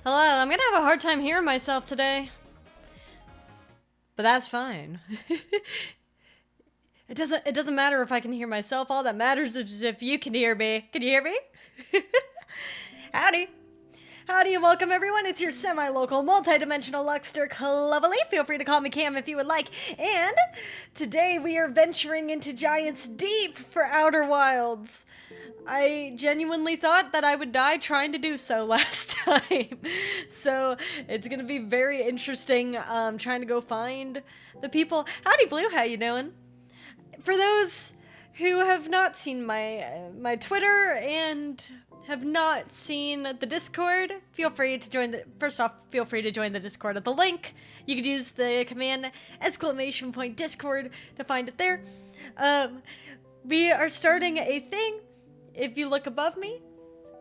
Hello, I'm gonna have a hard time hearing myself today. But that's fine. It doesn't matter if I can hear myself. All that matters is if you can hear me. Can you hear me? Howdy. Howdy and welcome everyone. It's your semi-local, multi-dimensional Luxter Clovely. Feel free to call me Cam if you would like. And today we are venturing into Giants Deep for Outer Wilds. I genuinely thought that I would die trying to do so last time. So it's gonna be very interesting trying to go find the people. Howdy Blue, how you doing? For those who have not seen my Twitter and have not seen the Discord, feel free to join feel free to join the Discord at the link. You could use the command !Discord to find it there. We are starting a thing. If you look above me,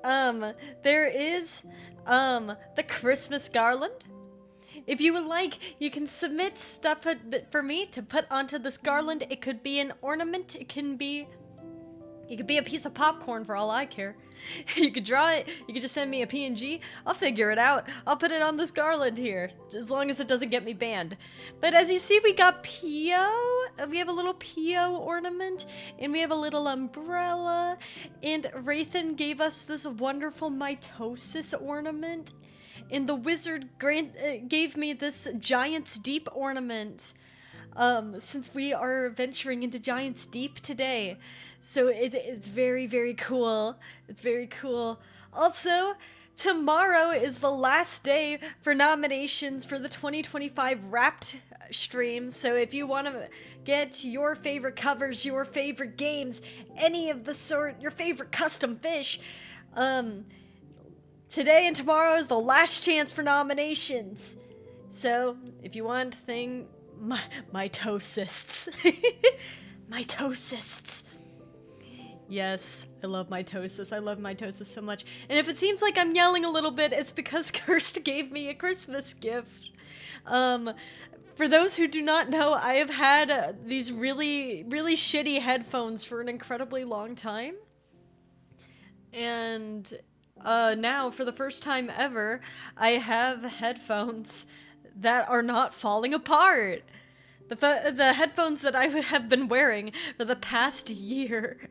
there is the Christmas garland. If you would like, you can submit stuff for me to put onto this garland. It could be an ornament. It could be a piece of popcorn for all I care. You could draw it. You could just send me a PNG. I'll figure it out. I'll put it on this garland here, as long as it doesn't get me banned. But as you see, we got Pio. We have a little Pio ornament, and we have a little umbrella. And Wraithen gave us this wonderful mitosis ornament. And the wizard gave me this Giants Deep ornament. Since we are venturing into Giants Deep today. So it's very, very cool. It's very cool. Also, tomorrow is the last day for nominations for the 2025 Wrapped stream. So if you want to get your favorite covers, your favorite games, any of the sort, your favorite custom fish, today and tomorrow is the last chance for nominations. So if you want mitosists. Mitosists. Yes, I love mitosis. I love mitosis so much. And if it seems like I'm yelling a little bit, it's because Cursed gave me a Christmas gift. For those who do not know, I have had these really, really shitty headphones for an incredibly long time. And now, for the first time ever, I have headphones that are not falling apart. The headphones that I have been wearing for the past year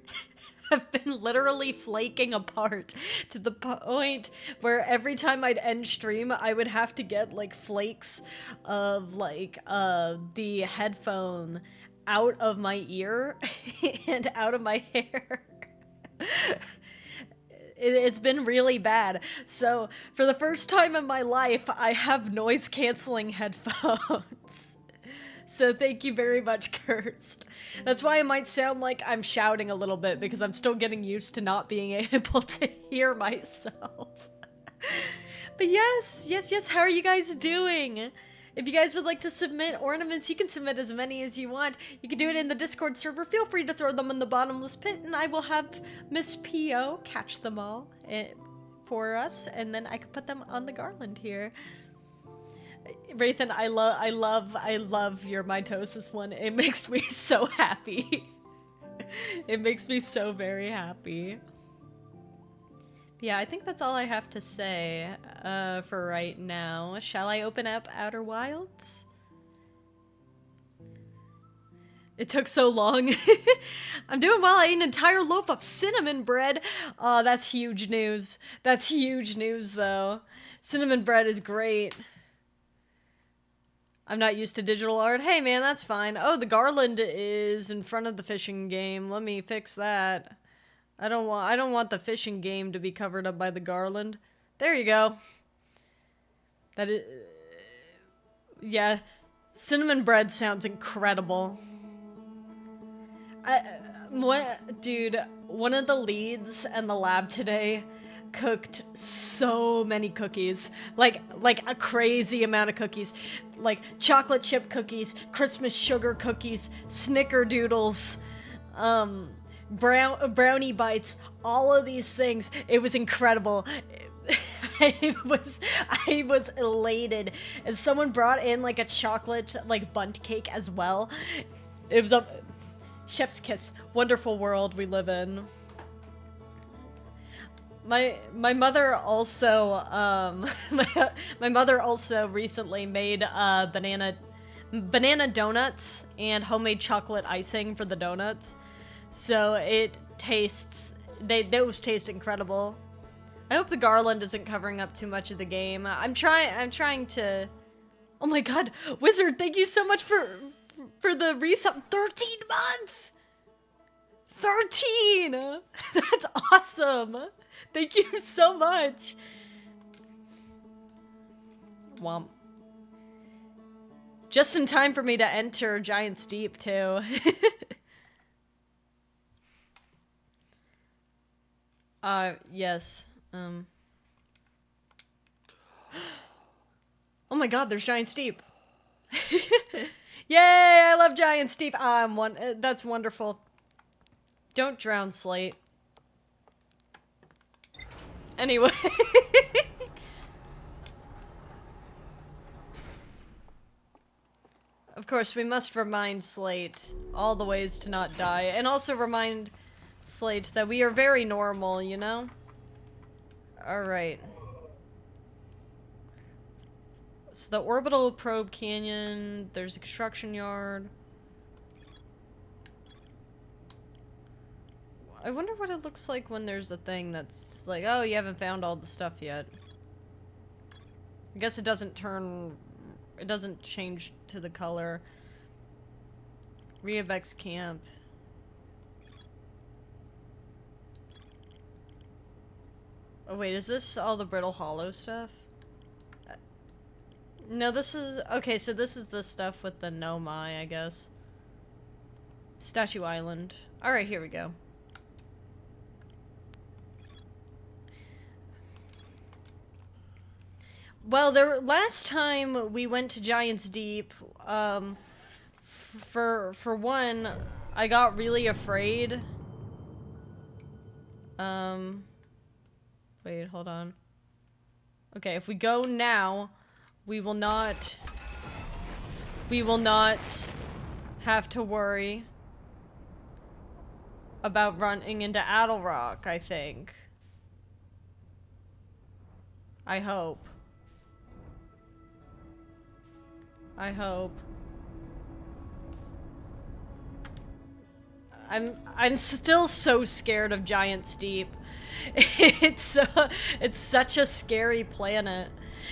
have been literally flaking apart to the point where every time I'd end stream, I would have to get like flakes of like the headphone out of my ear and out of my hair. It's been really bad. So for the first time in my life, I have noise canceling headphones. So thank you very much, Cursed. That's why it might sound like I'm shouting a little bit, because I'm still getting used to not being able to hear myself. But yes, how are you guys doing? If you guys would like to submit ornaments, you can submit as many as you want. You can do it in the Discord server. Feel free to throw them in the bottomless pit, and I will have Miss P.O. catch them all for us, and then I can put them on the garland here. Wraithen, I love your mitosis one. It makes me so happy. It makes me so very happy. Yeah, I think that's all I have to say for right now. Shall I open up Outer Wilds? It took so long. I'm doing well. I ate an entire loaf of cinnamon bread. Oh, that's huge news. That's huge news, though. Cinnamon bread is great. I'm not used to digital art. Hey, man, that's fine. Oh, the garland is in front of the fishing game. Let me fix that. I don't want the fishing game to be covered up by the garland. There you go. That is... Yeah. Cinnamon bread sounds incredible. Dude, one of the leads in the lab today cooked so many cookies. Like a crazy amount of cookies. Like chocolate chip cookies, Christmas sugar cookies, snickerdoodles, brownie bites, all of these things. It was incredible. I was elated. And someone brought in like a chocolate like bundt cake as well. It was a chef's kiss. Wonderful world we live in. My mother also my mother also recently made banana donuts and homemade chocolate icing for the donuts. So it tastes those taste incredible. I hope the garland isn't covering up too much of the game. I'm trying to. Oh my god, Wizard, thank you so much for the resub. 13 months. 13. That's awesome. Thank you so much. Womp. Just in time for me to enter Giant's Deep too. Yes. Oh my god, there's Giant Steep. Yay, I love Giant Steep. That's wonderful. Don't drown, Slate. Anyway. Of course, we must remind Slate all the ways to not die, and also remind Slate that we are very normal, you know? Alright. So the Orbital Probe Canyon, there's a construction yard. I wonder what it looks like when there's a thing that's like, oh, you haven't found all the stuff yet. I guess it doesn't change to the color. Reavex Camp. Oh wait, is this all the Brittle Hollow stuff? No, this is... Okay, so this is the stuff with the Nomai, I guess. Statue Island. Alright, here we go. Well, last time we went to Giant's Deep, for one, I got really afraid. Wait, hold on. Okay, if we go now, we will not have to worry about running into Addlerock, I think. I hope. I hope. I'm still so scared of Giant Steep. It's such a scary planet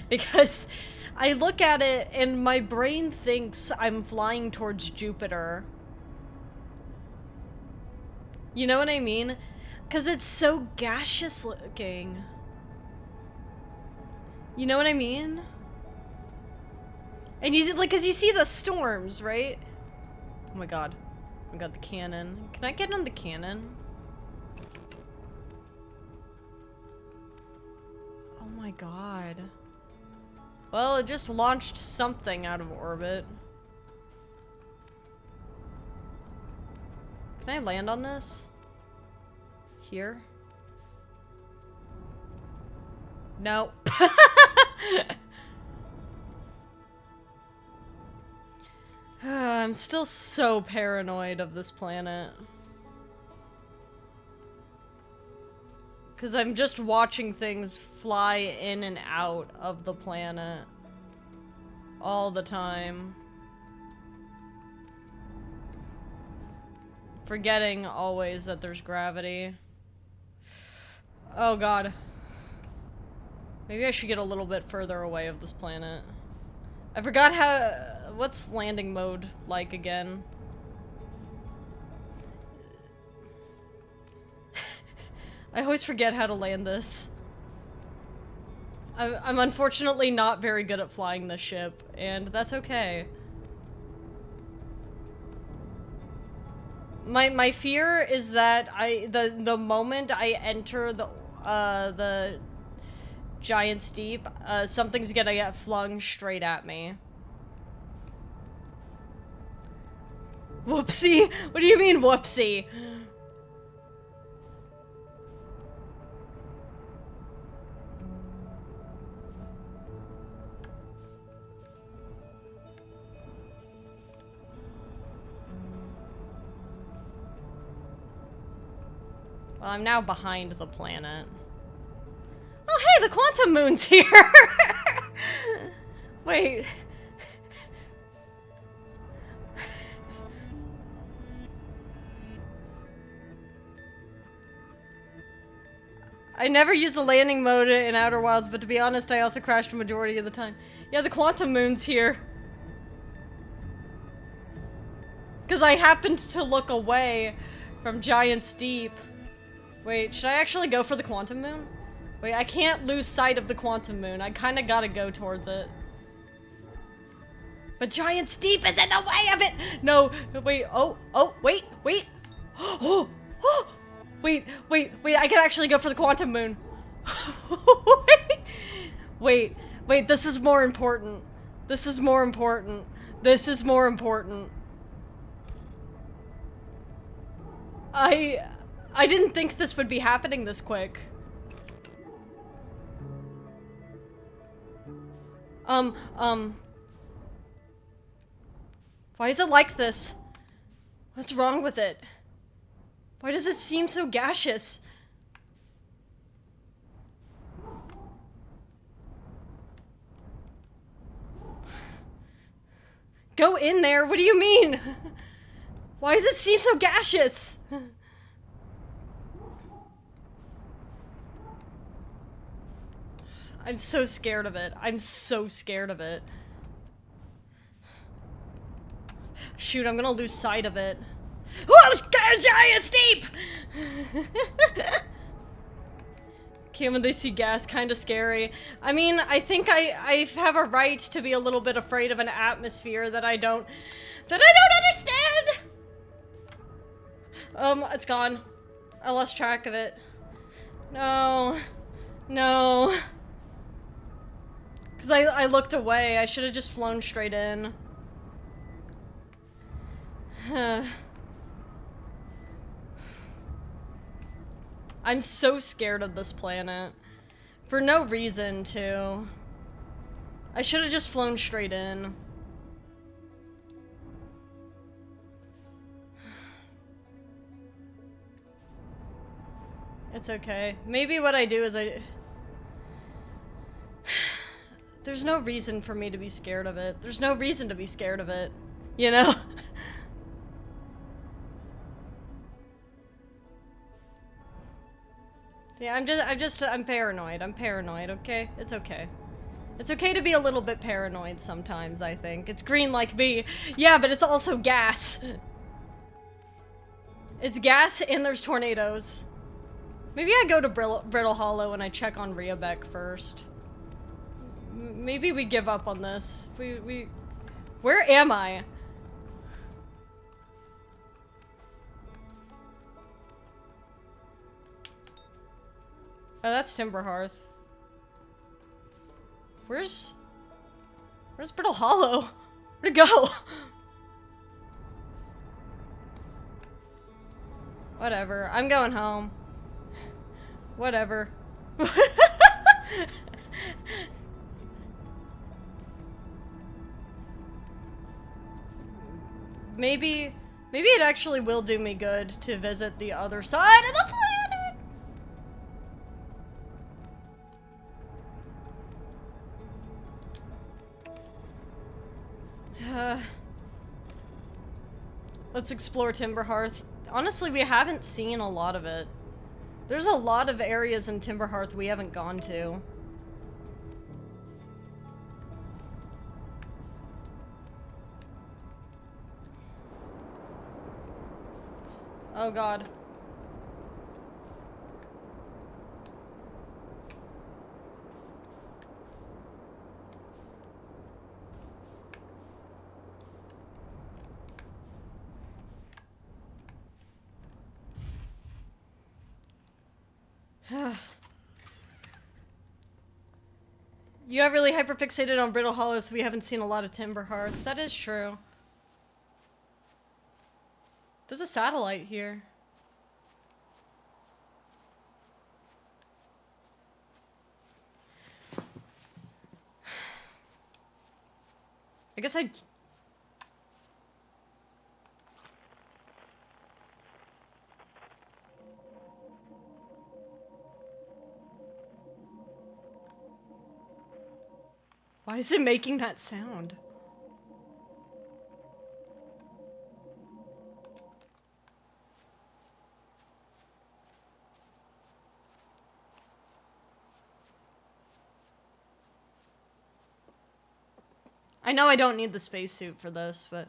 because I look at it and my brain thinks I'm flying towards Jupiter. You know what I mean? Because it's so gaseous looking. You know what I mean? And you like, cause you see the storms, right? Oh my god. Oh my god, the cannon. Can I get on the cannon? Oh my god. Well, it just launched something out of orbit. Can I land on this? Here? No. I'm still so paranoid of this planet. Because I'm just watching things fly in and out of the planet all the time. Forgetting always that there's gravity. Oh god. Maybe I should get a little bit further away of this planet. I forgot how... What's landing mode like again? I always forget how to land this. I'm unfortunately not very good at flying this ship, and that's okay. My fear is that the moment I enter the Giant Steep, something's gonna get flung straight at me. Whoopsie? What do you mean, whoopsie? Well, I'm now behind the planet. Oh, hey, the quantum moon's here! Wait. I never use the landing mode in Outer Wilds, but to be honest, I also crashed a majority of the time. Yeah, the quantum moon's here. Because I happened to look away from Giant's Deep. Wait, should I actually go for the quantum moon? Wait, I can't lose sight of the quantum moon. I kind of gotta go towards it. But Giant's Deep is in the way of it! No, wait, wait. Wait, I can actually go for the quantum moon. Wait, this is more important. This is more important. This is more important. I didn't think this would be happening this quick. Why is it like this? What's wrong with it? Why does it seem so gaseous? Go in there? What do you mean? Why does it seem so gaseous? I'm so scared of it. I'm so scared of it. Shoot, I'm gonna lose sight of it. Oh, this Giant's Deep! Okay, when they see gas, kind of scary. I mean, I think I have a right to be a little bit afraid of an atmosphere that I don't understand! It's gone. I lost track of it. No. No. Because I looked away. I should have just flown straight in. I'm so scared of this planet. For no reason, too. I should have just flown straight in. It's okay. Maybe what I do is there's no reason for me to be scared of it. There's no reason to be scared of it. You know? Yeah, I'm paranoid. I'm paranoid, okay? It's okay. It's okay to be a little bit paranoid sometimes, I think. It's green like me. Yeah, but it's also gas. It's gas and there's tornadoes. Maybe I go to Brittle Hollow and I check on Riabeck first. Maybe we give up on this. Where am I? Oh, that's Timber Hearth. Where's Brittle Hollow? Where'd it go? Whatever. I'm going home. Whatever. Maybe it actually will do me good to visit the other side of the planet. Let's explore Timber Hearth. Honestly, we haven't seen a lot of it. There's a lot of areas in Timber Hearth we haven't gone to. Oh god. You got really hyperfixated on Brittle Hollow, so we haven't seen a lot of Timber Hearth. That is true. There's a satellite here. I guess I... Why is it making that sound? I know I don't need the spacesuit for this, but...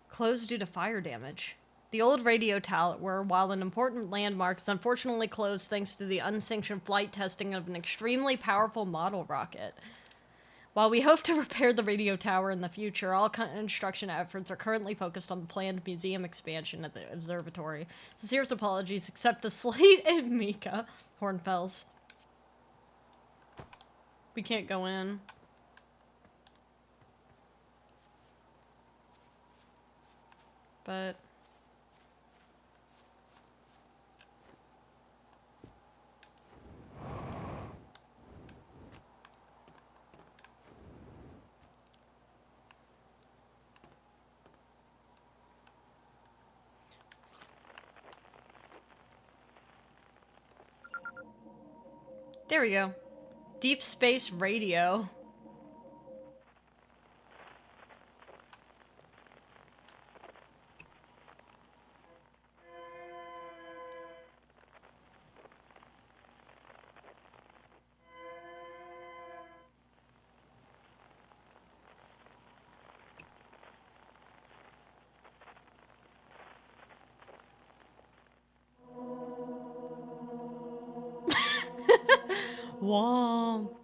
Closed due to fire damage. The old radio tower, while an important landmark, is unfortunately closed thanks to the unsanctioned flight testing of an extremely powerful model rocket. While we hope to repair the radio tower in the future, all construction efforts are currently focused on the planned museum expansion at the observatory. Sincerest apologies, except to Slate and Mika. Hornfells. We can't go in. But... there we go. Deep space radio. Whoa.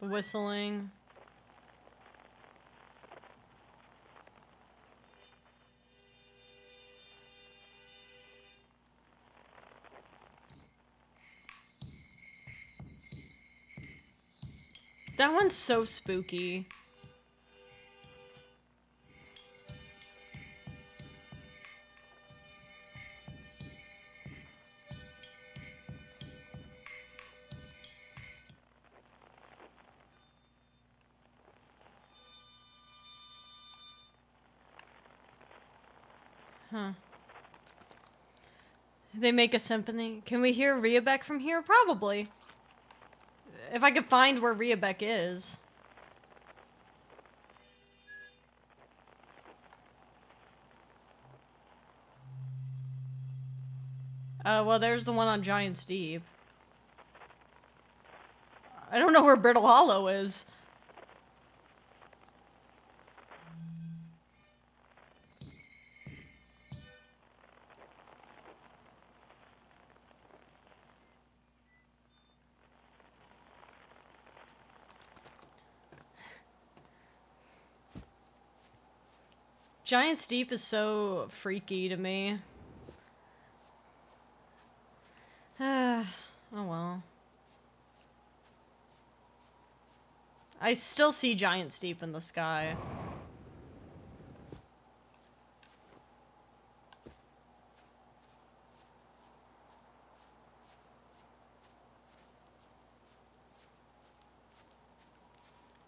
The whistling. That one's so spooky. Huh. They make a symphony. Can we hear Riebeck from here? Probably. If I could find where Riebeck is. Well, there's the one on Giant's Deep. I don't know where Brittle Hollow is. Giant's Deep is so freaky to me. Oh well. I still see Giant's Deep in the sky.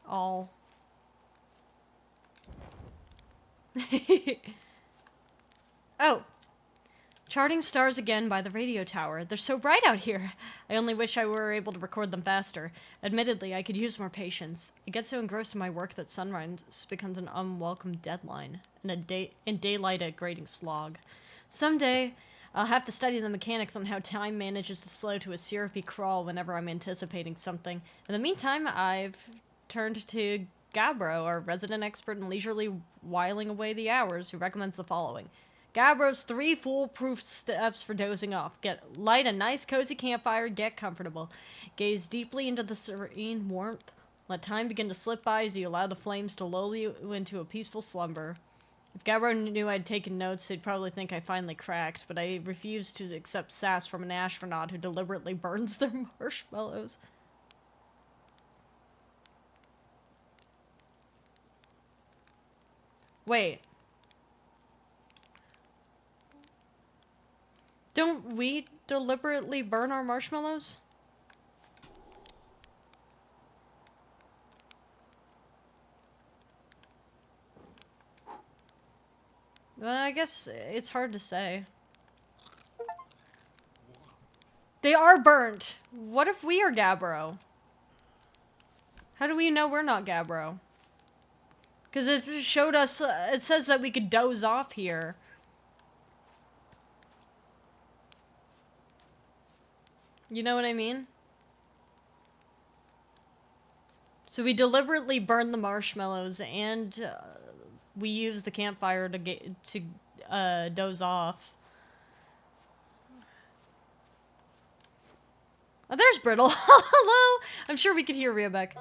All. Oh. Charting stars again by the radio tower. They're so bright out here. I only wish I were able to record them faster. Admittedly, I could use more patience. I get so engrossed in my work that sunrise becomes an unwelcome deadline, and daylight a grating slog. Someday, I'll have to study the mechanics on how time manages to slow to a syrupy crawl whenever I'm anticipating something. In the meantime, I've turned to Gabbro, our resident expert in leisurely whiling away the hours, who recommends the following. Gabbro's 3 foolproof steps for dozing off. Light a nice cozy campfire, get comfortable. Gaze deeply into the serene warmth. Let time begin to slip by as you allow the flames to lull you into a peaceful slumber. If Gabbro knew I'd taken notes, they'd probably think I finally cracked, but I refuse to accept sass from an astronaut who deliberately burns their marshmallows. Wait. Don't we deliberately burn our marshmallows? Well, I guess it's hard to say. They are burnt. What if we are Gabbro? How do we know we're not Gabbro? Because it showed us, it says that we could doze off here. You know what I mean? So we deliberately burned the marshmallows and we used the campfire to doze off. Oh, there's Brittle. Hello! I'm sure we could hear Rebek.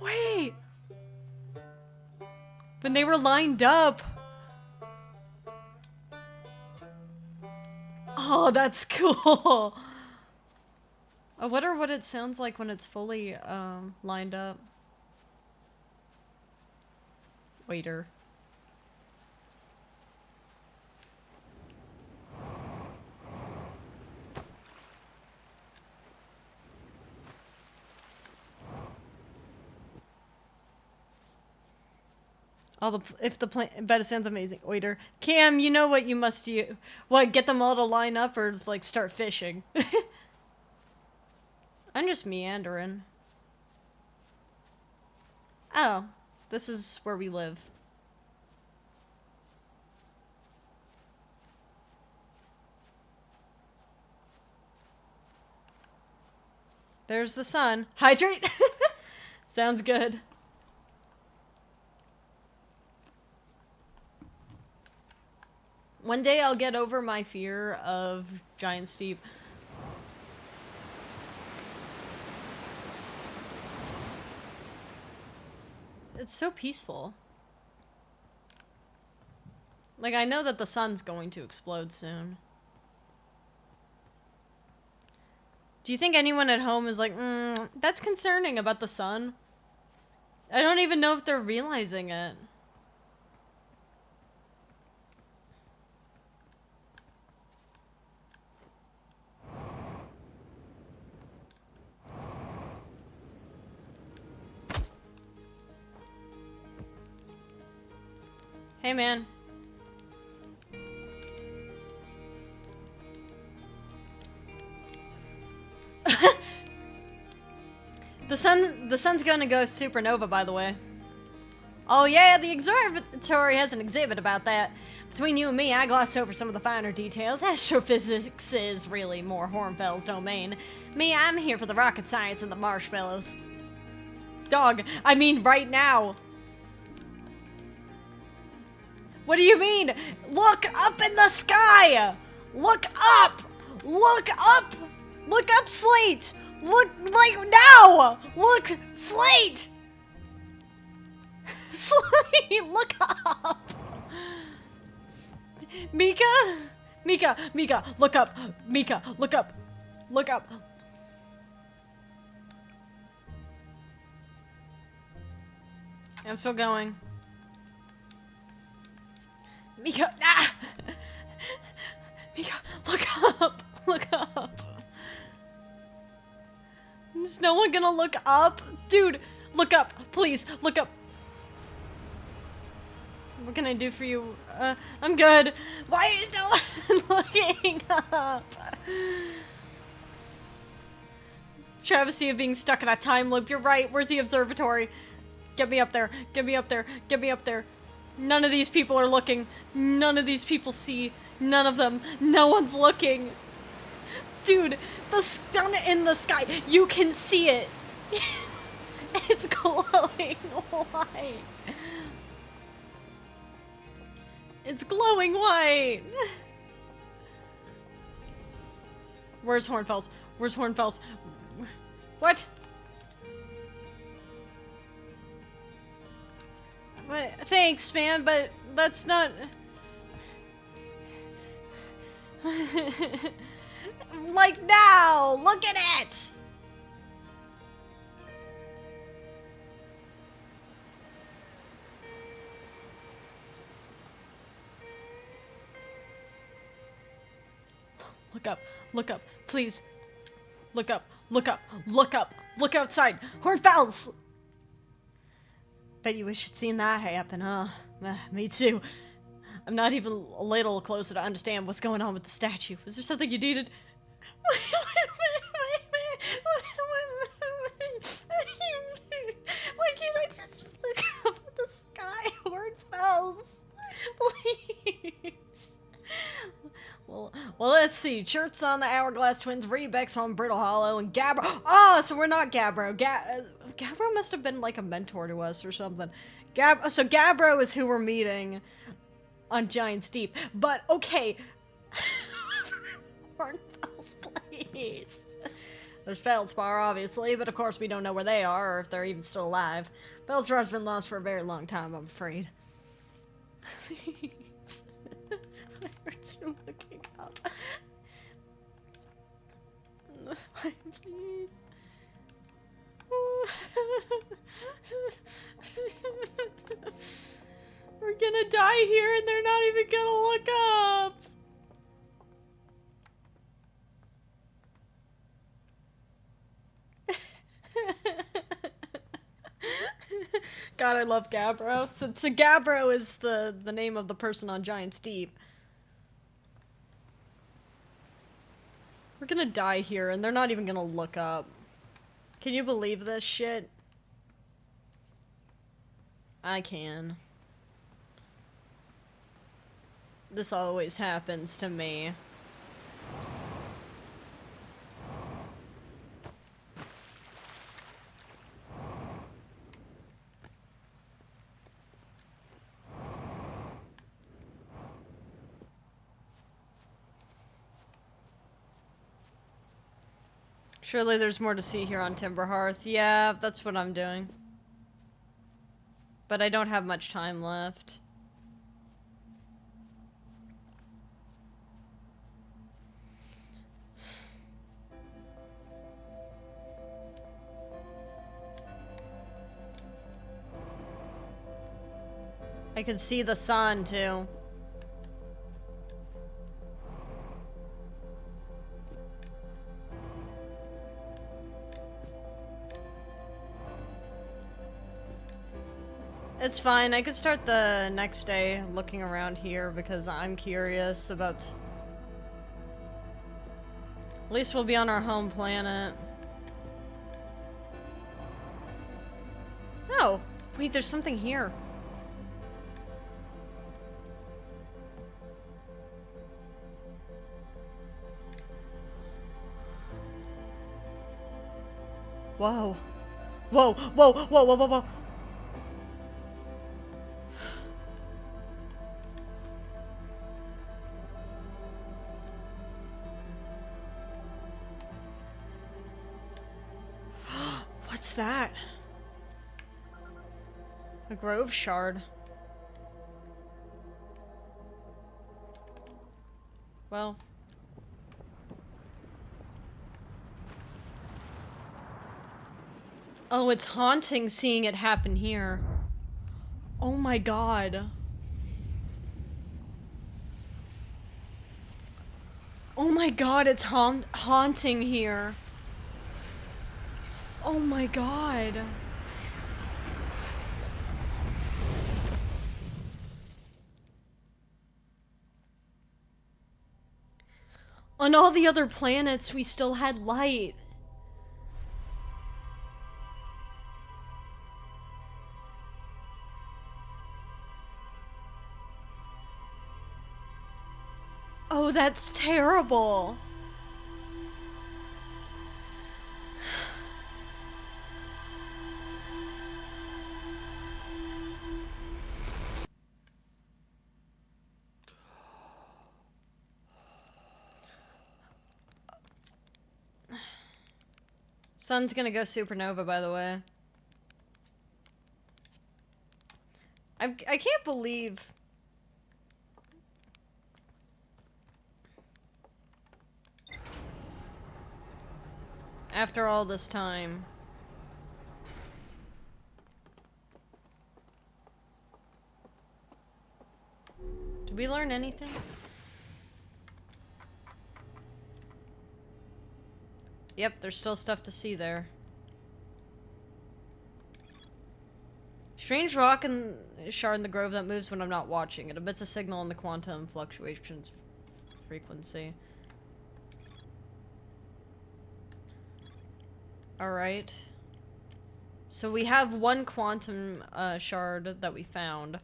Wait! When they were lined up. Oh, that's cool. I wonder what it sounds like when it's fully lined up. Waiter. But it sounds amazing. Waiter. Cam, you know what you must do? What, get them all to line up or like start fishing? I'm just meandering. Oh, this is where we live. There's the sun. Hydrate! Sounds good. One day I'll get over my fear of giant steep. It's so peaceful. Like, I know that the sun's going to explode soon. Do you think anyone at home is like, that's concerning about the sun? I don't even know if they're realizing it. Hey, man. The sun's gonna go supernova, by the way. Oh yeah, the observatory has an exhibit about that. Between you and me, I glossed over some of the finer details. Astrophysics is really more Hornfell's domain. Me, I'm here for the rocket science and the marshmallows. Dog, I mean right now. What do you mean? Look up in the sky! Look up! Look up! Look up, Slate! Look, like, now! Look, Slate! Slate, look up! Mika? Mika, look up! Mika, look up! Look up! I'm still going. Mika, ah! Mika, look up! Look up! Is no one gonna look up? Dude, look up! Please, look up! What can I do for you? I'm good. Why is no one looking up? Travesty of being stuck in a time loop. You're right. Where's the observatory? Get me up there. Get me up there. Get me up there. None of these people are looking. None of these people see. None of them. No one's looking. Dude, the sun in the sky. You can see it. It's glowing white. It's glowing white. Where's Hornfels? Where's Hornfels? What? What? Thanks, man, but that's not... Like now! Look at it! Look up. Look up. Please. Look up. Look up. Look up. Look outside. Horned fowls! Bet you wish you'd seen that happen, huh? Me too. I'm not even a little closer to understand what's going on with the statue. Was there something you needed? Why can't I just look up at the sky? Horned fowls. Please. Well, let's see. Shirts on the Hourglass Twins, Rebec's on Brittle Hollow, and Gabbro. Oh, so we're not Gabbro. Gabbro must have been like a mentor to us or something. So Gabbro is who we're meeting on Giant's Deep. But, okay. Horned fowls, please. There's Feldspar, obviously, but of course we don't know where they are or if they're even still alive. Feldspar's been lost for a very long time, I'm afraid. Please. Why aren't you looking up? Please. We're gonna die here and they're not even gonna look up. God, I love Gabbro. So Gabbro is the name of the person on Giant's Deep. We're gonna die here, and they're not even gonna look up. Can you believe this shit? I can. This always happens to me. Surely there's more to see here on Timber Hearth. Yeah, that's what I'm doing. But I don't have much time left. I can see the sun, too. It's fine, I could start the next day looking around here because I'm curious about... At least we'll be on our home planet. Oh, wait, there's something here. Whoa. Whoa, whoa, whoa, whoa, whoa, whoa. What's that? A grove shard. Well. Oh, it's haunting seeing it happen here. Oh my god. Oh my god, it's haunting here. Oh my god. On all the other planets, we still had light. Oh, that's terrible. Sun's gonna go supernova, by the way. I can't believe... After all this time... Did we learn anything? Yep, there's still stuff to see there. Strange rock and shard in the grove that moves when I'm not watching. It emits a signal in the quantum fluctuations frequency. Alright. So we have one quantum shard that we found.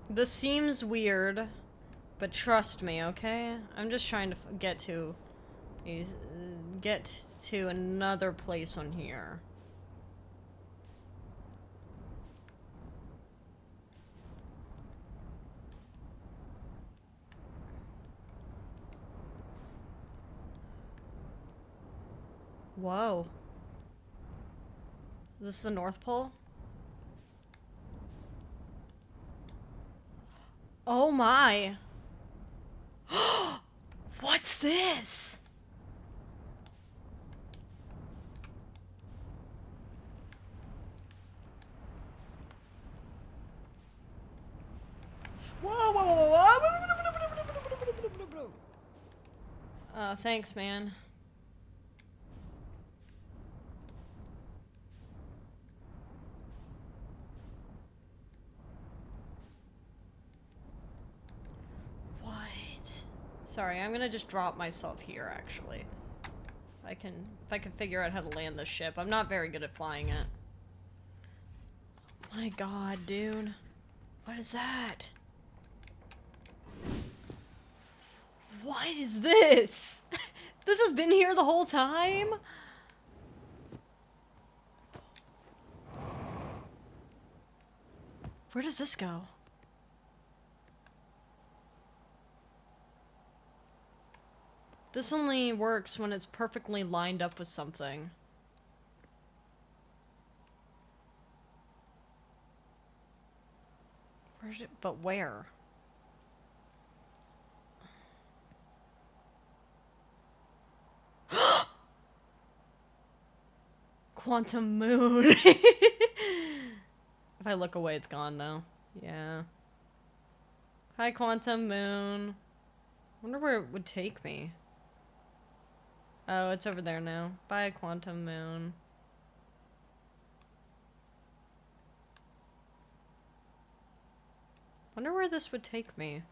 This seems weird, but trust me, okay? I'm just trying to get to another place on here. Whoa. Is this the North Pole? Oh my. What's this? Whoa, whoa, whoa, whoa. Thanks, man. Sorry, I'm gonna just drop myself here, actually. If I can figure out how to land this ship. I'm not very good at flying it. My god, dude. What is that? What is this? This has been here the whole time? Where does this go? This only works when it's perfectly lined up with something. Where's it? But where? Quantum moon. If I look away, it's gone though. Yeah. Hi, quantum moon. Wonder where it would take me. Oh, it's over there now. Bye, quantum moon. Wonder where this would take me.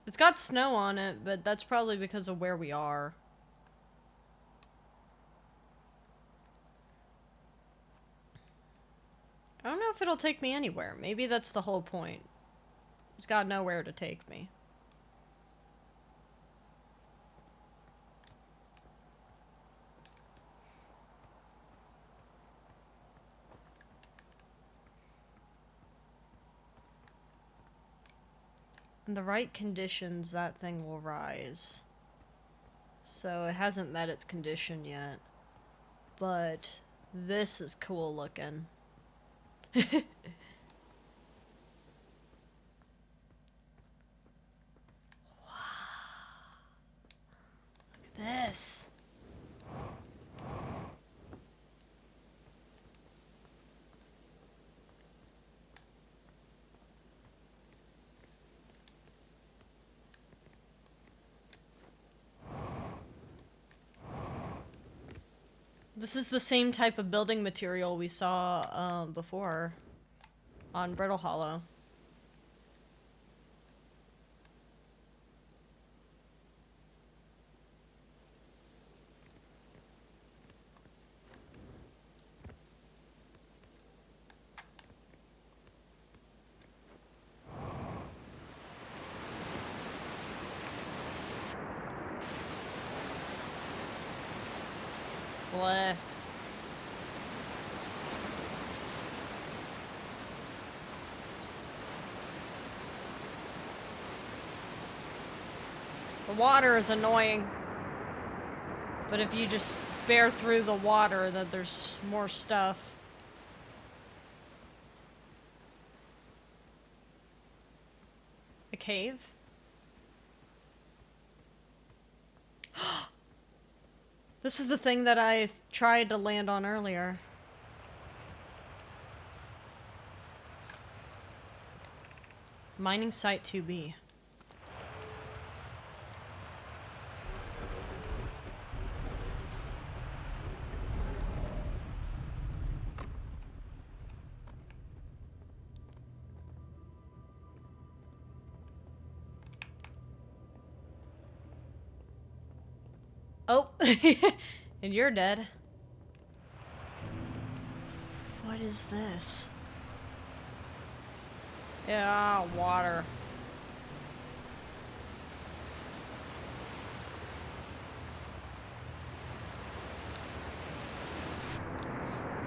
It's got snow on it, but that's probably because of where we are. I don't know if it'll take me anywhere. Maybe that's the whole point. It's got nowhere to take me. In the right conditions, that thing will rise. So it hasn't met its condition yet. But this is cool looking. Wow. Look at this. This is the same type of building material we saw before on Brittle Hollow. What? The water is annoying. But if you just bear through the water, then there's more stuff. A cave? This is the thing that I tried to land on earlier. Mining site 2B. Oh, and you're dead. What is this? Yeah, water.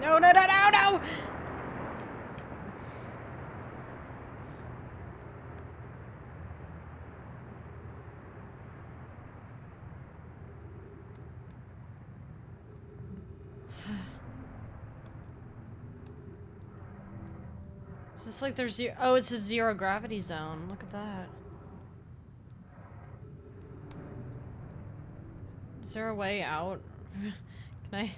No, no, no, no, no! Is this like there's zero? Oh, it's a zero gravity zone. Look at that. Is there a way out? Can I?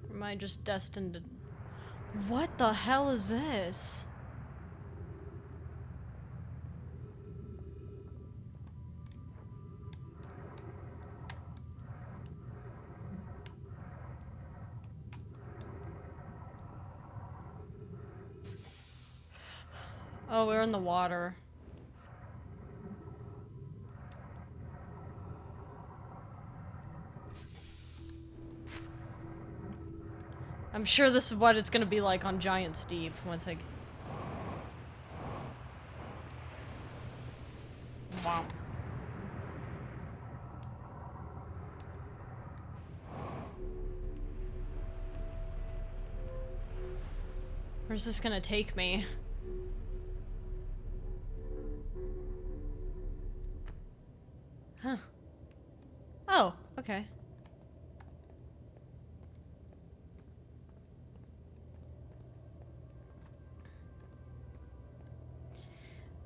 Or am I just destined to? What the hell is this? Oh, we're in the water. I'm sure this is what it's gonna be like on Giant's Deep once I... Wow. Where's this gonna take me? Huh. Oh, okay.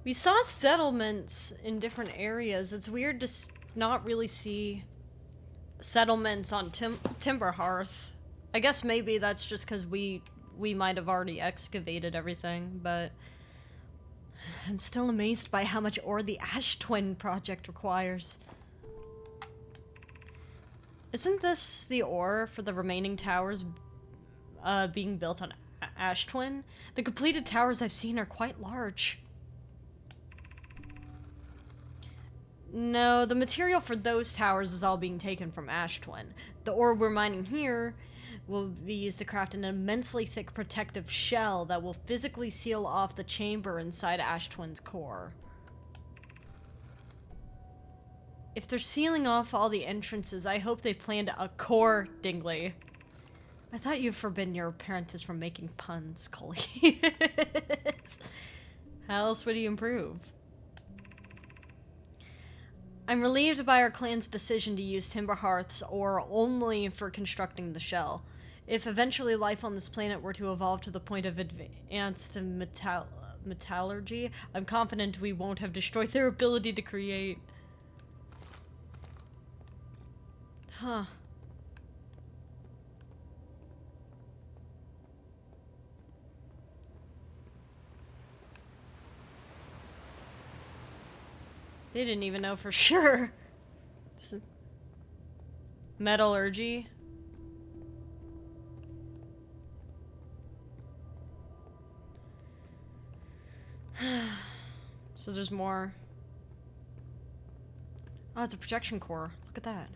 We saw settlements in different areas. It's weird to not really see settlements on Timber Hearth. I guess maybe that's just because we might have already excavated everything, but I'm still amazed by how much ore the Ash Twin project requires. Isn't this the ore for the remaining towers being built on Ash Twin? The completed towers I've seen are quite large. No, the material for those towers is all being taken from Ash Twin. The ore we're mining here will be used to craft an immensely thick protective shell that will physically seal off the chamber inside Ash Twin's core. If they're sealing off all the entrances, I hope they planned accordingly. I thought you'd forbidden your apprentice from making puns, Coley. How else would he improve? I'm relieved by our clan's decision to use Timber Hearth's ore only for constructing the shell. If eventually life on this planet were to evolve to the point of advanced metallurgy, I'm confident we won't have destroyed their ability to create. Huh. They didn't even know for sure. Metallurgy. So there's more. Oh, it's a projection core. Look at that.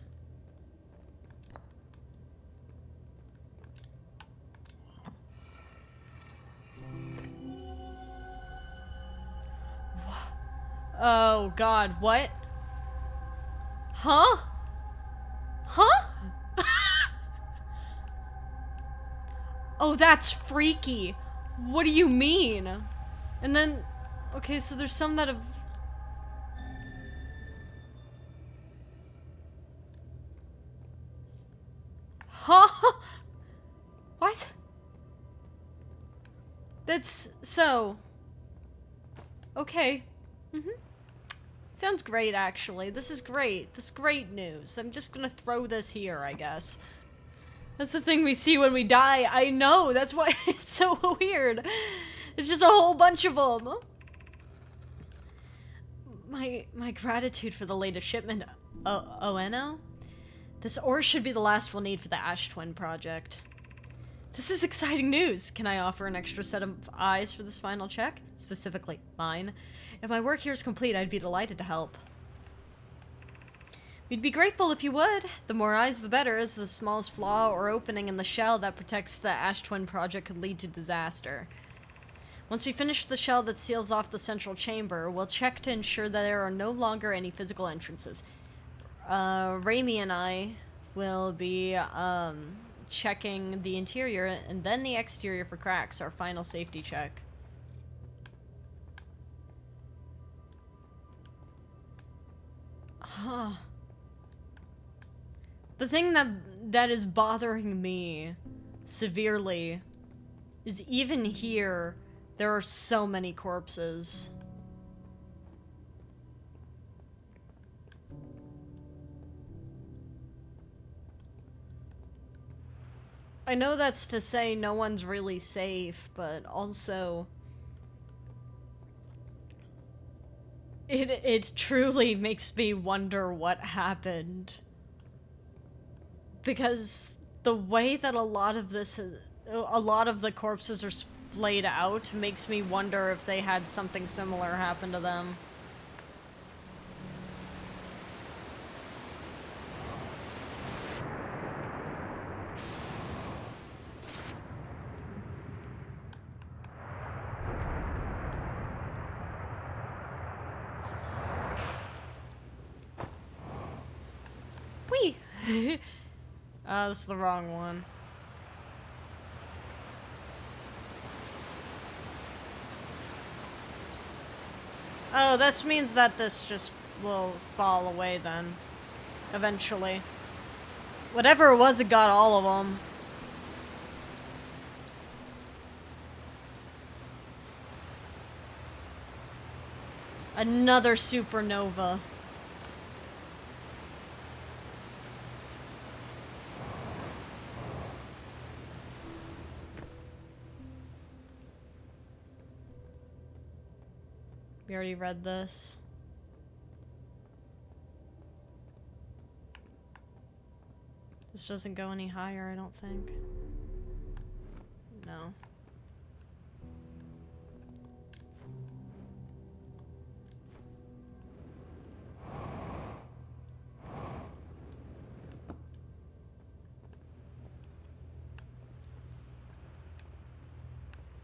Oh god, what? Huh? Huh? Oh, that's freaky. What do you mean? And then, okay, so there's some that have... Huh? What? That's so... Okay. Sounds great, actually. This is great. This is great news. I'm just gonna throw this here, I guess. That's the thing we see when we die. I know, that's why it's so weird. It's just a whole bunch of them. My gratitude for the latest shipment, Oeno? This ore should be the last we'll need for the Ash Twin project. This is exciting news! Can I offer an extra set of eyes for this final check? Specifically, mine. If my work here is complete, I'd be delighted to help. We'd be grateful if you would. The more eyes, the better, as the smallest flaw or opening in the shell that protects the Ash Twin project could lead to disaster. Once we finish the shell that seals off the central chamber, we'll check to ensure that there are no longer any physical entrances. Raimi and I will be, checking the interior and then the exterior for cracks, our final safety check. Huh. The thing that is bothering me severely is even here, there are so many corpses. I know that's to say no one's really safe, but also it truly makes me wonder what happened. Because the way that a lot of the corpses are splayed out makes me wonder if they had something similar happen to them. This is the wrong one. Oh, this means that this just will fall away then. Eventually. Whatever it was, it got all of them. Another supernova. We already read this. This doesn't go any higher, I don't think. No.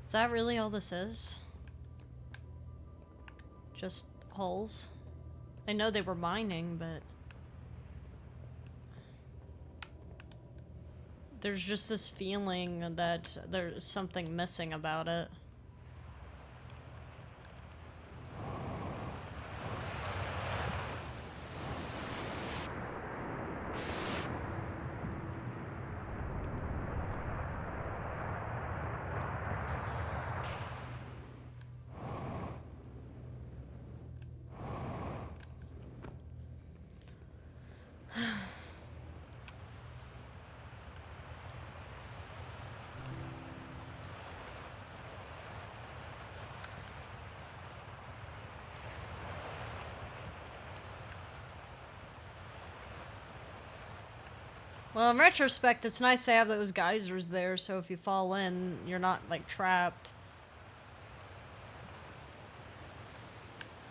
Is that really all this is? Just holes? I know they were mining, but there's just this feeling that there's something missing about it. Well, in retrospect, it's nice to have those geysers there, so if you fall in, you're not, like, trapped.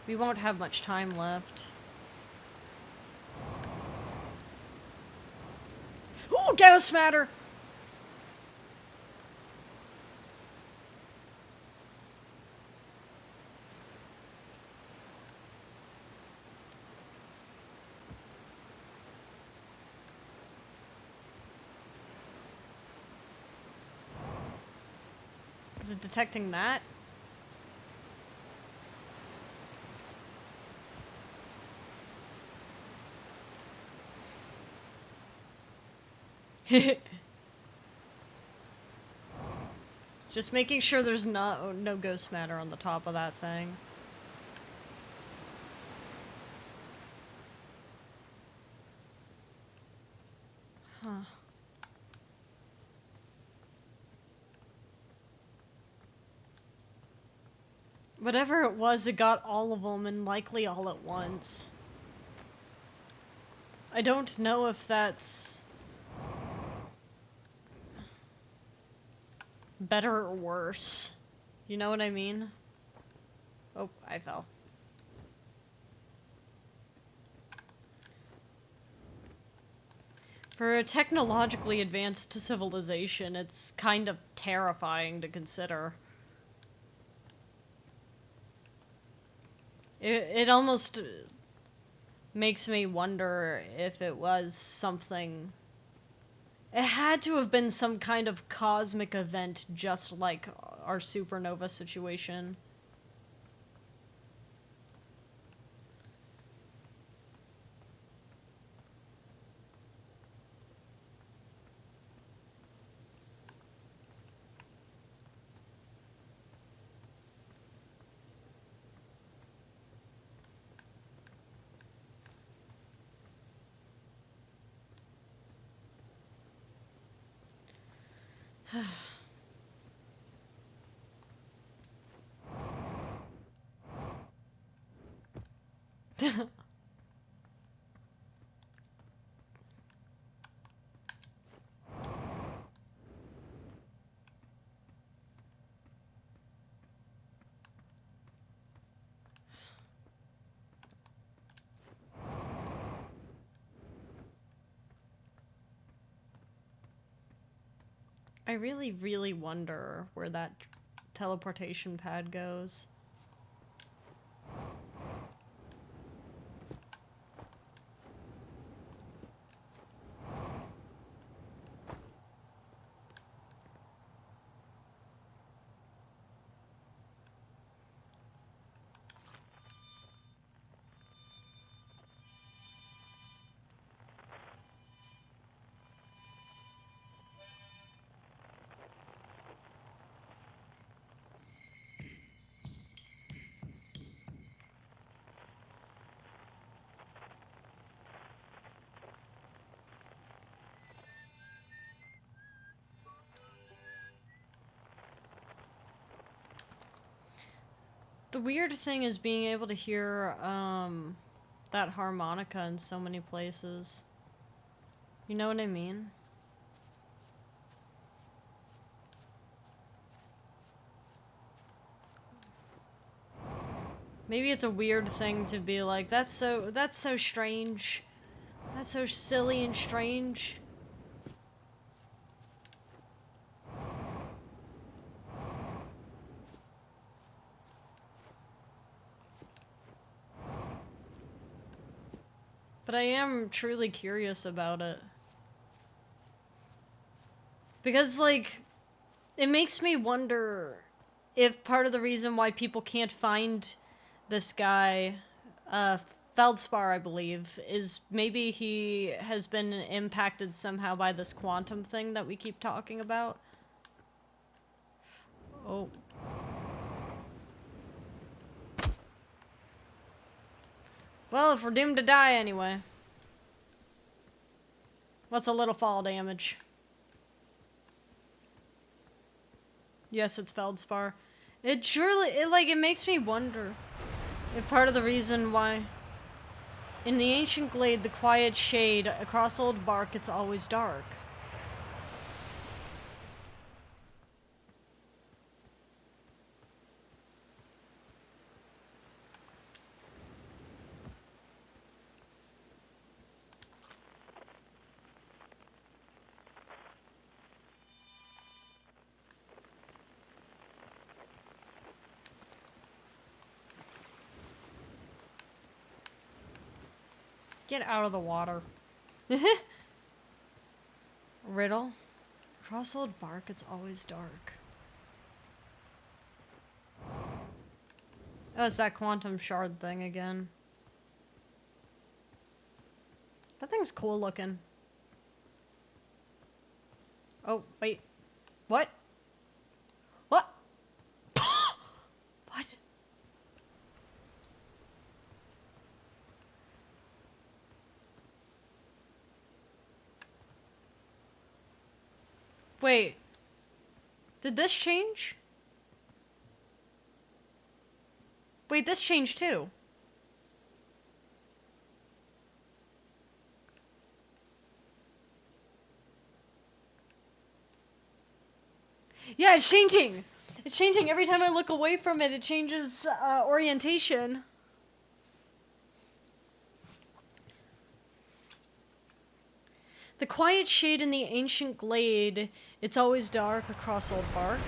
We won't have much time left. Ooh, ghost matter! Is it detecting that? Just making sure there's no ghost matter on the top of that thing. Whatever it was, it got all of them, and likely all at once. I don't know if that's better or worse. You know what I mean? Oh, I fell. For a technologically advanced civilization, it's kind of terrifying to consider. It almost makes me wonder if it was something... It had to have been some kind of cosmic event, just like our supernova situation. I really, really wonder where that teleportation pad goes. The weird thing is being able to hear, that harmonica in so many places. You know what I mean? Maybe it's a weird thing to be like, that's so strange. That's so silly and strange. But I am truly curious about it. Because, like, it makes me wonder if part of the reason why people can't find this guy, Feldspar, I believe, is maybe he has been impacted somehow by this quantum thing that we keep talking about. Oh. Well, if we're doomed to die anyway. What's a little fall damage? Yes, it's Feldspar. It truly, it makes me wonder if part of the reason why in the ancient glade, the quiet shade, across old bark, it's always dark. Get out of the water. Riddle? Across old bark, it's always dark. Oh, it's that quantum shard thing again. That thing's cool looking. Oh, wait. What? What? What? Wait. Did this change? Wait, this changed too. Yeah, it's changing! It's changing. Every time I look away from it, it changes orientation. The quiet shade in the ancient glade, it's always dark across old bark.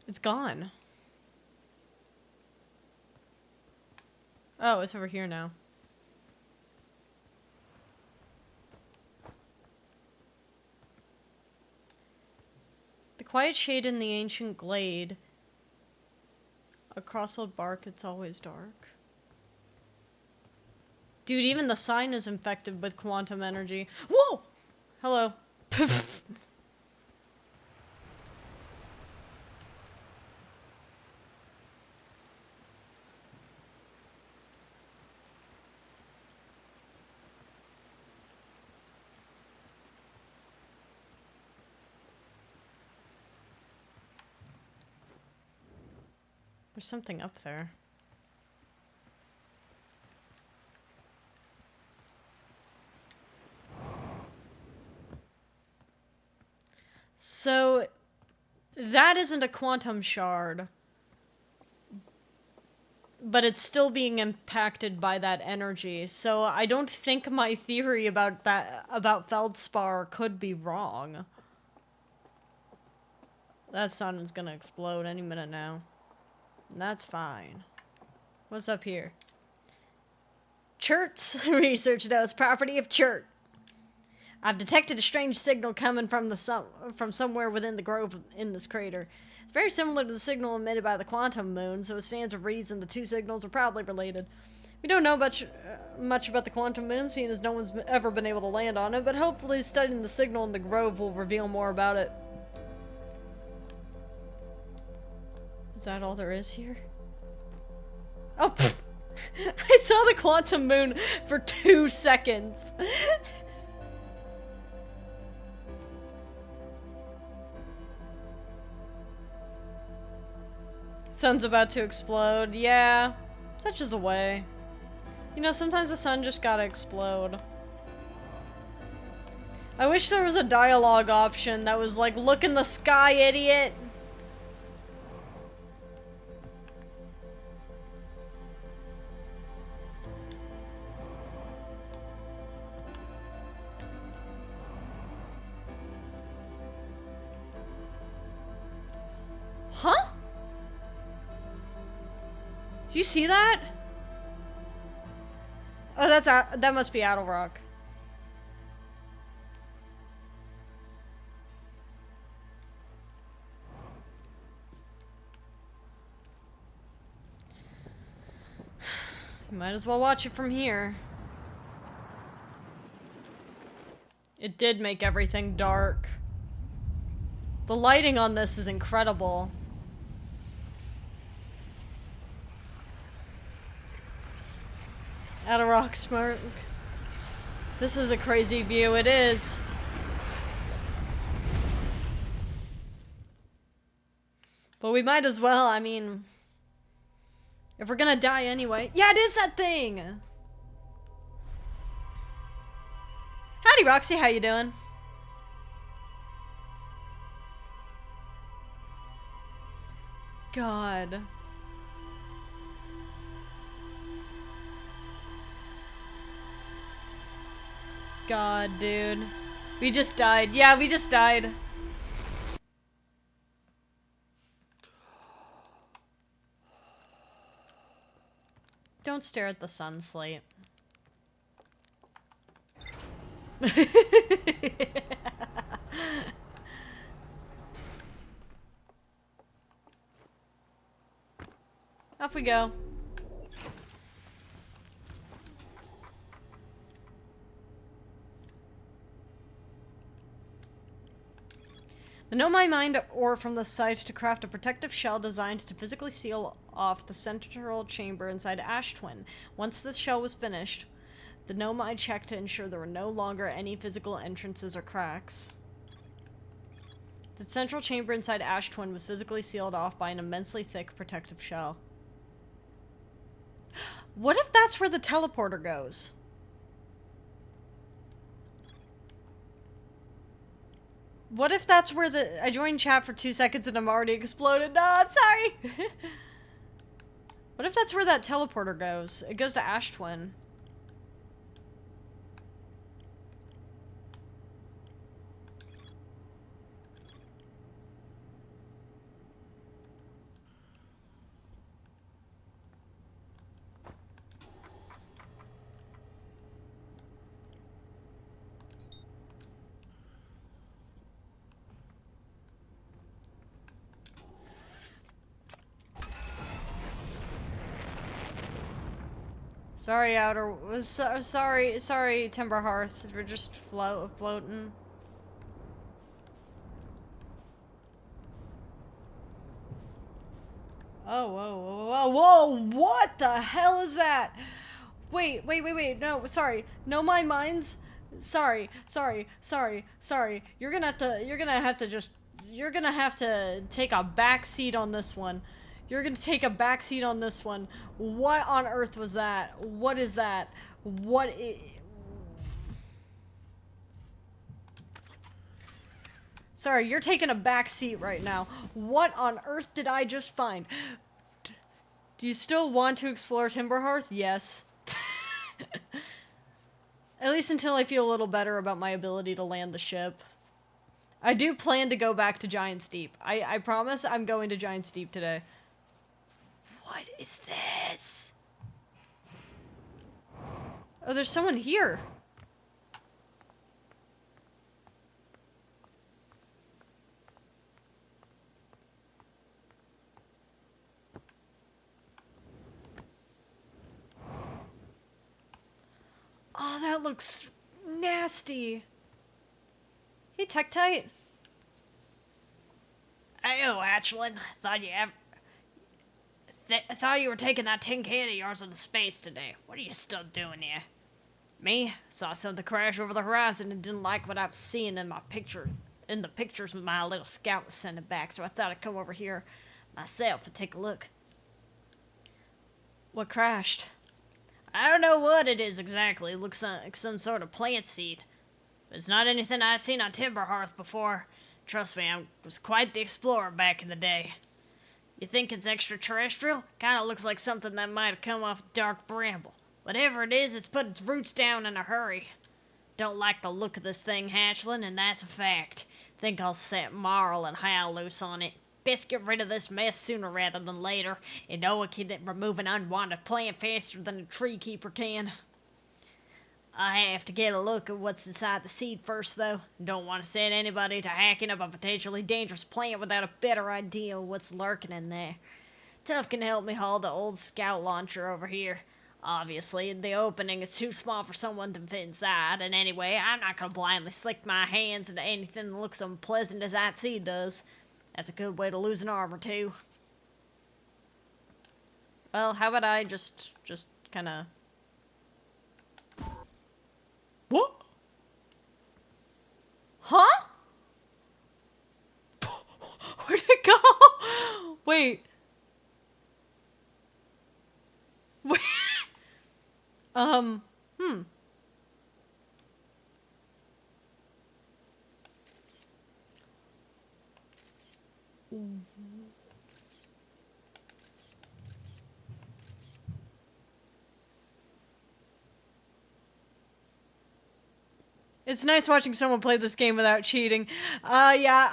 It's gone. Oh, it's over here now. The quiet shade in the ancient glade. Across old bark, it's always dark. Dude, even the sign is infected with quantum energy. Whoa! Hello. There's something up there. So, that isn't a quantum shard. But it's still being impacted by that energy. So I don't think my theory about Feldspar could be wrong. That sun is gonna explode any minute now. And that's fine. What's up here? Chert's research notes property of Chert. I've detected a strange signal coming from from somewhere within the grove in this crater. It's very similar to the signal emitted by the quantum moon, so it stands to reason the two signals are probably related. We don't know much about the quantum moon, seeing as no one's ever been able to land on it, but hopefully studying the signal in the grove will reveal more about it. Is that all there is here? Oh, I saw the quantum moon for 2 seconds. Sun's about to explode. Yeah, such is the way. You know, sometimes the sun just gotta explode. I wish there was a dialogue option that was like, look in the sky, idiot. Huh? Do you see that? Oh, that must be Adelrock. You might as well watch it from here. It did make everything dark. The lighting on this is incredible. At a rock smoke. This is a crazy view, it is. But we might as well, I mean... if we're gonna die anyway... Yeah, it is that thing! Howdy, Roxy, how you doing? God... God, dude. We just died. Yeah, we just died. Don't stare at the sun, Slate. Off we go. The Know My Mind ore from the site to craft a protective shell designed to physically seal off the central chamber inside Ash Twin. Once this shell was finished, The gnome I checked to ensure there were no longer any physical entrances or cracks. The central chamber inside Ash Twin was physically sealed off by an immensely thick protective shell. What if that's where the teleporter goes? What if that's where the... I joined chat for 2 seconds and I'm already exploded. No, I'm sorry! What if that's where that teleporter goes? It goes to Ash Twin. Sorry, Outer. Sorry, Timber Hearth. We're just floating. Oh, whoa, what the hell is that? Wait, no, sorry. No, my mind's... Sorry. You're gonna have to take a back seat on this one. You're gonna take a backseat on this one. What on earth was that? What is that? Sorry, you're taking a back seat right now. What on earth did I just find? Do you still want to explore Timber Hearth? Yes. At least until I feel a little better about my ability to land the ship. I do plan to go back to Giant's Deep. I promise I'm going to Giant's Deep today. What is this? Oh, there's someone here. Oh, that looks nasty. Hey, Tektite. Hey-o, Hatchling. I thought you were taking that tin can of yours into space today. What are you still doing here? Me? Saw something crash over the horizon and didn't like what I was seeing in the pictures my little scout was sending back, so I thought I'd come over here myself and take a look. What crashed? I don't know what it is exactly. It looks like some sort of plant seed. But it's not anything I've seen on Timber Hearth before. Trust me, I was quite the explorer back in the day. You think it's extraterrestrial? Kinda looks like something that might have come off dark bramble. Whatever it is, it's put its roots down in a hurry. Don't like the look of this thing, Hatchling, and that's a fact. Think I'll set Marl and Hal loose on it. Best get rid of this mess sooner rather than later. And Noah can remove an unwanted plant faster than a tree keeper can. I have to get a look at what's inside the seed first, though. Don't want to send anybody to hacking up a potentially dangerous plant without a better idea of what's lurking in there. Tuff can help me haul the old scout launcher over here. Obviously, the opening is too small for someone to fit inside, and anyway, I'm not gonna blindly slick my hands into anything that looks unpleasant as that seed does. That's a good way to lose an arm or two. Well, how about I just kinda... What? Huh? Where'd it go? Wait. Wait. It's nice watching someone play this game without cheating. Yeah,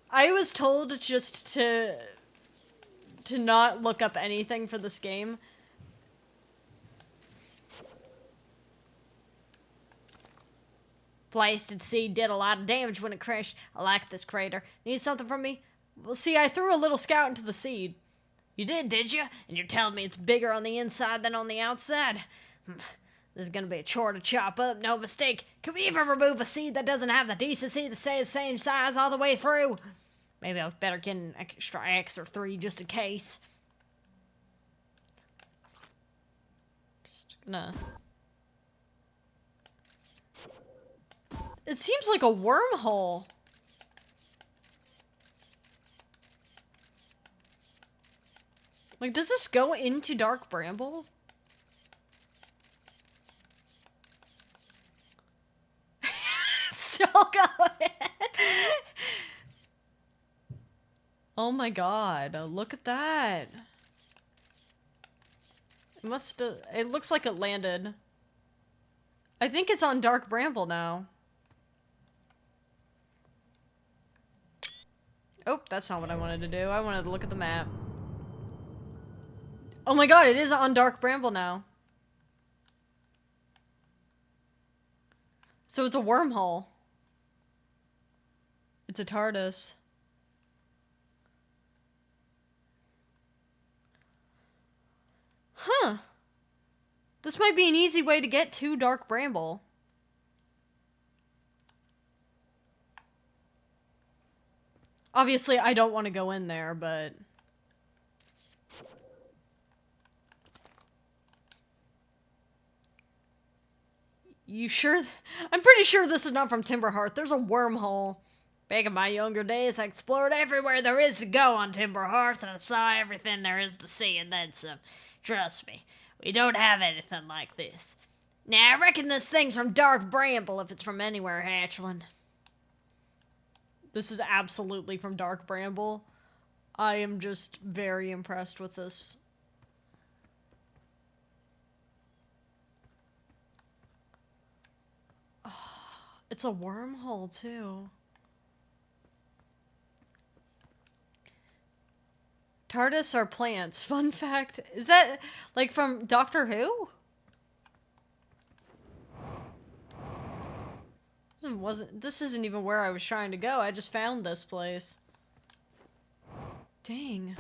I was told just to not look up anything for this game. Blasted seed did a lot of damage when it crashed. I like this crater. Need something from me? Well, see, I threw a little scout into the seed. You did you? And you're telling me it's bigger on the inside than on the outside? This is gonna be a chore to chop up, no mistake. Can we even remove a seed that doesn't have the decency to stay the same size all the way through? Maybe I'll better get an extra axe or 3 just in case. Just Gonna... It seems like a wormhole. Like, does this go into Dark Bramble? Still going. Oh my god, look at that. It must it looks like it landed. I think it's on Dark Bramble now. Oh, that's not what I wanted to do. I wanted to look at the map. Oh my god, it is on Dark Bramble now. So it's a wormhole. It's a TARDIS. Huh. This might be an easy way to get to Dark Bramble. Obviously, I don't want to go in there, but... You sure? I'm pretty sure this is not from Timber Hearth. There's a wormhole. Back in my younger days, I explored everywhere there is to go on Timber Hearth, and I saw everything there is to see, and then some. Trust me, we don't have anything like this. Now, I reckon this thing's from Dark Bramble if it's from anywhere, Hatchland. This is absolutely from Dark Bramble. I am just very impressed with this. Oh, it's a wormhole, too. TARDIS are plants. Fun fact. Is that, like, from Doctor Who? This isn't even where I was trying to go. I just found this place. Dang.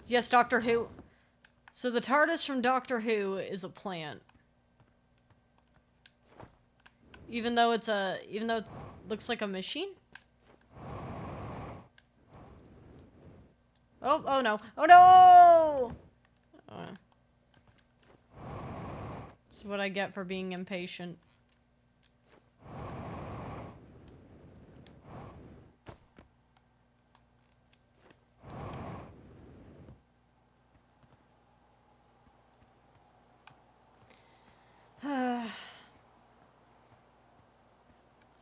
Yes, Doctor Who. So the TARDIS from Doctor Who is a plant. Even though it looks like a machine? Oh, oh no. Oh no! This is what I get for being impatient. I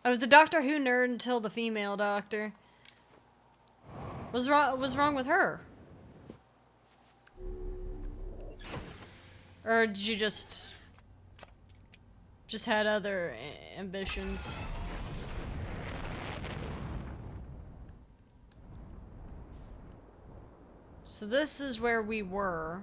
was a Doctor Who nerd until the female doctor. What's wrong with her? Or did you just had other ambitions? So this is where we were.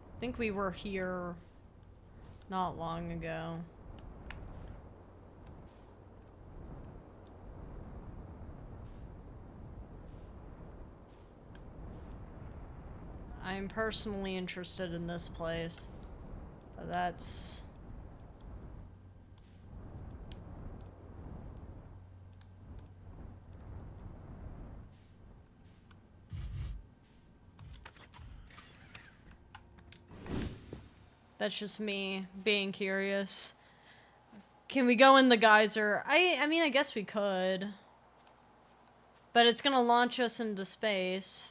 I think we were here not long ago. I'm personally interested in this place, but that's... That's just me being curious. Can we go in the geyser? I mean, I guess we could. But it's gonna launch us into space.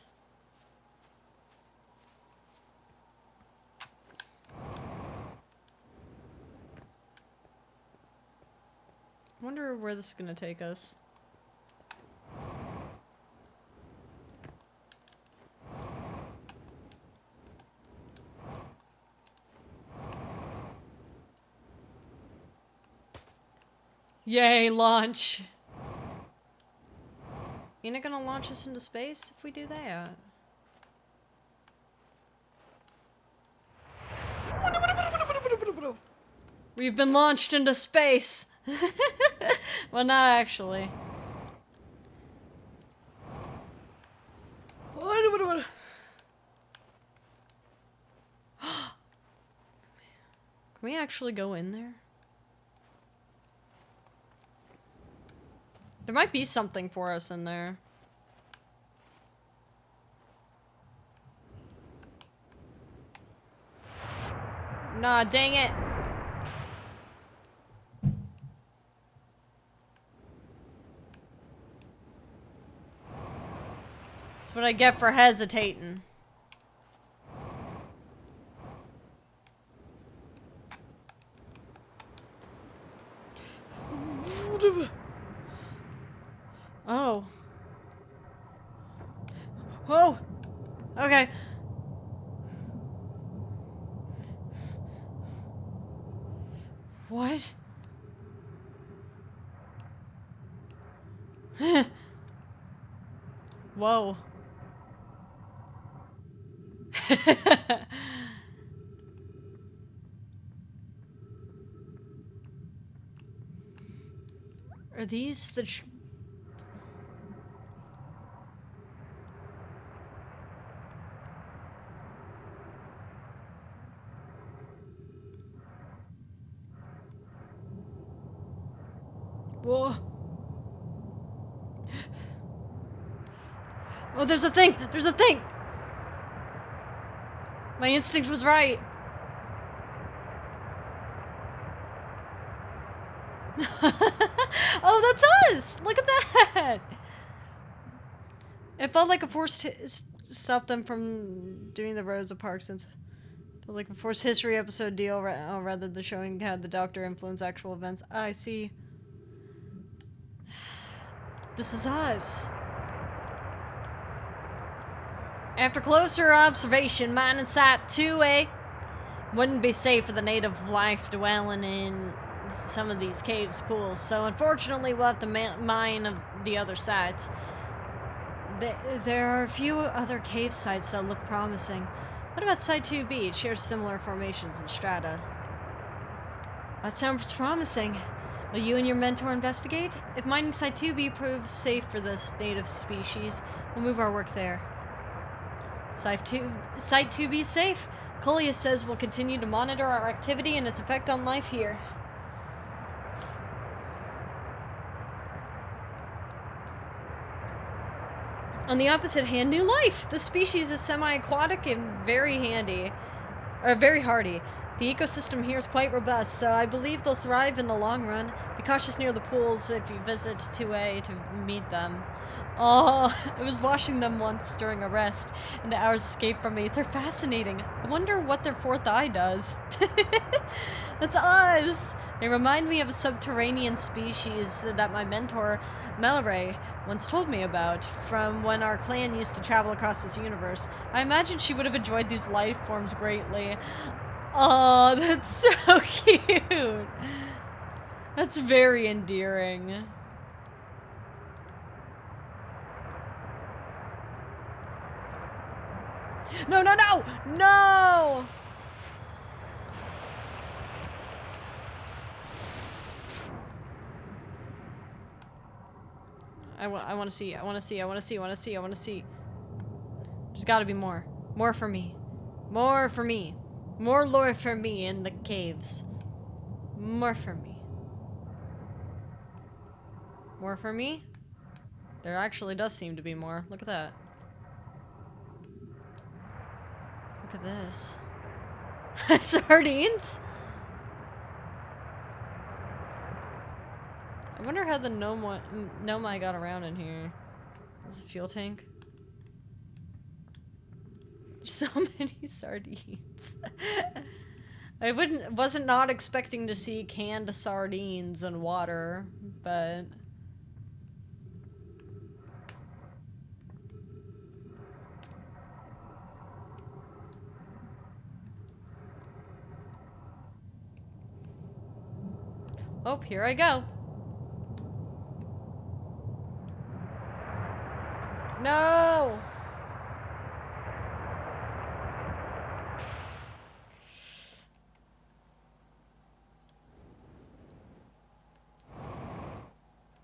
I wonder where this is gonna take us. Yay, launch! Ain't it gonna launch us into space if we do that? We've been launched into space! Well, not actually. Can we actually go in there? There might be something for us in there. Nah, dang it. That's what I get for hesitating. Oh. Oh! Okay. What? Whoa. Are these the Whoa. Oh, there's a thing! There's a thing! My instinct was right. Oh, that's us! Look at that! It felt like a force to stop them from doing the Rosa Parks, since it felt like a forced history episode deal rather than showing how the Doctor influenced actual events. I see. This is us. After closer observation, mine and Site 2A wouldn't be safe for the native life dwelling in some of these caves pools, so unfortunately we'll have to mine the other sites. There are a few other cave sites that look promising. What about Site 2B? It shares similar formations and strata. That sounds promising. Will you and your mentor investigate? If mining Site 2B proves safe for this native species, we'll move our work there. Site 2B safe. Coleus says we'll continue to monitor our activity and its effect on life here. On the opposite hand, new life! This species is semi-aquatic and very handy. Or very hardy. The ecosystem here is quite robust, so I believe they'll thrive in the long run. Be cautious near the pools if you visit 2A to meet them. Oh, I was watching them once during a rest, and the hours escaped from me. They're fascinating. I wonder what their fourth eye does. That's us! They remind me of a subterranean species that my mentor, Melray, once told me about, from when our clan used to travel across this universe. I imagine she would have enjoyed these life forms greatly. Oh, that's so cute! That's very endearing. No, no, no! No! I want to see. I want to see. I want to see. I want to see. I want to see. There's got to be more. More for me. More for me. More lore for me in the caves. More for me. More for me? There actually does seem to be more. Look at that. Look at this. Sardines? I wonder how the Nomai got around in here. Is it a fuel tank? There's so many sardines. I wasn't not expecting to see canned sardines and water, but oh, here I go. No!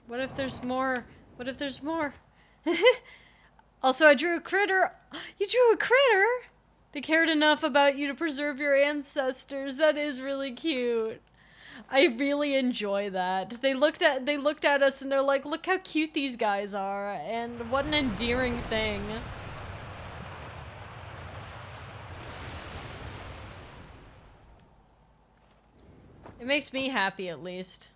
What if there's more? What if there's more? Also, I drew a critter. You drew a critter? They cared enough about you to preserve your ancestors. That is really cute. I really enjoy that. They looked at us and they're like, look how cute these guys are, and what an endearing thing. It makes me happy, at least.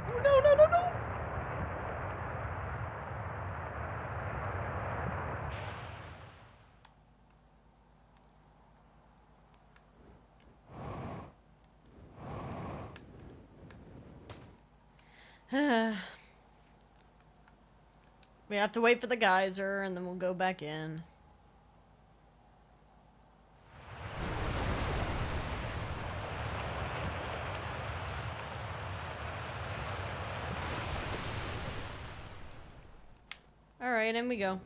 Oh, no, no, no, no! We have to wait for the geyser, and then we'll go back in. Alright, in we go.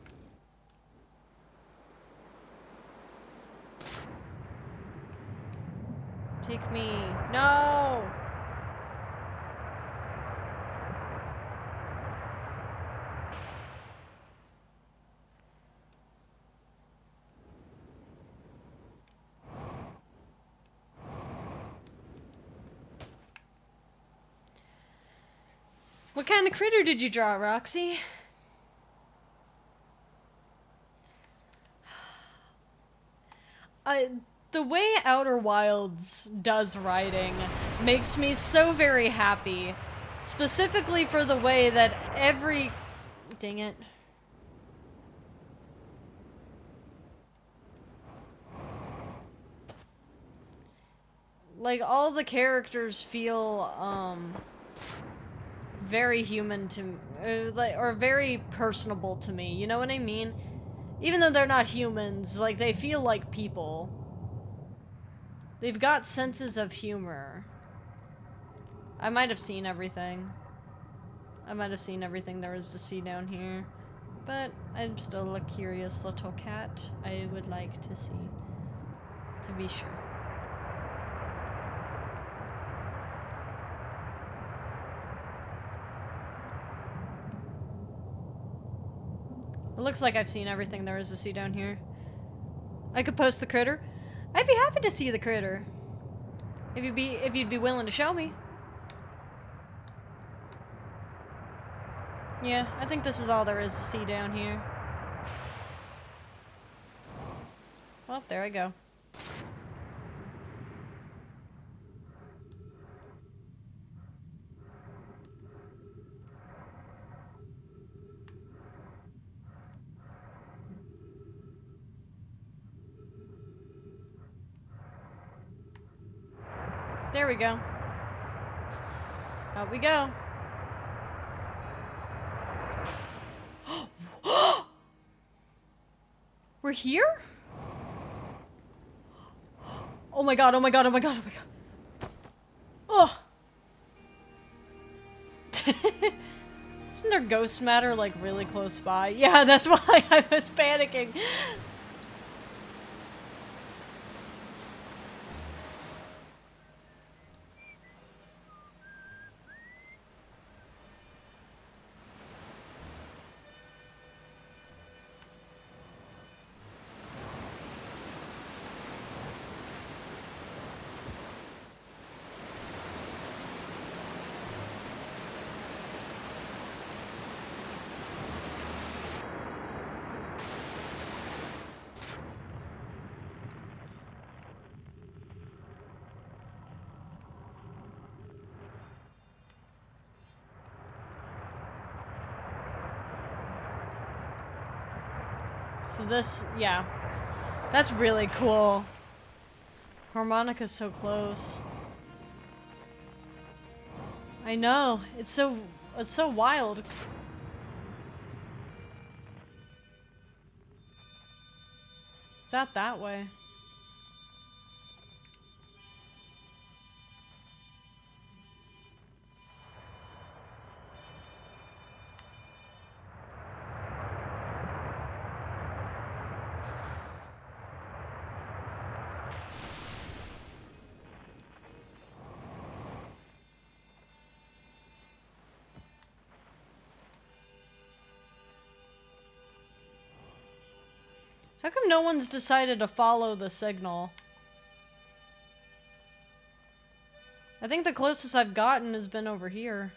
Take me. No! What kind of critter did you draw, Roxy? The way Outer Wilds does writing makes me so very happy. Specifically for the way that every... Dang it. Like, all the characters feel, very human to... or very personable to me, you know what I mean? Even though they're not humans, like, they feel like people. They've got senses of humor. I might have seen everything. I might have seen everything there is to see down here. But I'm still a curious little cat. I would like to see. To be sure. It looks like I've seen everything there is to see down here. I could post the critter. I'd be happy to see the critter. If you'd be willing to show me. Yeah, I think this is all there is to see down here. Well, there I go. There we go. Out we go. We're here? Oh my god, oh my god, oh my god, oh my god. Oh! Isn't there ghost matter, like, really close by? Yeah, that's why I was panicking. So this, yeah. That's really cool. Harmonica's so close. I know. It's so wild. It's out that way. How come no one's decided to follow the signal? I think the closest I've gotten has been over here.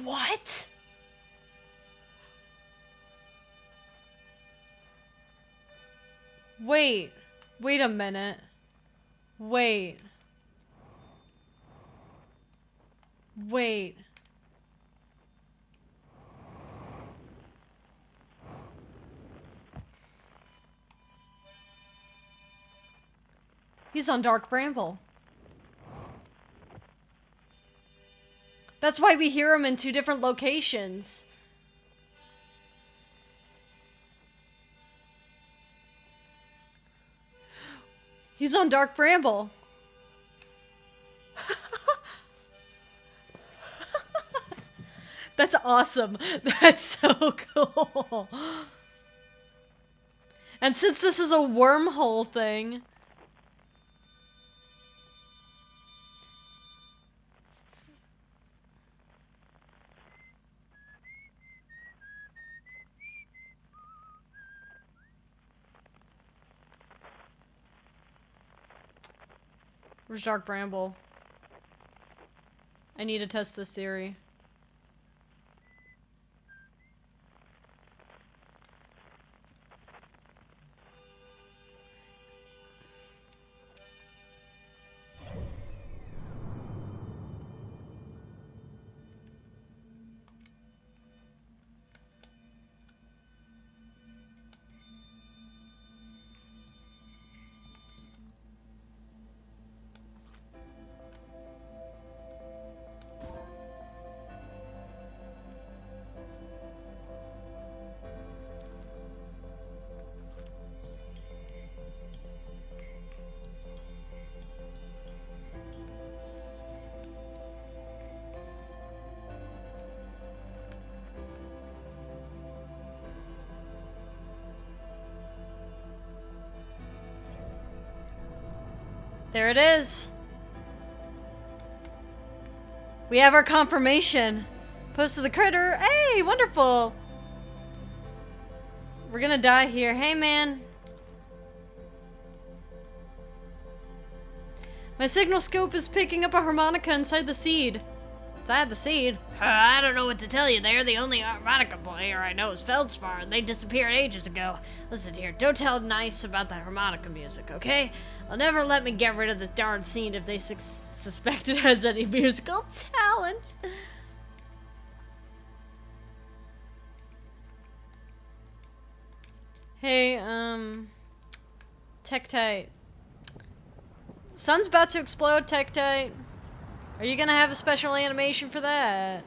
What? Wait. Wait a minute. Wait. Wait. He's on Dark Bramble. That's why we hear him in 2 different locations. He's on Dark Bramble. That's awesome. That's so cool. And since this is a wormhole thing... Where's Dark Bramble? I need to test this theory. There it is. We have our confirmation. Post to the critter. Hey, wonderful. We're gonna die here. Hey, man. My signal scope is picking up a harmonica inside the seed. Inside the seed? I don't know what to tell you there. The only harmonica player I know is Feldspar, and they disappeared ages ago. Listen here, don't tell Nice about the harmonica music, okay? I'll never let me get rid of this darn scene if they suspect it has any musical talent. Hey, Tektite. Sun's about to explode, Tektite. Are you gonna have a special animation for that?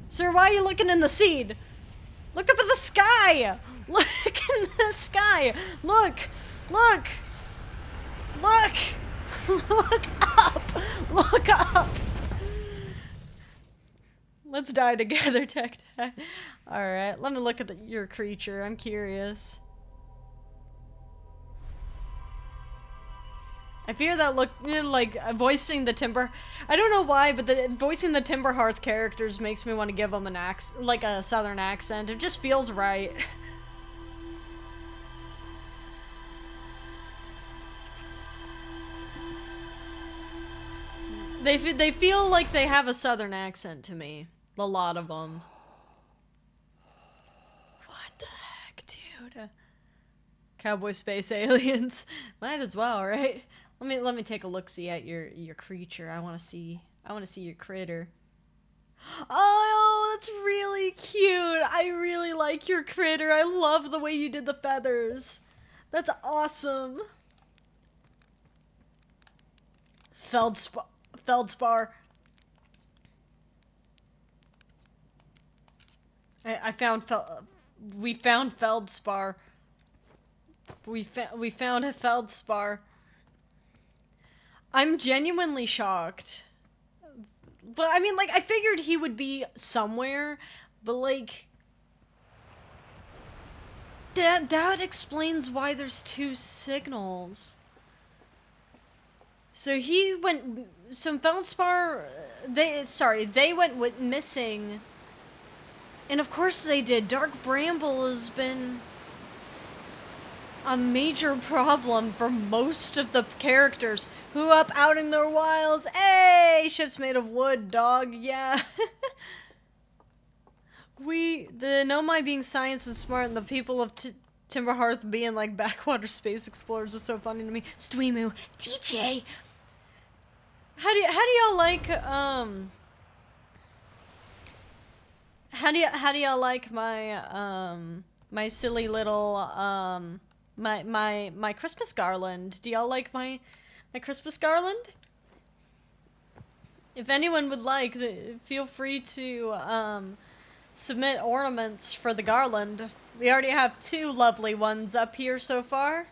Sir, why are you looking in the seed? Look up at the sky! Look in the sky! Look! Look! Look! Look up! Look up! Let's die together, Tektite. Alright, let me look at your creature. I'm curious. I fear that like voicing the Timber. I don't know why, but voicing the Timber Hearth characters makes me want to give them an like a southern accent. It just feels right. They feel like they have a southern accent to me. A lot of them. What the heck, dude? Cowboy space aliens. Might as well, right? Let me take a look-see at your creature. I want to see your critter. Oh, that's really cute. I really like your critter. I love the way you did the feathers. That's awesome. Feldspar. we found feldspar. We found a feldspar. I'm genuinely shocked. But I mean, like, I figured he would be somewhere, but like that explains why there's two signals. So feldspar, they went missing. And of course they did. Dark Bramble has been a major problem for most of the characters who up out in their wilds. Hey, ship's made of wood, dog. Yeah. The Nomai being science and smart, and the people of Timber Hearth being like backwater space explorers is so funny to me. Stwimu, DJ. How do y'all like How do y'all like my my silly little my Christmas garland? Do y'all like my Christmas garland? If anyone would like, feel free to submit ornaments for the garland. We already have 2 lovely ones up here so far.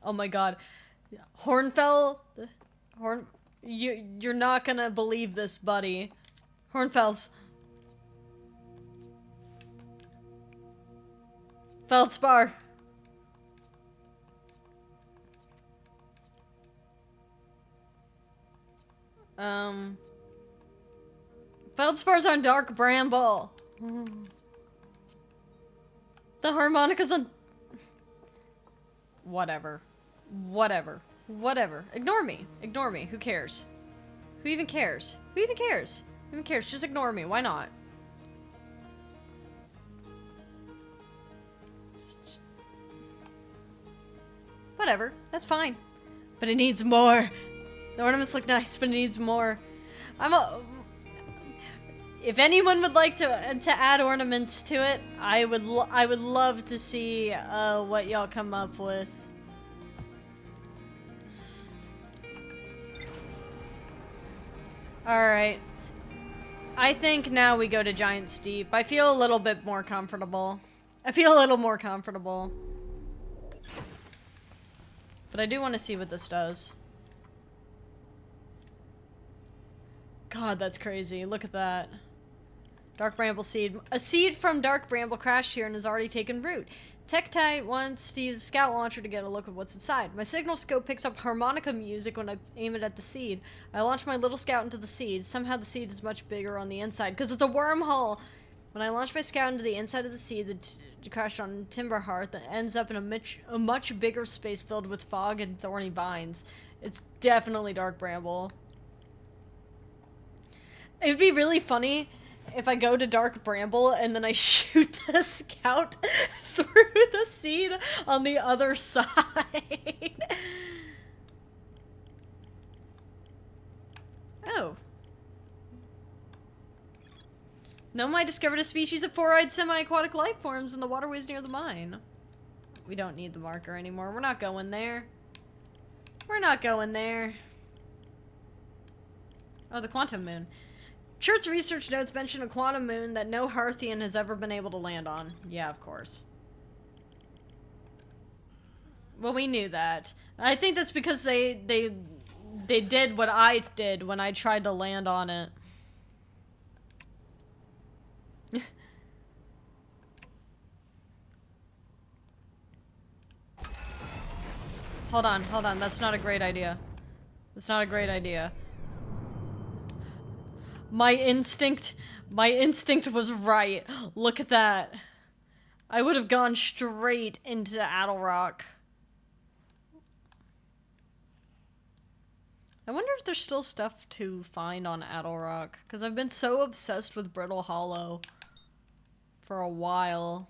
Oh my god. You're not gonna believe this, buddy. Hornfells. Feldspar. Feldspar's on Dark Bramble. The harmonica's on... Whatever. Ignore me. Who cares? Who even cares? Who cares? Just ignore me. Why not? Whatever. That's fine. But it needs more. The ornaments look nice, but it needs more. If anyone would like to add ornaments to it, I would love to see what y'all come up with. Alright. I think now we go to Giant Steep. I feel a little bit more comfortable. But I do want to see what this does. God, that's crazy. Look at that. Dark Bramble seed. A seed from Dark Bramble crashed here and has already taken root. Tektite wants to use a scout launcher to get a look at what's inside. My signal scope picks up harmonica music when I aim it at the seed. I launch my little scout into the seed. Somehow the seed is much bigger on the inside because it's a wormhole. When I launch my scout into the inside of the seed that crashed on Timber Hearth, it ends up in a much bigger space filled with fog and thorny vines. It's definitely Dark Bramble. It'd be really funny if I go to Dark Bramble and then I shoot the scout through the seed on the other side. Oh. Nomai discovered a species of 4-eyed semi-aquatic life forms in the waterways near the mine. We don't need the marker anymore. We're not going there. Oh, the quantum moon. Shirt's research notes mention a quantum moon that no Hearthian has ever been able to land on. Yeah, of course. Well, we knew that. I think that's because they did what I did when I tried to land on it. Hold on. That's not a great idea. My instinct was right. Look at that. I would have gone straight into Addlerock. I wonder if there's still stuff to find on Addlerock, because I've been so obsessed with Brittle Hollow for a while.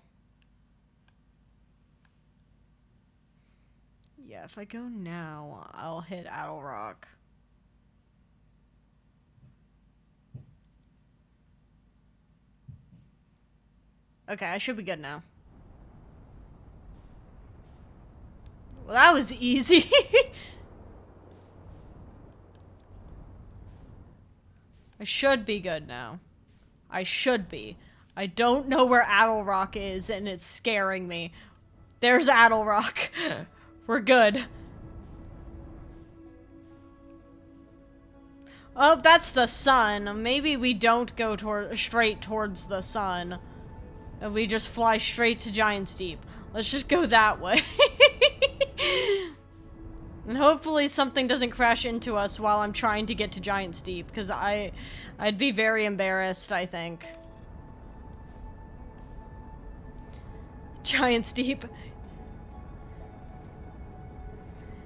Yeah, if I go now, I'll hit Addlerock. Okay, I should be good now. Well, that was easy. I should be good now. I should be. I don't know where Addlerock is, and it's scaring me. There's Addlerock. We're good. Oh, that's the sun. Maybe we don't go straight towards the sun. And we just fly straight to Giant's Deep. Let's just go that way. And hopefully something doesn't crash into us while I'm trying to get to Giant's Deep, because I'd be very embarrassed, I think. Giant's Deep.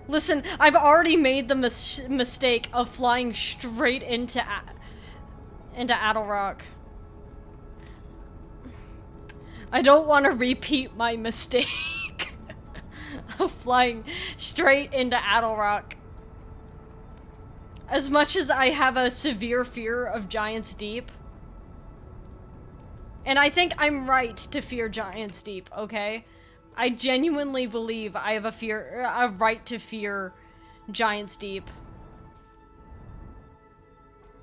Listen, I've already made the mistake of flying straight into Addlerock. I don't want to repeat my mistake of flying straight into Addlerock. As much as I have a severe fear of Giant's Deep, and I think I'm right to fear Giant's Deep, okay? I genuinely believe I have a right to fear Giant's Deep.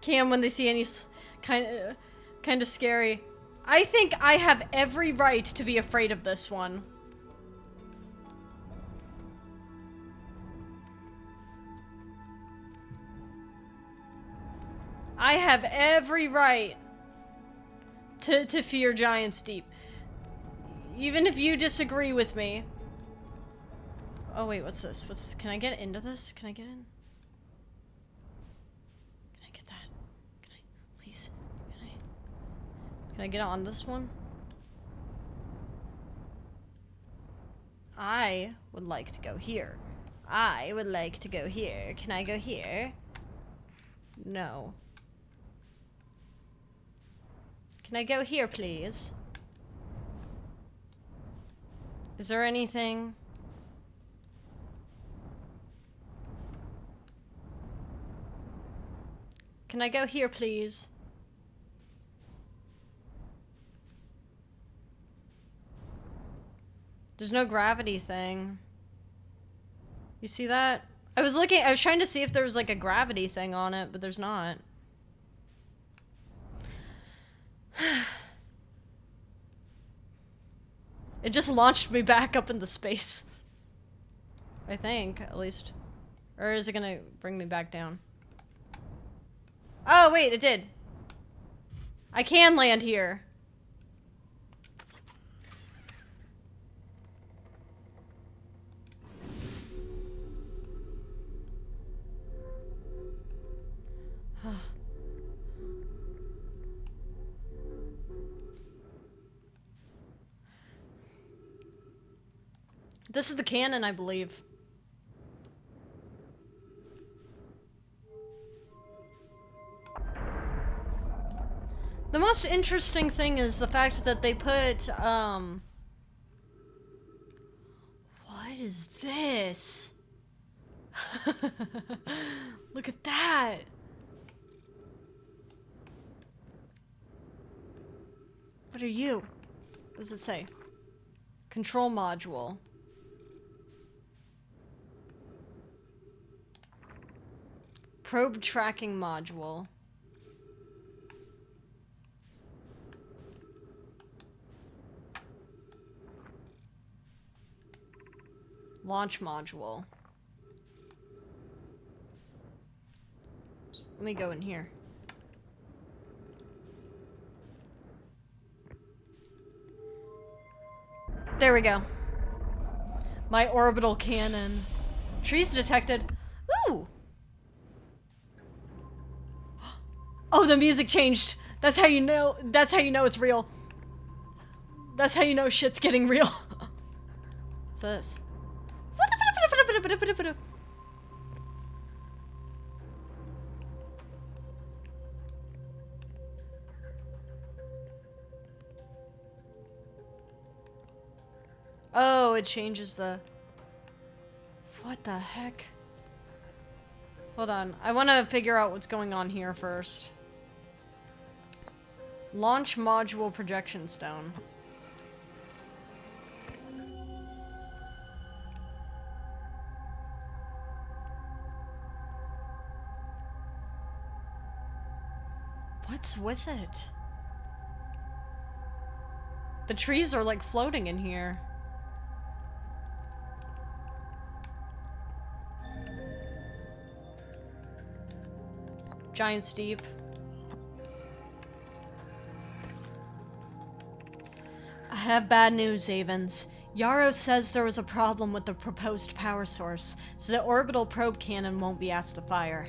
Cam, when they see any kind of scary. I think I have every right to be afraid of this one. I have every right to fear Giant's Deep. Even if you disagree with me. Oh wait, what's this? What's this? Can I get into this? Can I get in? Can I get that? Can I, please? Can I get on this one? I would like to go here. I would like to go here. Can I go here? No. Can I go here, please? Is there anything? Can I go here, please? There's no gravity thing. You see that? I was trying to see if there was like a gravity thing on it, but there's not. It just launched me back up into space. I think, at least. Or is it gonna bring me back down? Oh, wait, it did. I can land here. This is the cannon, I believe. The most interesting thing is the fact that they put, what is this? Look at that! What are you? What does it say? Control module. Probe tracking module. Launch module. Let me go in here. There we go. My orbital cannon. Trees detected. Ooh! Oh, the music changed. That's how you know it's real. That's how you know shit's getting real. What's this? Oh, it changes the... What the heck? Hold on. I want to figure out what's going on here first. Launch module projection stone. What's with it? The trees are like floating in here. Giant's Deep. I have bad news, Avens. Yarrow says there was a problem with the proposed power source, so the Orbital Probe Cannon won't be asked to fire.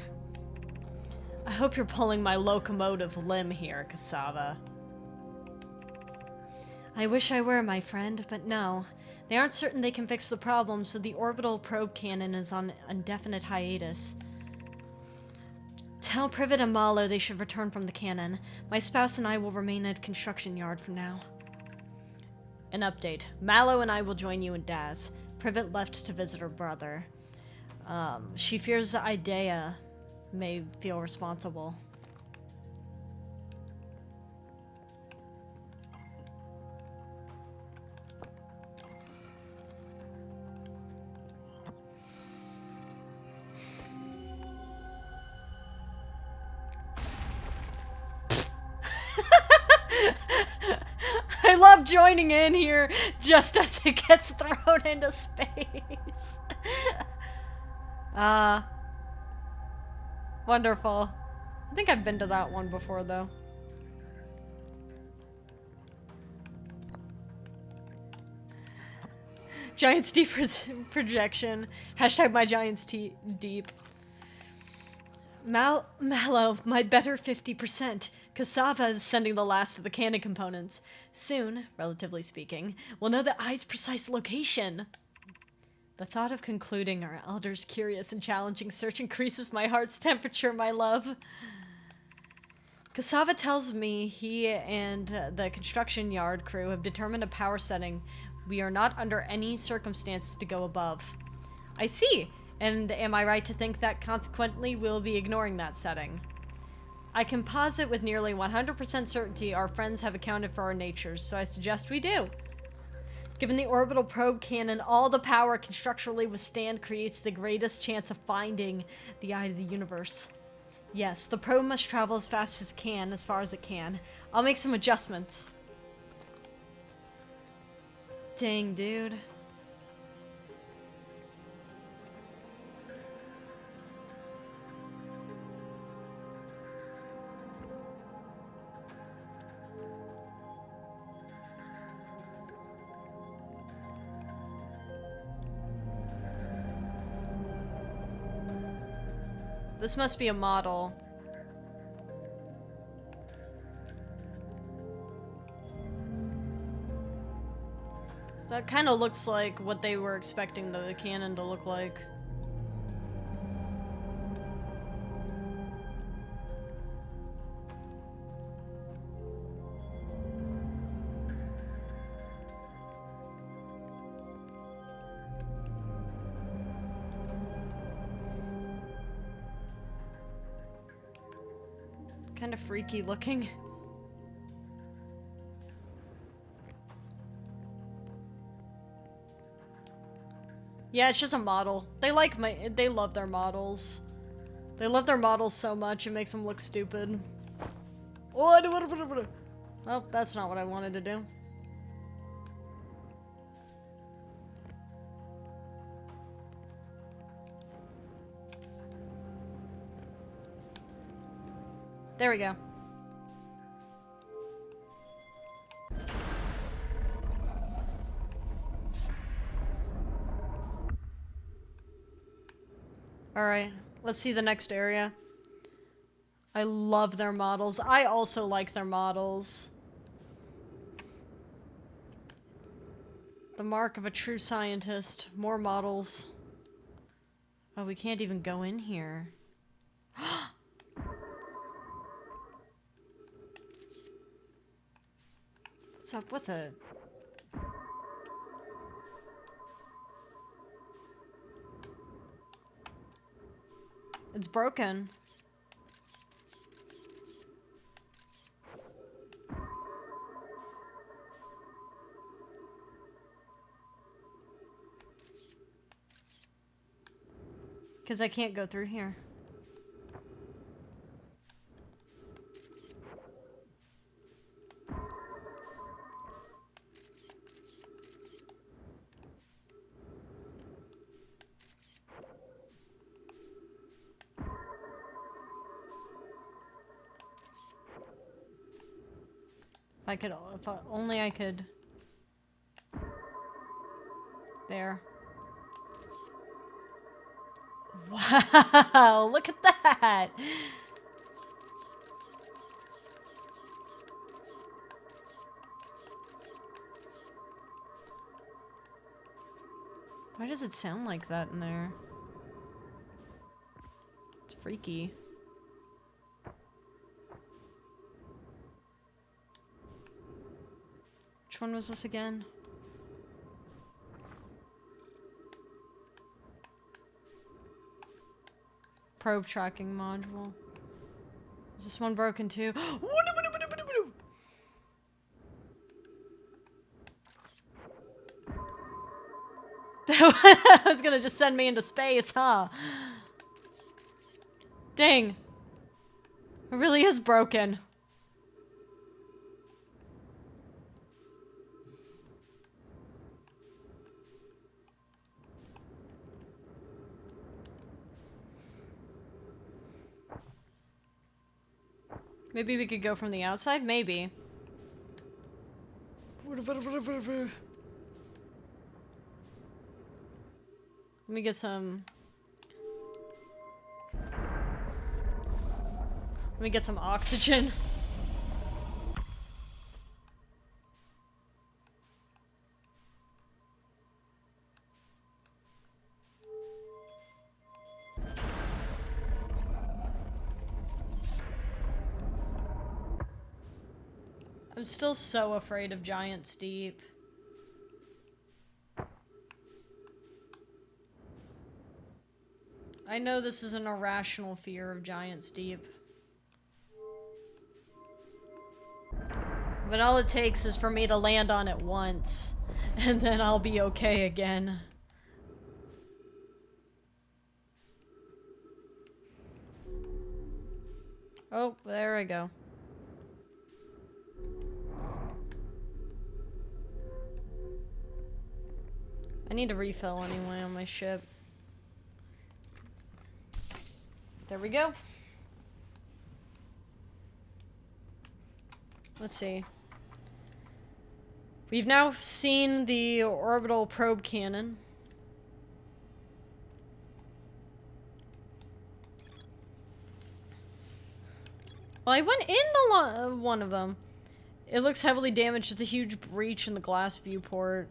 I hope you're pulling my locomotive limb here, Cassava. I wish I were, my friend, but no. They aren't certain they can fix the problem, so the Orbital Probe Cannon is on indefinite hiatus. Tell Privet and Malo they should return from the cannon. My spouse and I will remain at construction yard from now. An update. Malo and I will join you in Daz. Privet left to visit her brother. She fears Idea may feel responsible. I love joining in here just as it gets thrown into space. Wonderful. I think I've been to that one before, though. Giants Deep projection. Hashtag my Giants Deep. Mallow, my better 50%. Cassava is sending the last of the cannon components. Soon, relatively speaking, we'll know the eye's precise location. The thought of concluding our elder's curious and challenging search increases my heart's temperature, my love. Cassava tells me he and the construction yard crew have determined a power setting we are not under any circumstances to go above. I see. And am I right to think that consequently we'll be ignoring that setting? I can posit with nearly 100% certainty our friends have accounted for our natures, so I suggest we do. Given the Orbital Probe Cannon, all the power it can structurally withstand creates the greatest chance of finding the eye of the universe. Yes, the probe must travel as fast as it can, as far as it can. I'll make some adjustments. Dang, dude. This must be a model. So that kind of looks like what they were expecting the cannon to look like. Kind of freaky looking. Yeah, it's just a model. They love their models. They love their models so much it makes them look stupid. Oh, well, that's not what I wanted to do. There we go. Alright, let's see the next area. I love their models. I also like their models. The mark of a true scientist. More models. Oh, we can't even go in here. What's up with it? It's broken. Because I can't go through here. If only I could. There. Wow, look at that! Why does it sound like that in there? It's freaky. Which one was this again? Probe tracking module. Is this one broken too? That was gonna just send me into space, huh? Dang. It really is broken. Maybe we could go from the outside? Maybe. Let me get some... Let me get some oxygen. I'm still so afraid of Giant's Deep. I know this is an irrational fear of Giant's Deep. But all it takes is for me to land on it once, and then I'll be okay again. Oh, there I go. I need to refill anyway on my ship. There we go. Let's see. We've now seen the Orbital Probe Cannon. Well, I went in the one of them. It looks heavily damaged. There's a huge breach in the glass viewport.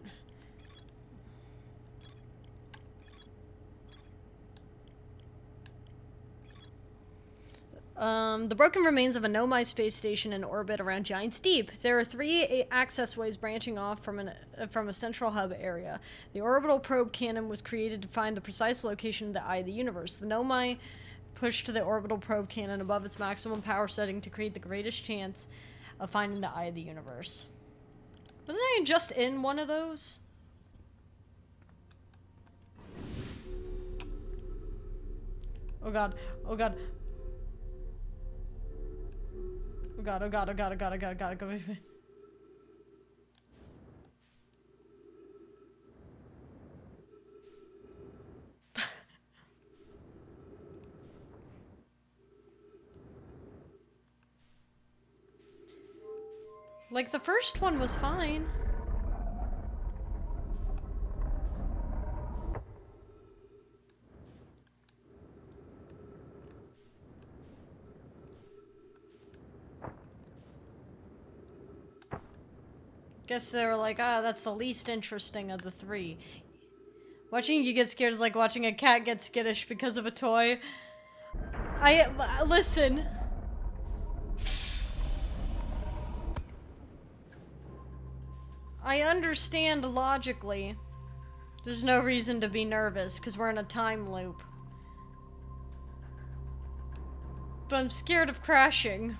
The broken remains of a Nomai space station in orbit around Giant's Deep. There are 3 access ways branching off from a central hub area. The Orbital Probe Cannon was created to find the precise location of the Eye of the Universe. The Nomai pushed the Orbital Probe Cannon above its maximum power setting to create the greatest chance of finding the Eye of the Universe. Wasn't I just in one of those? Oh god, oh god. Oh god, oh god, oh god, oh god, oh god, oh god, go. Like, the first one was fine. Guess they were like, ah, that's the least interesting of the 3. Watching you get scared is like watching a cat get skittish because of a toy. Listen. I understand logically. There's no reason to be nervous because we're in a time loop. But I'm scared of crashing.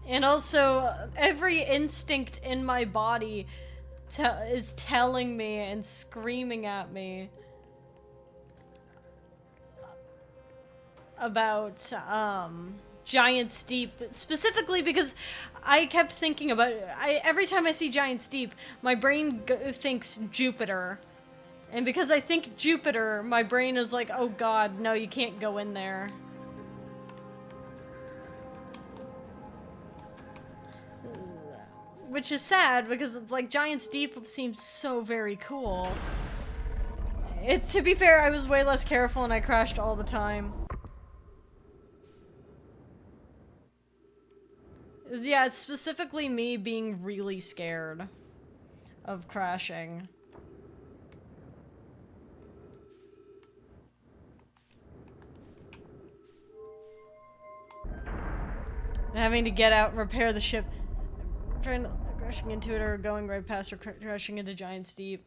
And also, every instinct in my body is telling me and screaming at me about, Giant's Deep. Specifically because I kept thinking about it. Every time I see Giant's Deep, my brain thinks Jupiter. And because I think Jupiter, my brain is like, oh god, no, you can't go in there. which is sad because it's like Giant's Deep seems so very cool. To be fair, I was way less careful and I crashed all the time. Yeah, it's specifically me being really scared of crashing. And having to get out and repair the ship. Trying to crashing into it or going right past or crashing into Giant's Deep.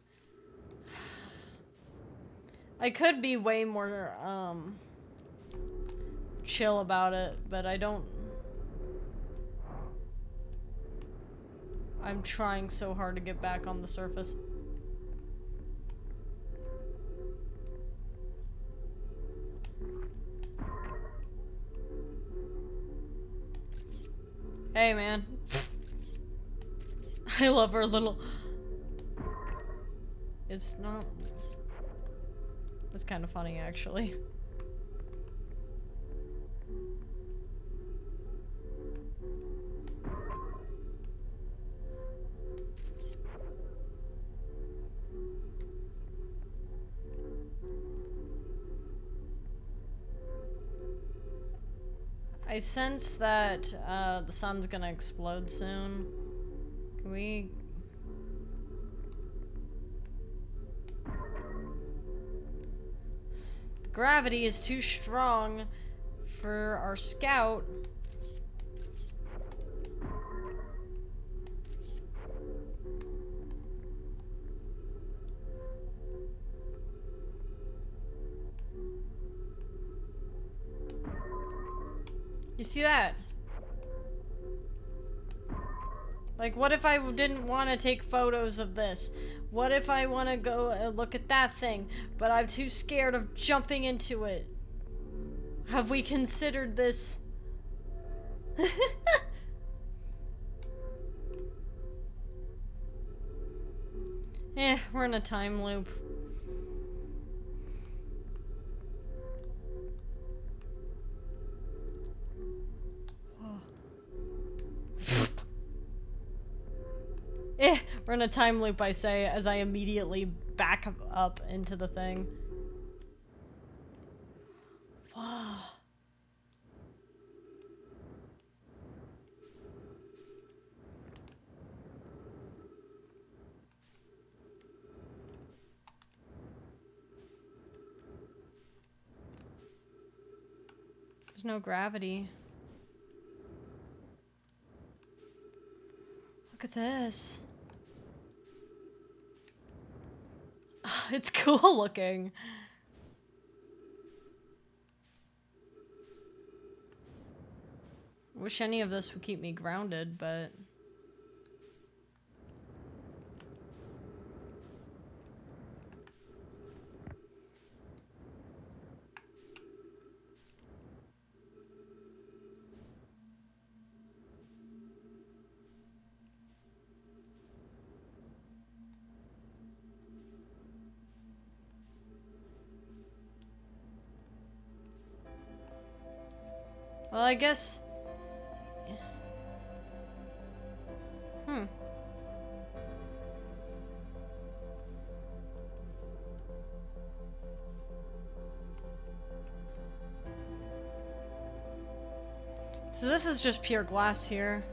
I could be way more chill about it, but I don't. I'm trying so hard to get back on the surface. Hey, man. I love her little... It's not... It's kind of funny, actually. I sense that the sun's gonna explode soon. Can we... The gravity is too strong for our scout. You see that? Like, what if I didn't want to take photos of this? What if I want to go look at that thing, but I'm too scared of jumping into it? Have we considered this? We're in a time loop. We're in a time loop, I say, as I immediately back up into the thing. Wow. There's no gravity. Look at this. It's cool looking. Wish any of this would keep me grounded, but... Well, I guess... So this is just pure glass here.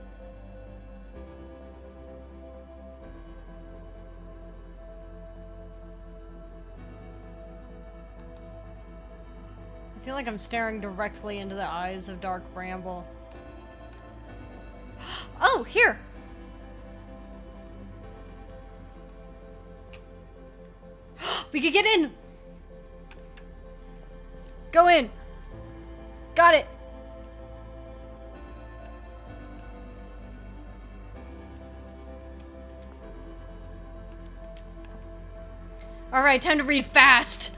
I feel like I'm staring directly into the eyes of Dark Bramble. Oh, here! We could get in! Go in! Got it! Alright, time to read fast!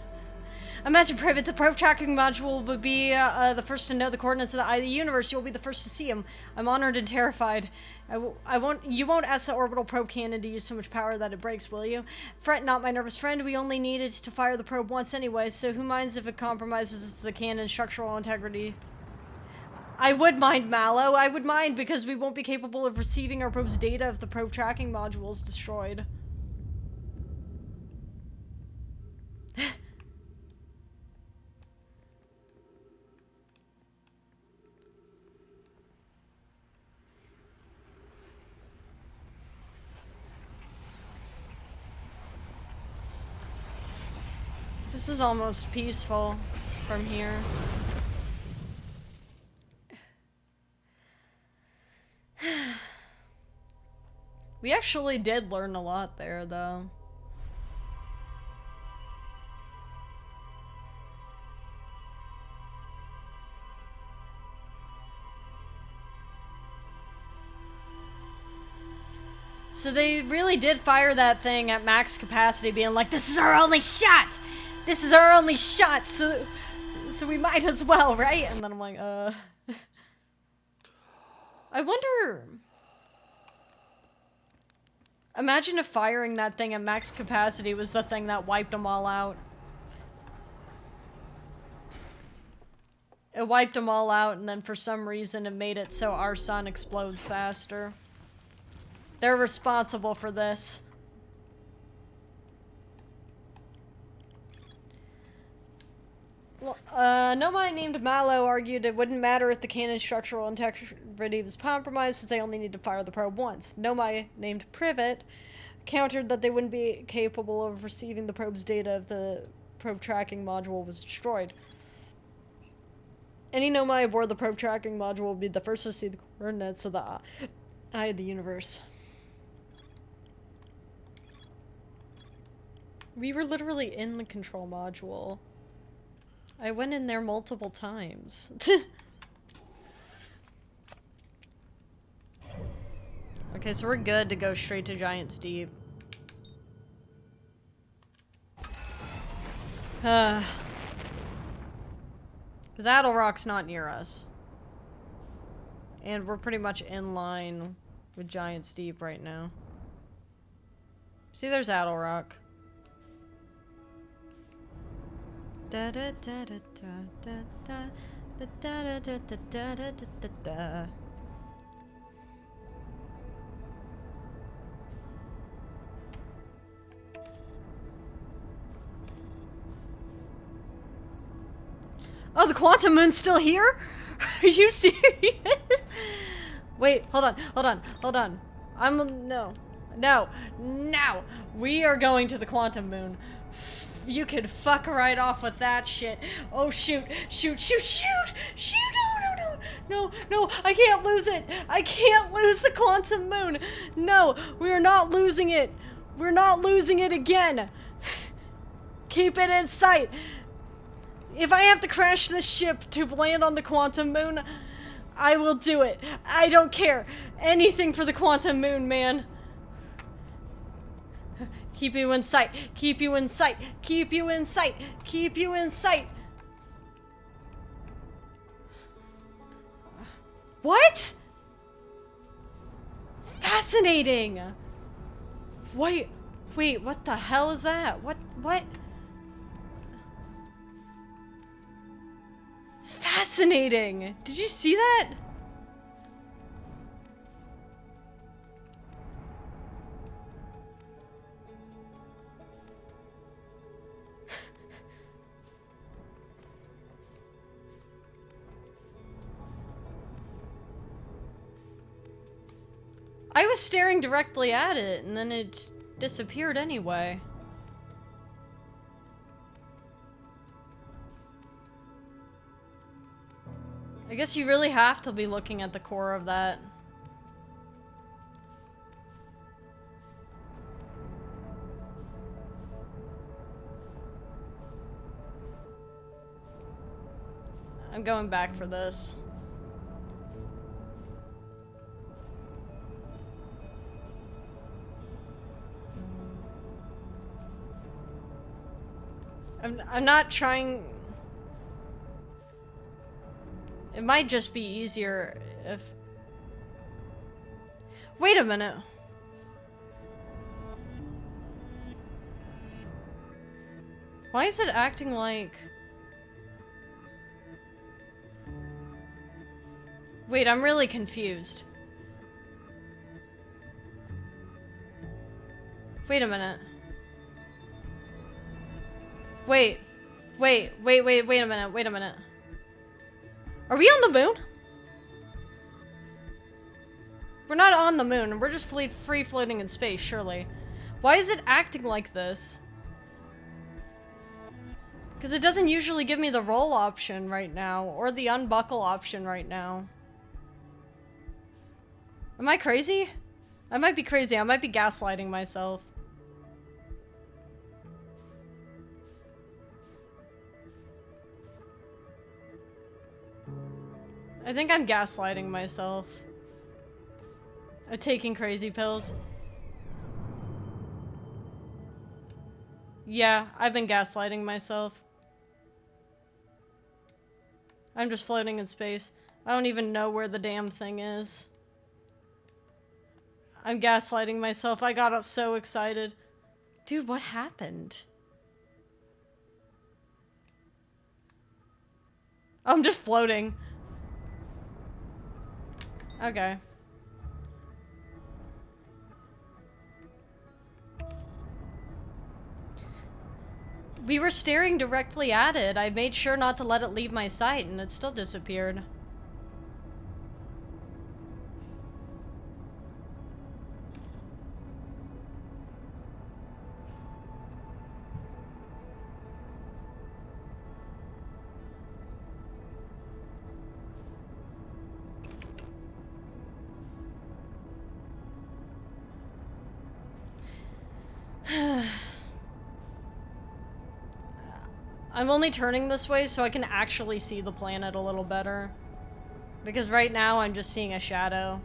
Imagine, Privet, the probe tracking module would be the first to know the coordinates of the eye of the universe. You'll be the first to see them. I'm honored and terrified. You won't ask the Orbital Probe Cannon to use so much power that it breaks, will you? Fret not, my nervous friend. We only needed to fire the probe once anyway, so who minds if it compromises the cannon's structural integrity? I would mind Mallow. I would mind because we won't be capable of receiving our probe's data if the probe tracking module is destroyed. This is almost peaceful from here. We actually did learn a lot there, though. So they really did fire that thing at max capacity, being like, this is our only shot! This is our only shot, so we might as well, right? And then I'm like, I wonder... Imagine if firing that thing at max capacity was the thing that wiped them all out. It wiped them all out, and then for some reason it made it so our sun explodes faster. They're responsible for this. Well, Nomai named Mallow argued it wouldn't matter if the cannon's structural integrity was compromised, since they only need to fire the probe once. Nomai named Privet countered that they wouldn't be capable of receiving the probe's data if the probe tracking module was destroyed. Any Nomai aboard the probe tracking module will be the first to see the coordinates of the eye of the universe. We were literally in the control module. I went in there multiple times. Okay, so we're good to go straight to Giant's Deep. Because Adelrock's not near us. And we're pretty much in line with Giant's Deep right now. See, there's Adelrock. Da da da da da da da da da da da da da da. Oh, the quantum moon's still here? Are you serious? Wait, hold on. No. We are going to the quantum moon. You could fuck right off with that shit. Oh, shoot, no, I can't lose it. I can't lose the quantum moon. No, we are not losing it. We're not losing it again. Keep it in sight. If I have to crash this ship to land on the quantum moon, I will do it. I don't care. Anything for the quantum moon, man. Keep you in sight. Keep you in sight. Keep you in sight. Keep you in sight. What? Fascinating. Wait, what the hell is that? What? Fascinating. Did you see that? I was staring directly at it, and then it disappeared anyway. I guess you really have to be looking at the core of that. I'm going back for this. I'm not trying... It might just be easier if... Wait a minute. Why is it acting like... Wait, I'm really confused. Wait a minute. Wait a minute. Are we on the moon? We're not on the moon, we're just free floating in space, surely. Why is it acting like this? Because it doesn't usually give me the roll option right now, or the unbuckle option right now. Am I crazy? I might be crazy, I might be gaslighting myself. I think I'm gaslighting myself. I'm taking crazy pills. Yeah, I've been gaslighting myself. I'm just floating in space. I don't even know where the damn thing is. I'm gaslighting myself. I got so excited. Dude, what happened? I'm just floating. Okay. We were staring directly at it. I made sure not to let it leave my sight, and it still disappeared. I'm only turning this way so I can actually see the planet a little better. Because right now I'm just seeing a shadow.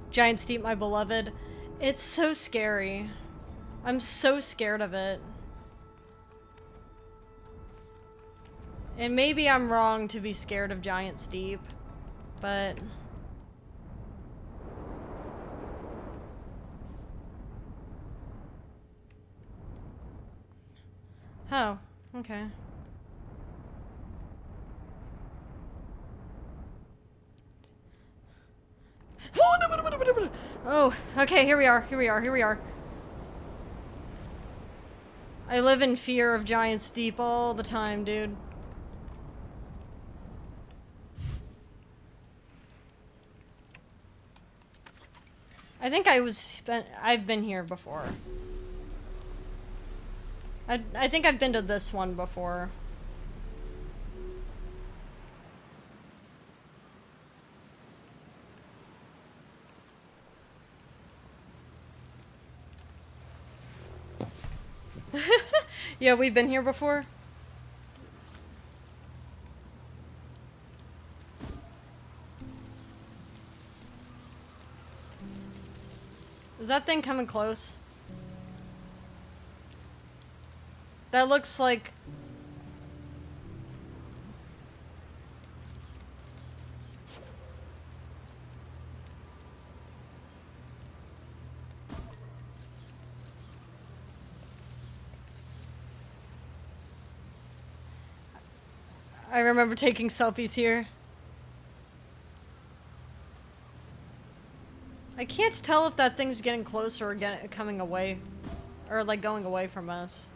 Giant Steep, my beloved. It's so scary. I'm so scared of it. And maybe I'm wrong to be scared of Giant Steep, but... Oh, okay. Oh, okay, here we are. I live in fear of Giant Steep all the time, dude. I think I've been here before. I think I've been to this one before. Yeah, we've been here before. Is that thing coming close? That looks like... I remember taking selfies here. I can't tell if that thing's getting closer or coming away. Or, like, going away from us.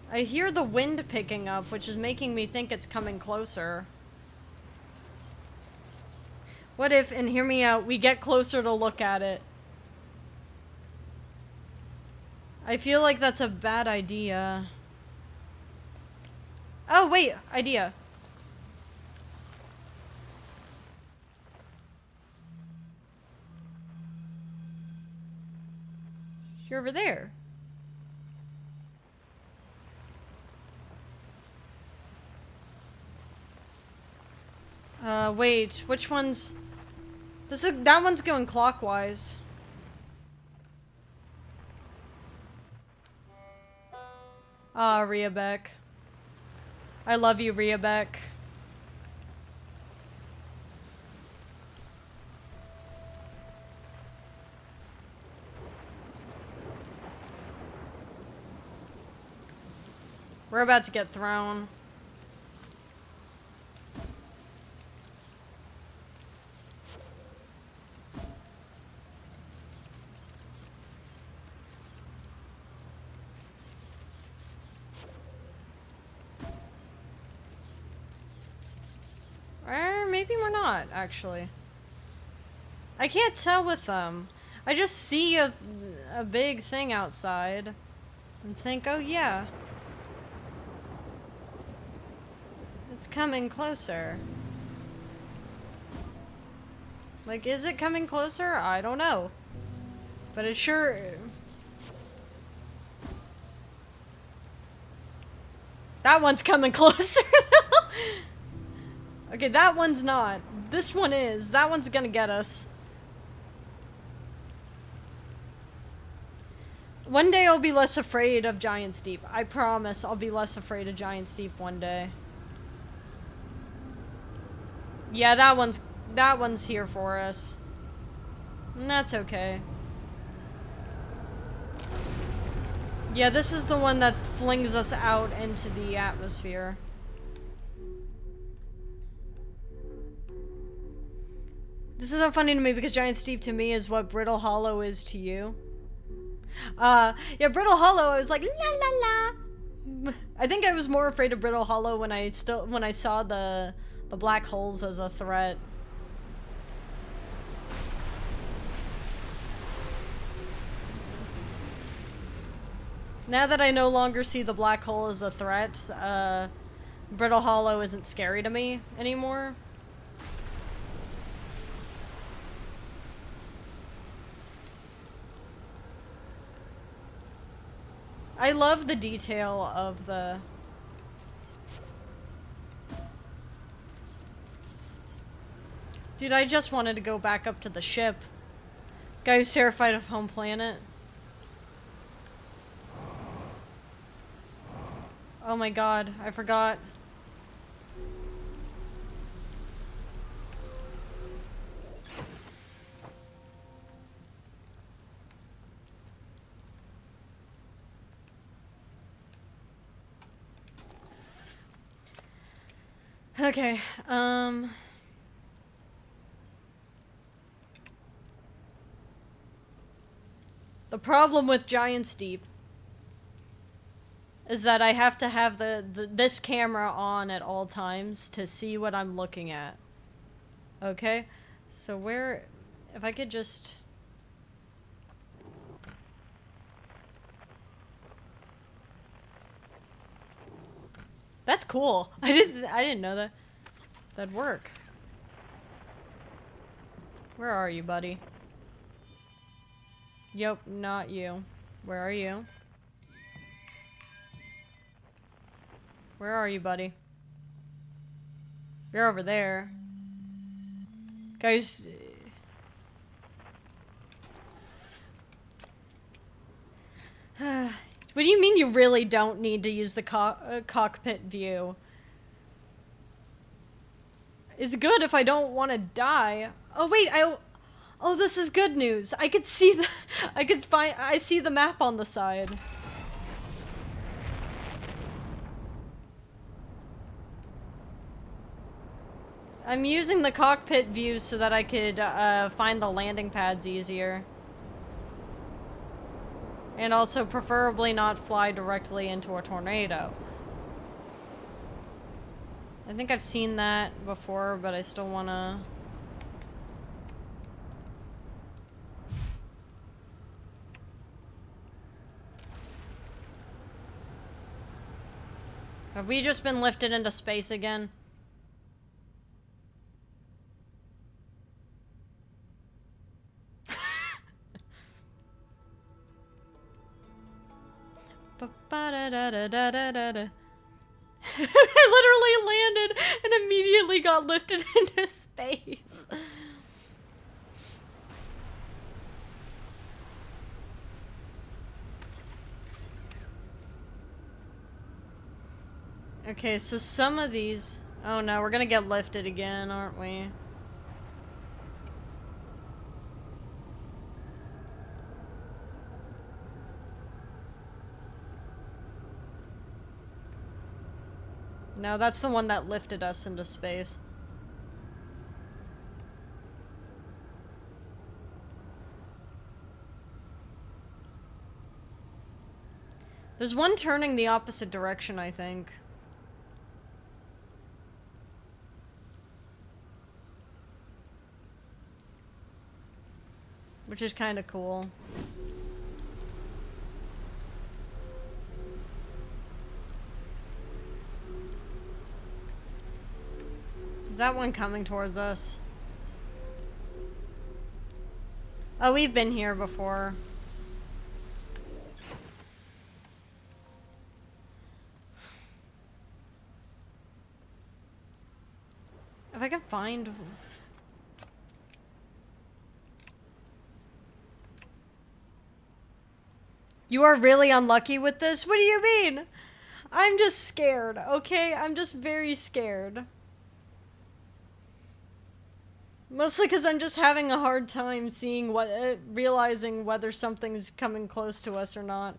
I hear the wind picking up, which is making me think it's coming closer. What if, and hear me out, we get closer to look at it? I feel like that's a bad idea. Oh, wait, idea. You're over there. Wait, which one's... that one's going clockwise. Ah, Riabeck. I love you, Riabeck. We're about to get thrown. Or maybe we're not, actually. I can't tell with them. I just see a big thing outside and think, oh yeah. It's coming closer. Like, is it coming closer? I don't know. But it sure... That one's coming closer, though. Okay, that one's not. This one is. That one's gonna get us. One day I'll be less afraid of Giant's Deep. I promise I'll be less afraid of Giant's Deep one day. Yeah, that one's here for us. And that's okay. Yeah, this is the one that flings us out into the atmosphere. This is so funny to me because Giant's Deep to me is what Brittle Hollow is to you. Yeah, Brittle Hollow, I was like, la la la. I think I was more afraid of Brittle Hollow when I saw the black holes as a threat. Now that I no longer see the black hole as a threat, Brittle Hollow isn't scary to me anymore. I love the detail of the... Dude, I just wanted to go back up to the ship. Guy who's terrified of home planet. Oh my god, I forgot. Okay, the problem with Giant's Deep is that I have to have this camera on at all times to see what I'm looking at. Okay? So where... If I could just... That's cool. I didn't know that'd work. Where are you, buddy? Yep, not you. Where are you? Where are you, buddy? You're over there. Guys... What do you mean you really don't need to use the cockpit view? It's good if I don't want to die. Oh wait, oh, this is good news. I could see the... I see the map on the side. I'm using the cockpit view so that I could find the landing pads easier. And also preferably not fly directly into a tornado. I think I've seen that before, but I still wanna... Have we just been lifted into space again? I literally landed and immediately got lifted into space. Okay, so some of these... Oh no, we're gonna get lifted again, aren't we? No, that's the one that lifted us into space. There's one turning the opposite direction, I think. Which is kind of cool. Is that one coming towards us? Oh, we've been here before. If I can find... You are really unlucky with this? What do you mean? I'm just scared, okay? I'm just very scared. Mostly because I'm just having a hard time seeing what, realizing whether something's coming close to us or not.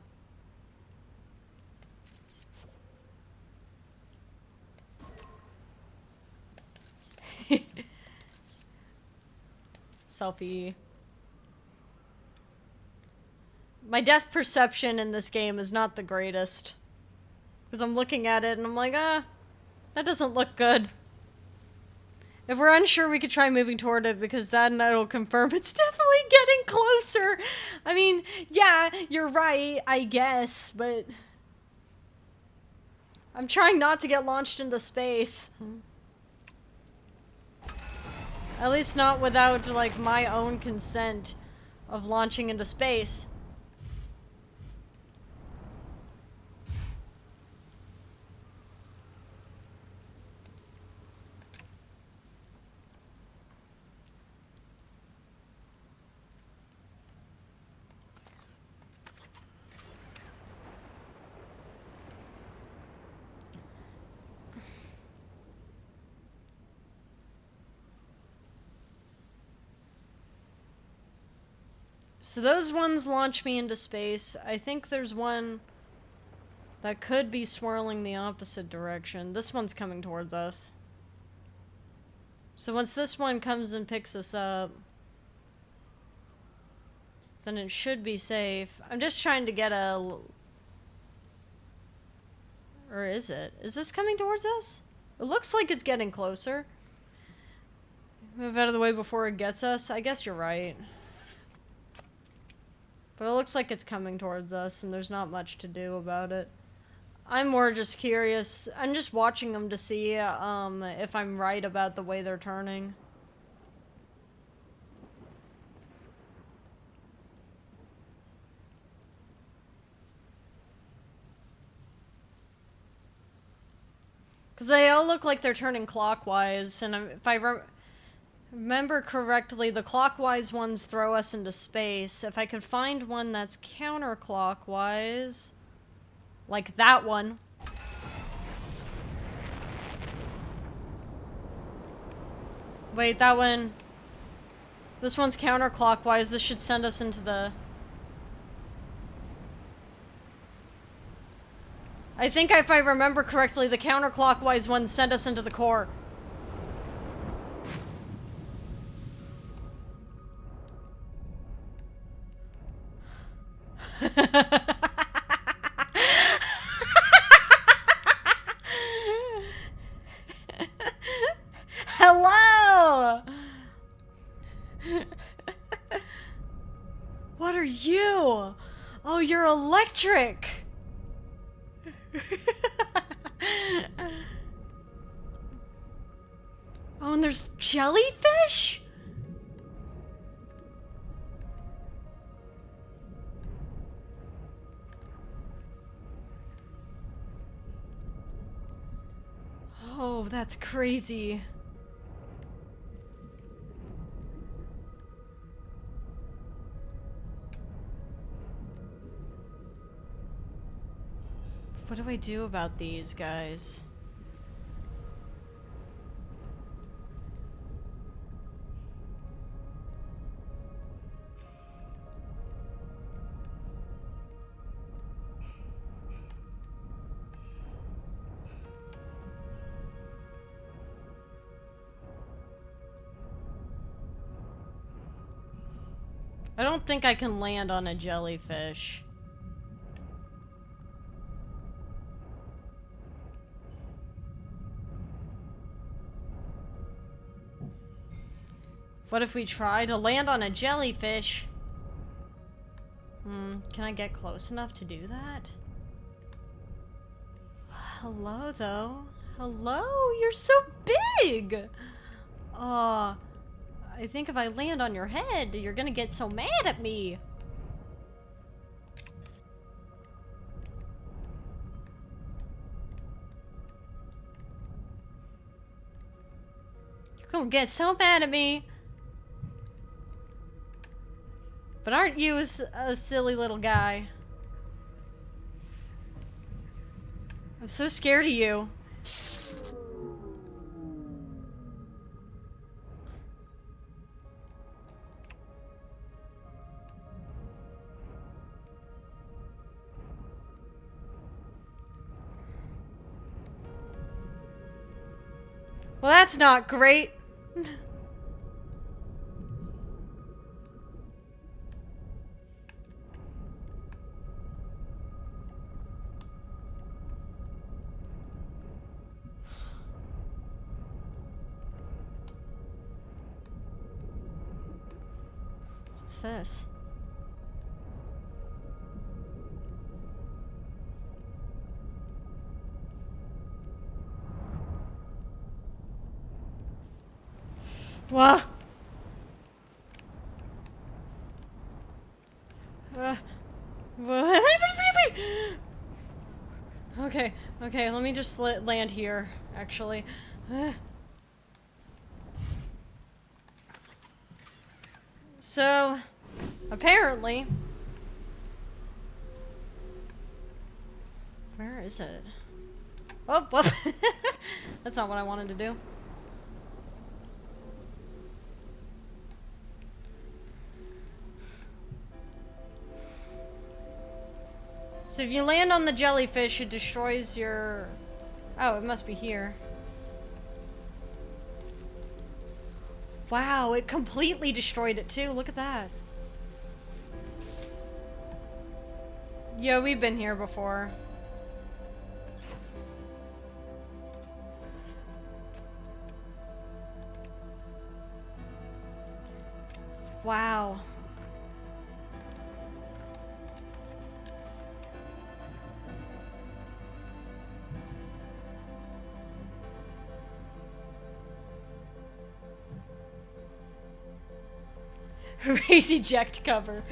Selfie. My depth perception in this game is not the greatest. Because I'm looking at it and I'm like, that doesn't look good. If we're unsure, we could try moving toward it, because then that'll confirm it's definitely getting closer. I mean, yeah, you're right, I guess, but... I'm trying not to get launched into space. At least not without, like, my own consent of launching into space. So those ones launch me into space. I think there's one that could be swirling the opposite direction. This one's coming towards us. So once this one comes and picks us up, then it should be safe. I'm just trying to get a... Or is it? Is this coming towards us? It looks like it's getting closer. Move out of the way before it gets us. I guess you're right. But it looks like it's coming towards us, and there's not much to do about it. I'm more just curious. I'm just watching them to see if I'm right about the way they're turning. Because they all look like they're turning clockwise, and if I remember correctly, the clockwise ones throw us into space. If I could find one that's counterclockwise, like that one. Wait, that one... This one's counterclockwise. This should send us into the... I think if I remember correctly, the counterclockwise ones send us into the core. Hello! What are you? Oh, you're electric! Oh, and there's jellyfish? Oh, that's crazy. What do I do about these guys? I don't think I can land on a jellyfish. What if we try to land on a jellyfish? Can I get close enough to do that? Hello, though. Hello? You're so big! I think if I land on your head, you're gonna get so mad at me. You're gonna get so mad at me. But aren't you a silly little guy? I'm so scared of you. Well, that's not great. What's this? What? Okay, okay, let me just land here, actually. So, apparently... Where is it? Oh, well, that's not what I wanted to do. So if you land on the jellyfish, it destroys your... Oh, it must be here. Wow, it completely destroyed it too. Look at that. Yeah, we've been here before. Wow. Raise eject cover.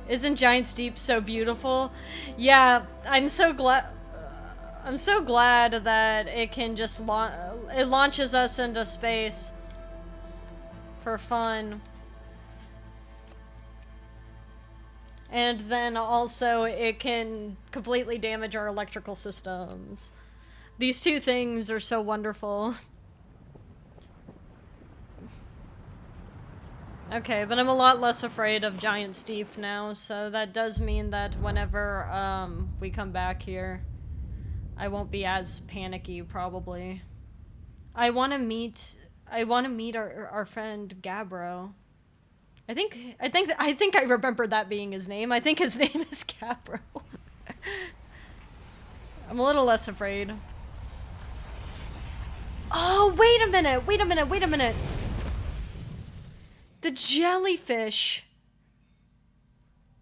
Isn't Giant's Deep so beautiful? Yeah, I'm so glad that it can just it launches us into space for fun. And then also it can completely damage our electrical systems. These two things are so wonderful. Okay, but I'm a lot less afraid of Giant's Deep now, so that does mean that whenever we come back here, I won't be as panicky, probably. I want to meet our friend Gabbro. I think I remember that being his name. I think his name is Gabbro. I'm a little less afraid. Oh, wait a minute. Wait a minute. Wait a minute. The jellyfish.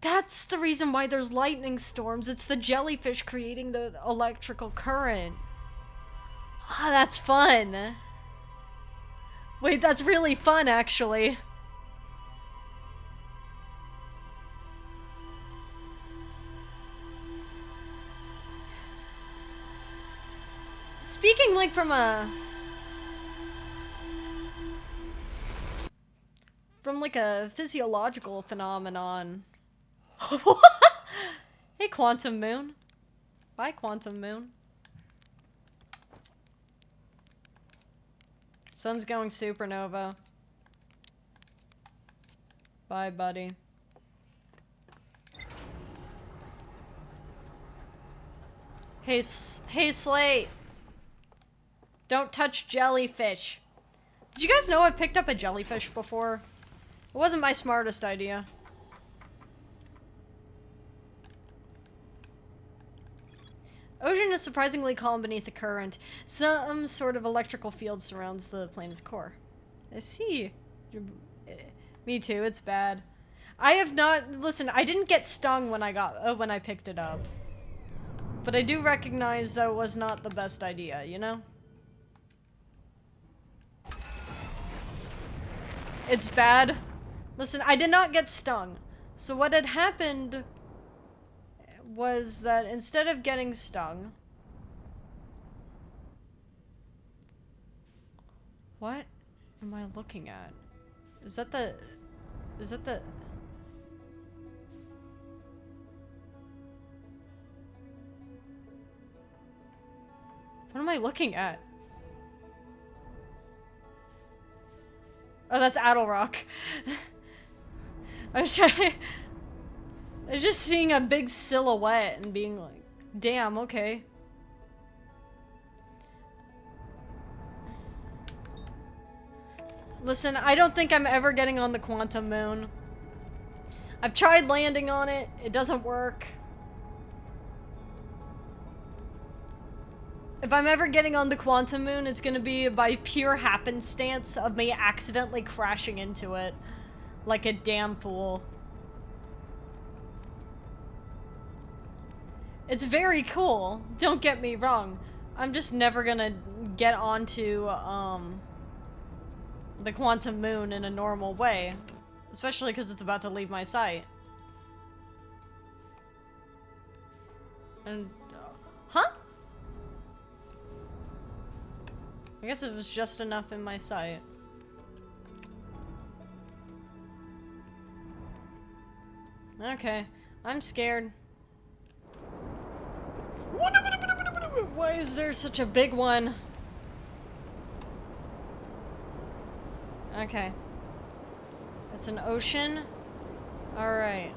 That's the reason why there's lightning storms. It's the jellyfish creating the electrical current. Ah, that's fun. Wait, that's really fun, actually. Speaking like from like a physiological phenomenon. Hey, Quantum Moon. Bye, Quantum Moon. Sun's going supernova. Bye, buddy. Hey, Slate. Don't touch jellyfish. Did you guys know I picked up a jellyfish before? It wasn't my smartest idea. Ocean is surprisingly calm beneath the current. Some sort of electrical field surrounds the planet's core. I see. Me too, it's bad. I have not... Listen, I didn't get stung when I picked it up. But I do recognize that it was not the best idea, you know? It's bad. Listen, I did not get stung. So what had happened was that instead of getting stung... What am I looking at? Is that the... What am I looking at? Oh, that's Addlerock. I was just seeing a big silhouette and being like, damn, okay. Listen, I don't think I'm ever getting on the Quantum Moon. I've tried landing on it. It doesn't work. If I'm ever getting on the Quantum Moon, it's gonna be by pure happenstance of me accidentally crashing into it. Like a damn fool. It's very cool, don't get me wrong. I'm just never gonna get onto, the Quantum Moon in a normal way. Especially because it's about to leave my sight. And, huh? I guess it was just enough in my sight. Okay, I'm scared. Why is there such a big one? Okay. It's an ocean. Alright.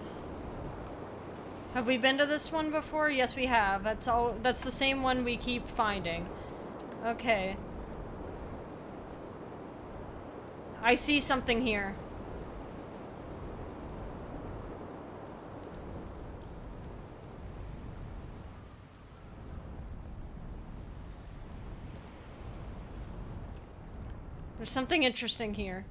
Have we been to this one before? Yes, we have. That's the same one we keep finding. Okay. I see something here. There's something interesting here.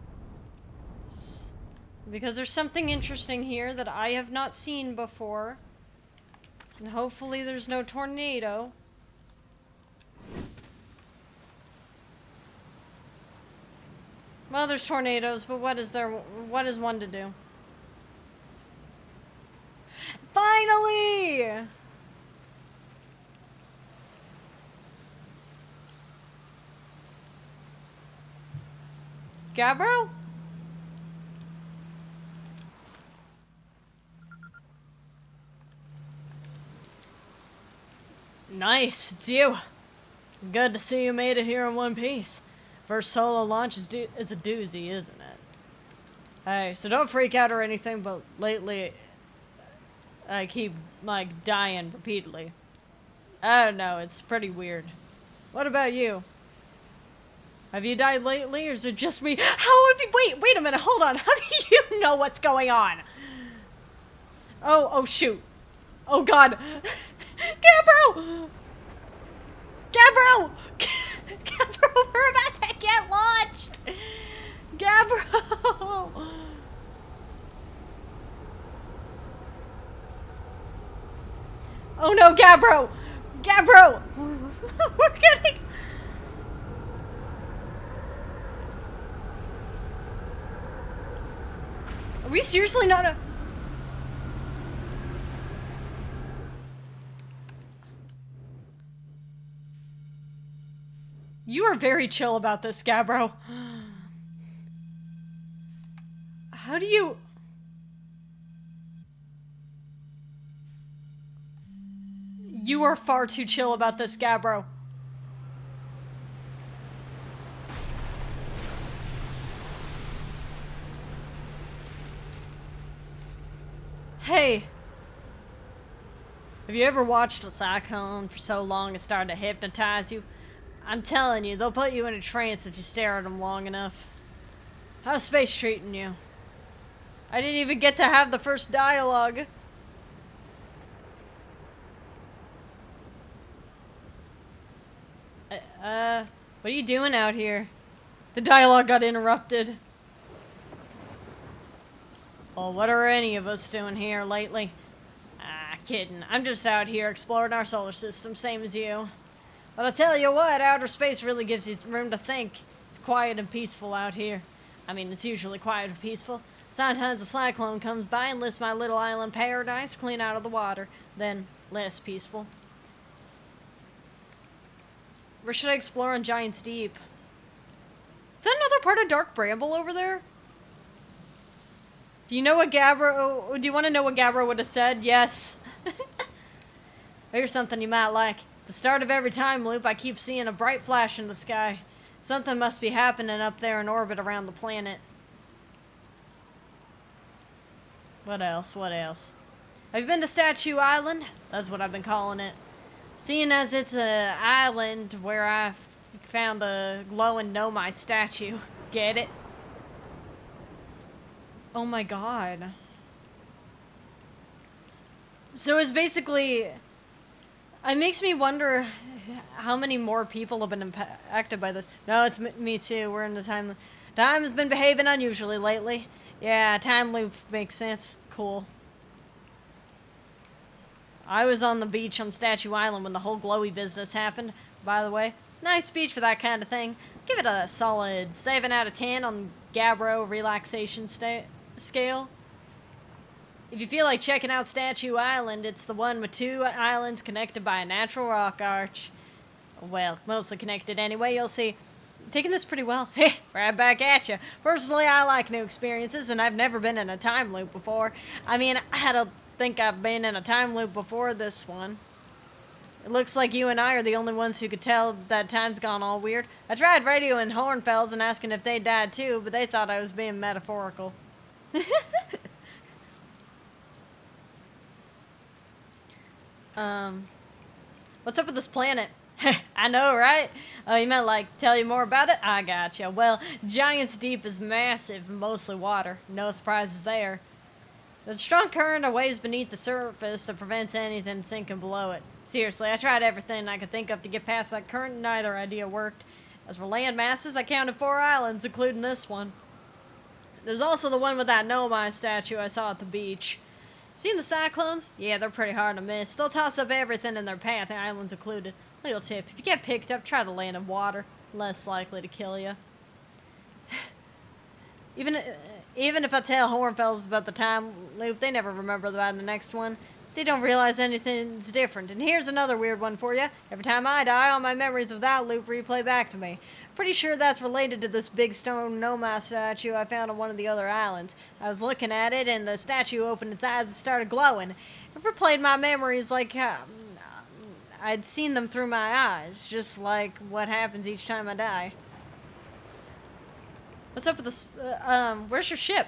Because there's something interesting here that I have not seen before. And hopefully there's no tornado. Well, there's tornadoes, but what is one to do? Finally! Gabbro? Nice, it's you. Good to see you made it here in one piece. First solo launch is a doozy, isn't it? Hey, so don't freak out or anything, but lately I keep, like, dying repeatedly. I don't know, it's pretty weird. What about you? Have you died lately, or is it just me? How have you- wait a minute, hold on. How do you know what's going on? Oh shoot. Oh god. Gabbro! Gabbro! Gabbro, we're about to get launched! Gabbro! Oh no, Gabbro! Gabbro! We're getting... Are we seriously not a... You are very chill about this, Gabbro. How do you... You are far too chill about this, Gabbro. Hey. Have you ever watched a cyclone for so long it started to hypnotize you? I'm telling you, they'll put you in a trance if you stare at them long enough. How's space treating you? I didn't even get to have the first dialogue. What are you doing out here? The dialogue got interrupted. Well, what are any of us doing here lately? Ah, kidding. I'm just out here exploring our solar system, same as you. But I'll tell you what, outer space really gives you room to think. It's quiet and peaceful out here. I mean, it's usually quiet and peaceful. Sometimes a cyclone comes by and lifts my little island paradise clean out of the water. Then, less peaceful. Where should I explore on Giant's Deep? Is that another part of Dark Bramble over there? Do you know what Gabbro... Do you want to know what Gabbro would have said? Yes. Here's something you might like. At the start of every time loop, I keep seeing a bright flash in the sky. Something must be happening up there in orbit around the planet. What else? What else? Have you been to Statue Island? That's what I've been calling it. Seeing as it's an island where I found a glowing Nomai statue. Get it? Oh my god. So it's basically... It makes me wonder how many more people have been impacted by this. No, it's me too. We're in the time... Time has been behaving unusually lately. Yeah, time loop makes sense. Cool. I was on the beach on Statue Island when the whole glowy business happened, by the way. Nice beach for that kind of thing. Give it a solid 7 out of 10 on Gabbro relaxation scale. If you feel like checking out Statue Island, it's the one with 2 islands connected by a natural rock arch. Well, mostly connected anyway, you'll see. Taking this pretty well. Right back at you. Personally, I like new experiences, and I've never been in a time loop before. I mean, I don't think I've been in a time loop before this one. It looks like you and I are the only ones who could tell that time's gone all weird. I tried radioing Hornfells and asking if they died too, but they thought I was being metaphorical. What's up with this planet? I know, right? Oh, you meant like tell you more about it? I gotcha. Well, Giant's Deep is massive, mostly water. No surprises there. There's a strong current of waves beneath the surface that prevents anything sinking below it. Seriously, I tried everything I could think of to get past that current, and neither idea worked. As for land masses, I counted 4 islands, including this one. There's also the one with that Nomai statue I saw at the beach. Seen the cyclones? Yeah, they're pretty hard to miss. They'll toss up everything in their path, the islands included. Little tip, if you get picked up, try to land in water. Less likely to kill you. Even if I tell Hornfells about the time loop, they never remember about the next one. They don't realize anything's different. And here's another weird one for you. Every time I die, all my memories of that loop replay back to me. Pretty sure that's related to this big stone Nomai statue I found on one of the other islands. I was looking at it, and the statue opened its eyes and started glowing. It replayed my memories like I'd seen them through my eyes, just like what happens each time I die. What's up with this? Where's your ship?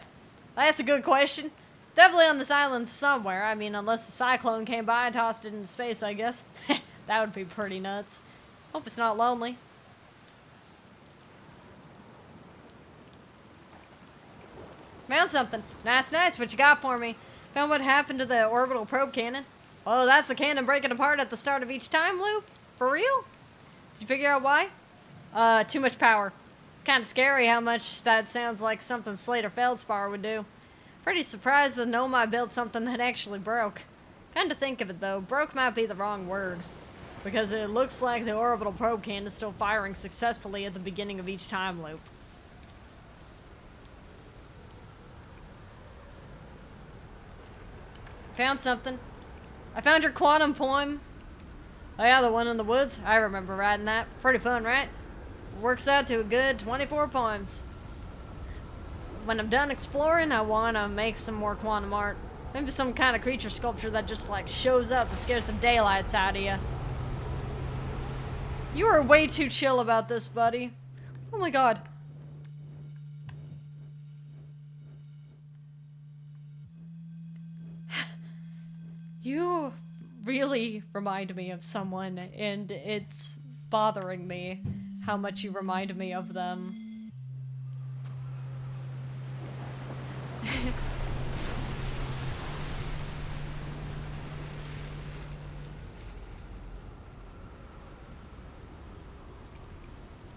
That's a good question. Definitely on this island somewhere. I mean, unless a cyclone came by and tossed it into space, I guess. That would be pretty nuts. Hope it's not lonely. Found something. Nice, nice. What you got for me? Found what happened to the Orbital Probe Cannon. Oh, that's the cannon breaking apart at the start of each time loop? For real? Did you figure out why? Too much power. It's kind of scary how much that sounds like something Slater Feldspar would do. Pretty surprised the Nomai built something that actually broke. Kind of think of it though, broke might be the wrong word. Because it looks like the Orbital Probe Cannon is still firing successfully at the beginning of each time loop. Found something. I found your quantum poem. Oh yeah, the one in the woods? I remember writing that. Pretty fun, right? Works out to a good 24 poems. When I'm done exploring, I want to make some more quantum art. Maybe some kind of creature sculpture that just like shows up and scares the daylights out of you. You are way too chill about this, buddy. Oh my god. You really remind me of someone, and it's bothering me how much you remind me of them.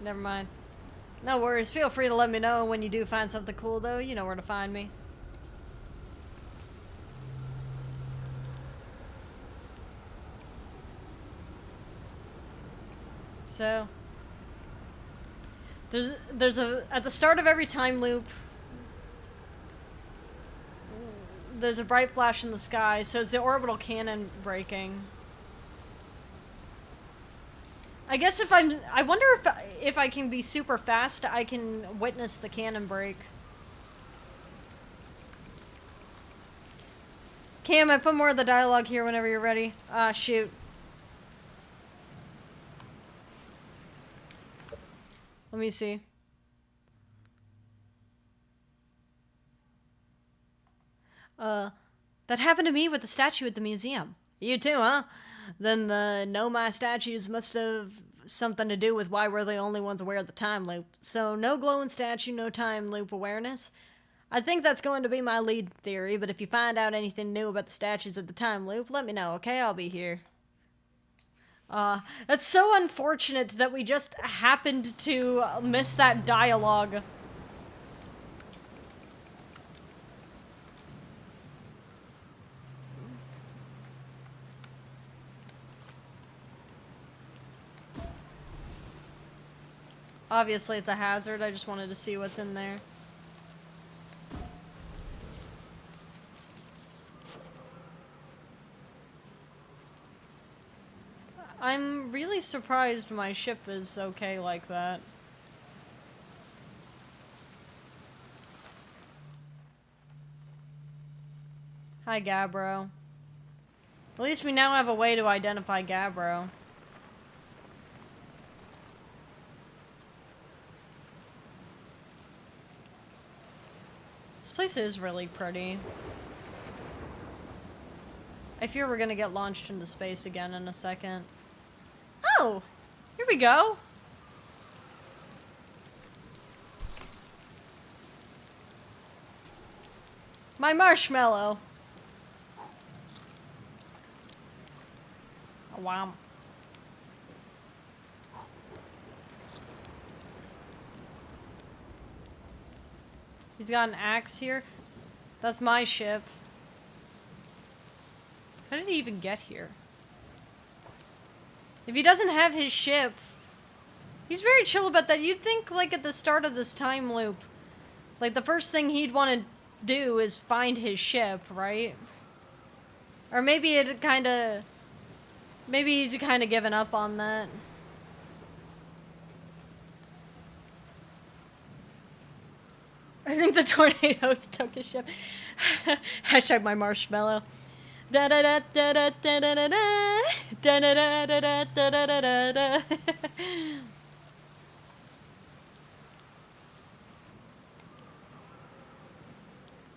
Never mind. No worries. Feel free to let me know when you do find something cool, though. You know where to find me. So, there's at the start of every time loop, there's a bright flash in the sky, so it's the orbital cannon breaking. I guess I wonder if I can be super fast, I can witness the cannon break. Cam, I put more of the dialogue here whenever you're ready. Ah, shoot. Let me see. That happened to me with the statue at the museum. You too, huh? Then the Know My statues must have something to do with why we're the only ones aware of the time loop. So no glowing statue, no time loop awareness. I think that's going to be my lead theory, but if you find out anything new about the statues at the time loop, let me know, okay? I'll be here. That's so unfortunate that we just happened to miss that dialogue. Obviously it's a hazard, I just wanted to see what's in there. I'm really surprised my ship is okay like that. Hi, Gabbro. At least we now have a way to identify Gabbro. This place is really pretty. I fear we're gonna get launched into space again in a second. Oh! Here we go! My marshmallow! Oh, wow. He's got an axe here. That's my ship. How did he even get here? If he doesn't have his ship, he's very chill about that. You'd think, like, at the start of this time loop, like, the first thing he'd want to do is find his ship, right? Or maybe it kinda... Maybe he's kinda given up on that. I think the tornadoes took his ship. Hashtag my marshmallow. Da da da da da da da da da da da da da da da da da.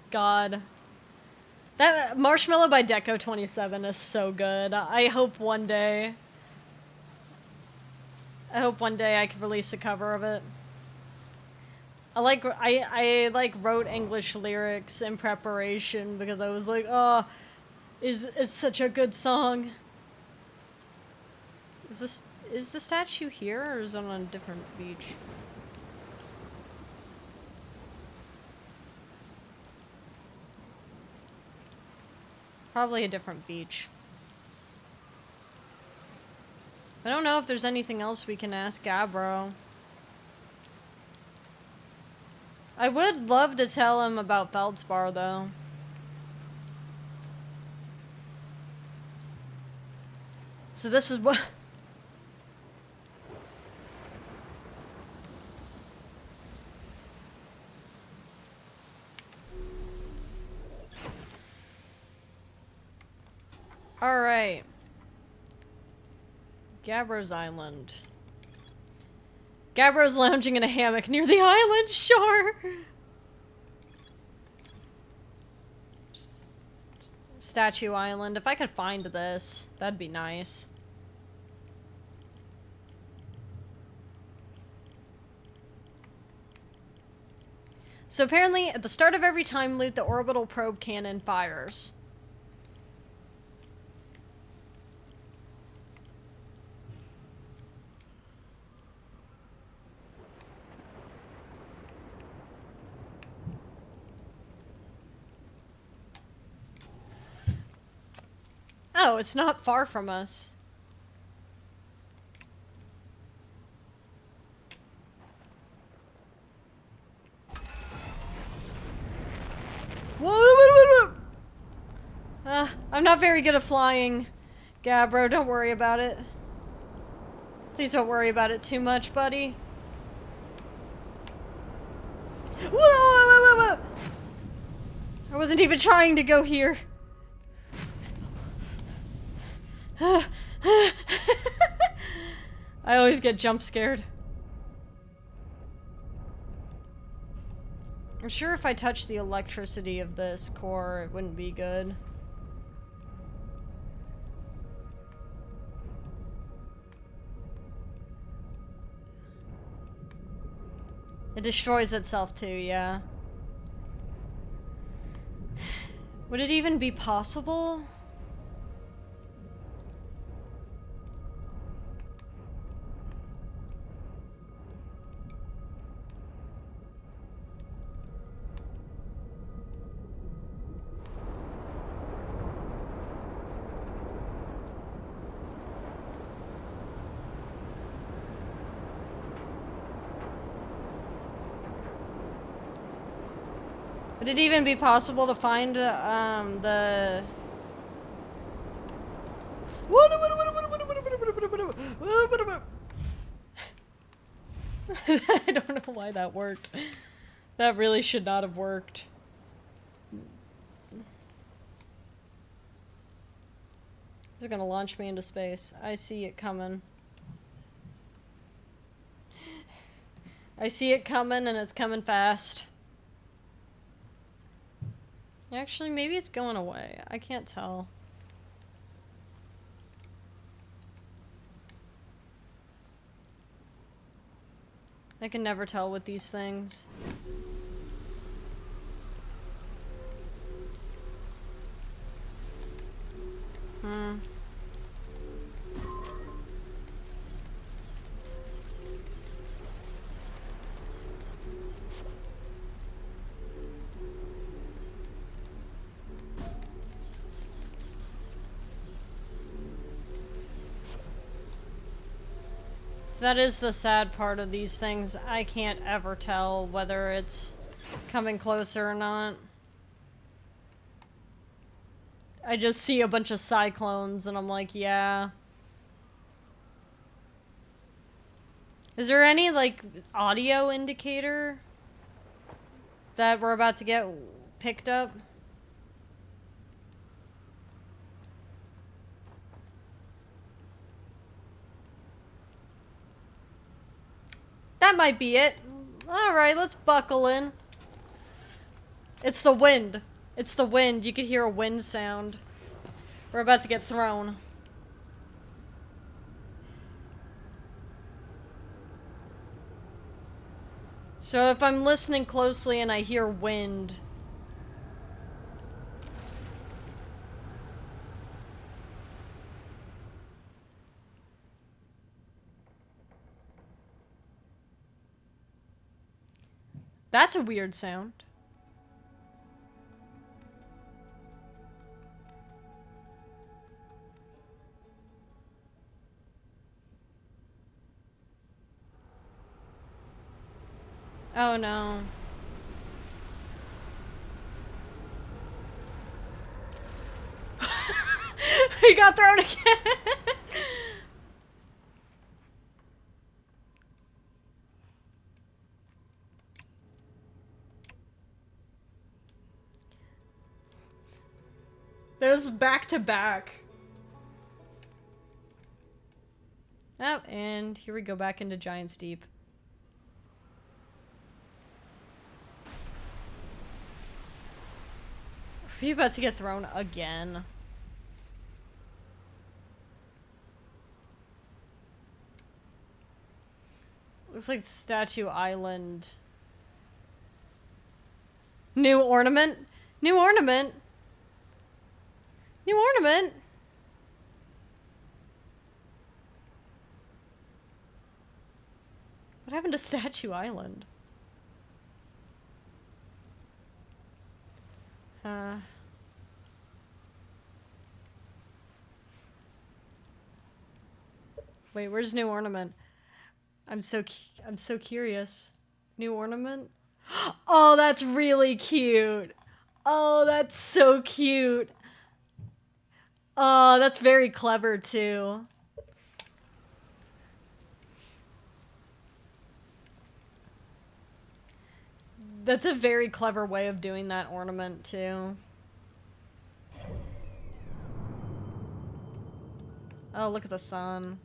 God. That Marshmallow by Deco27 is so good. I hope one day I can release a cover of it. I wrote English lyrics in preparation because I was like, oh, it's such a good song. Is the statue here or is it on a different beach? Probably a different beach. I don't know if there's anything else we can ask Gabbro. I would love to tell him about Feldspar, though. So this is what... Alright. Gabbro's Island. Gabbro's lounging in a hammock near the island shore. Statue Island. If I could find this, that'd be nice. So apparently, at the start of every time loot, the Orbital Probe Cannon fires. Oh, it's not far from us. Whoa! I'm not very good at flying, Gabbro. Don't worry about it. Please don't worry about it too much, buddy. Whoa! I wasn't even trying to go here. I always get jump scared. I'm sure if I touched the electricity of this core, it wouldn't be good. It destroys itself too, yeah. Would it even be possible? Would it even be possible to find the... I don't know why that worked. That really should not have worked. This is gonna launch me into space. I see it coming. I see it coming, and it's coming fast. Actually, maybe it's going away. I can't tell. I can never tell with these things. That is the sad part of these things. I can't ever tell whether it's coming closer or not. I just see a bunch of cyclones and I'm like, yeah. Is there any, like, audio indicator that we're about to get picked up? That might be it. Alright, let's buckle in. It's the wind. It's the wind. You could hear a wind sound. We're about to get thrown. So if I'm listening closely and I hear wind... That's a weird sound. Oh no. We got thrown again. There's back to back. Oh, and here we go back into Giant's Deep. Are we about to get thrown again? Looks like Statue Island. New ornament? New ornament? New ornament? What happened to Statue Island? Wait, where's new ornament? I'm so curious. New ornament? Oh, that's really cute. Oh, that's so cute. Oh, that's very clever too. That's a very clever way of doing that ornament too. Oh, look at the sun.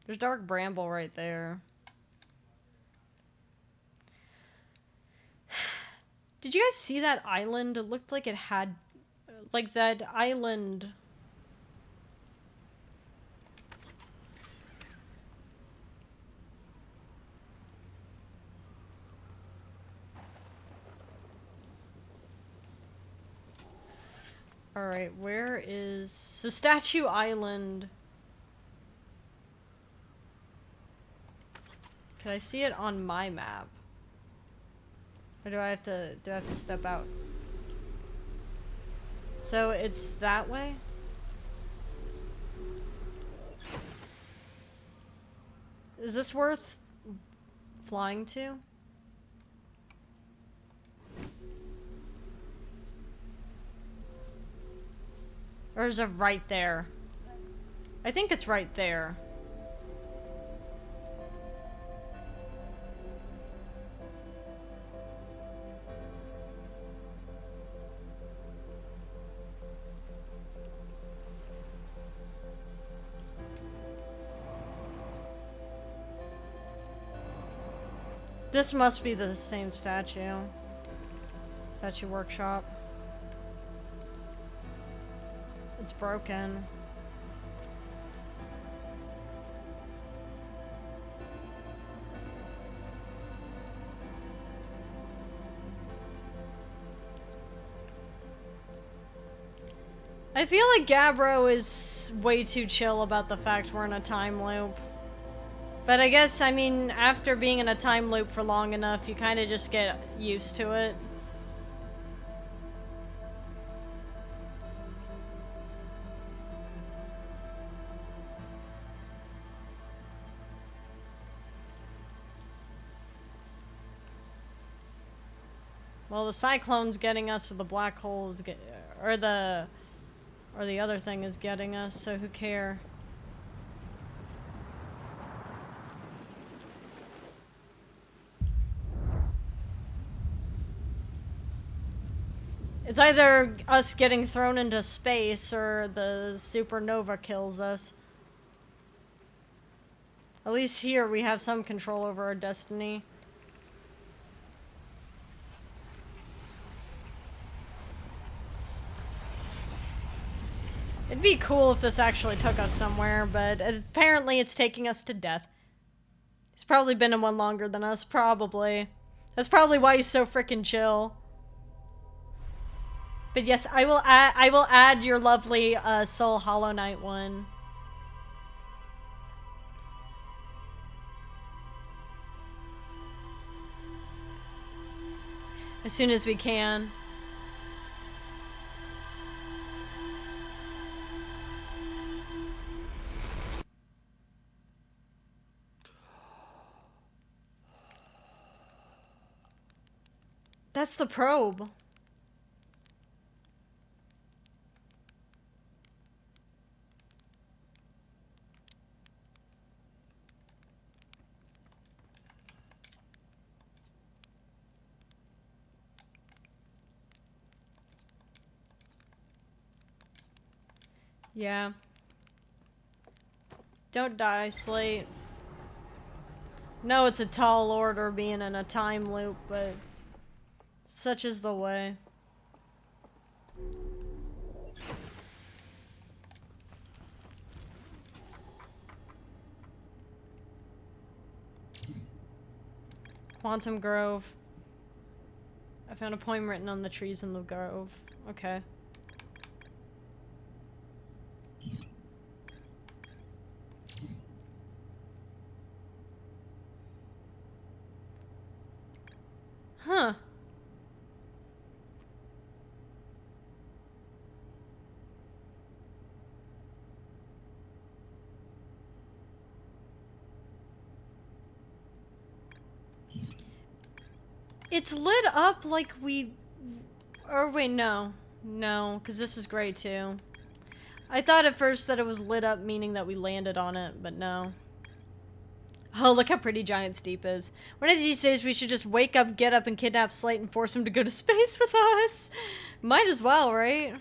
There's dark bramble right there. Did you guys see that island? It looked like it had... like that island... Alright, where is... the Statue Island? Can I see it on my map? Or do I have to step out? So it's that way? Is this worth flying to? Or is it right there? I think it's right there. This must be the same statue. Statue workshop. It's broken. I feel like Gabbro is way too chill about the fact we're in a time loop. But I guess, I mean, after being in a time loop for long enough, you kind of just get used to it. Well, the cyclone's getting us, or the black hole is or the other thing is getting us, so who cares? It's either us getting thrown into space or the supernova kills us. At least here we have some control over our destiny. It'd be cool if this actually took us somewhere, but apparently it's taking us to death. He's probably been in one longer than us, probably. That's probably why he's so freaking chill. But yes, I will add your lovely Soul Hollow Knight one. As soon as we can. That's the probe. Yeah. Don't die, Slate. No, it's a tall order being in a time loop, but such is the way. Quantum Grove. I found a poem written on the trees in the grove. Okay. Huh. It's lit up like we... Or wait, no. No, because this is gray too. I thought at first that it was lit up, meaning that we landed on it, but no. Oh, look how pretty Giant's Deep is. One of these days we should just wake up, get up, and kidnap Slate and force him to go to space with us. Might as well, right?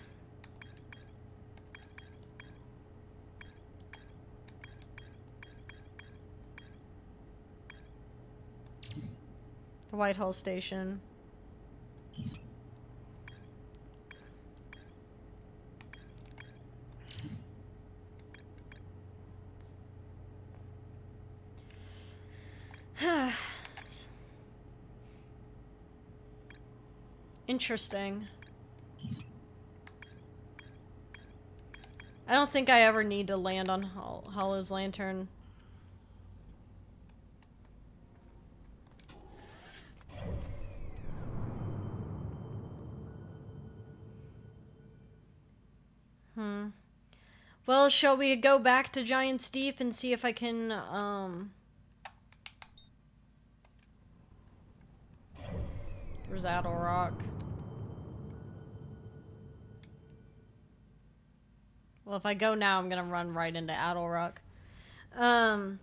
The Whitehall Station. Interesting. I don't think I ever need to land on Hollow's lantern. Well, shall we go back to Giant's Deep and see if I can, Where's Adel Rock? Well, if I go now, I'm gonna run right into Adel Rock. I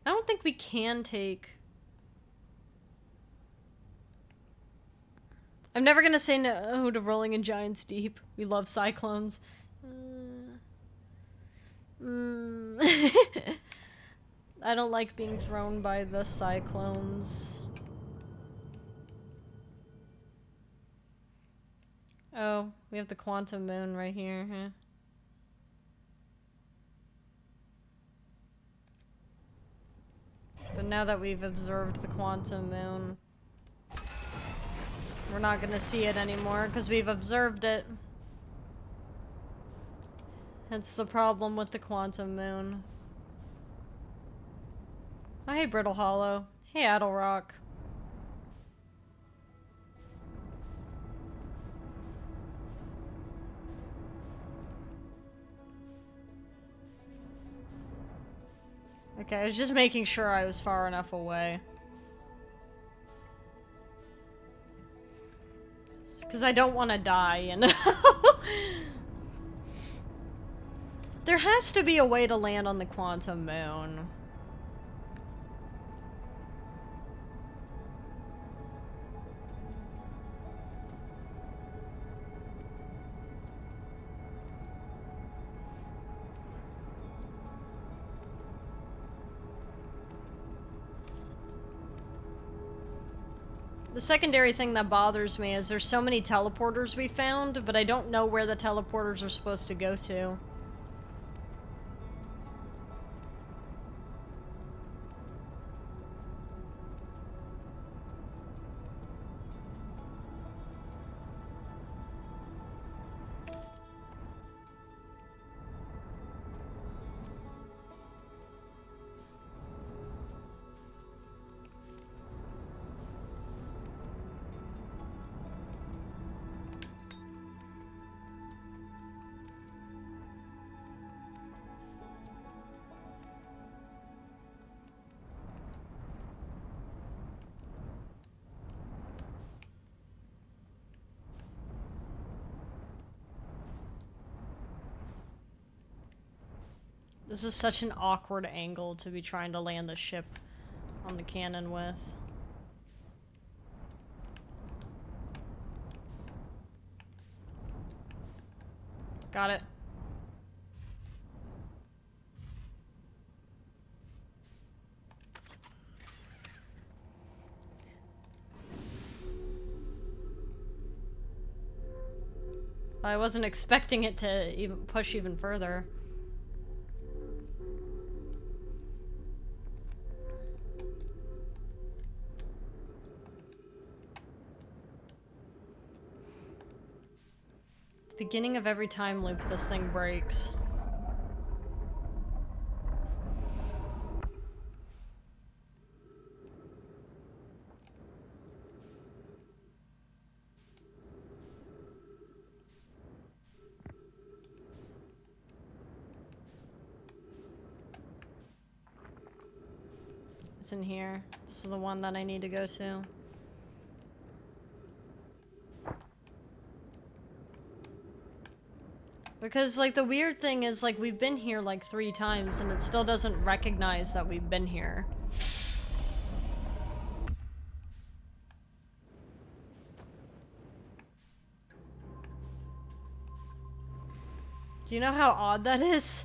don't think we can take... I'm never gonna say no to rolling in Giant's Deep. We love cyclones. I don't like being thrown by the cyclones. Oh, we have the quantum moon right here, huh? But now that we've observed the quantum moon, we're not gonna see it anymore because we've observed it. That's the problem with the quantum moon. Oh, hey, Brittle Hollow. Hey, Adel Rock. Okay, I was just making sure I was far enough away. Because I don't want to die, you know? There has to be a way to land on the quantum moon. The secondary thing that bothers me is there's so many teleporters we found, but I don't know where the teleporters are supposed to go to. This is such an awkward angle to be trying to land the ship on the cannon with. Got it. I wasn't expecting it to even push even further. Beginning of every time loop this thing breaks. It's in here. This is the one that I need to go to. Because, like, the weird thing is, like, we've been here, like, 3 times, and it still doesn't recognize that we've been here. Do you know how odd that is?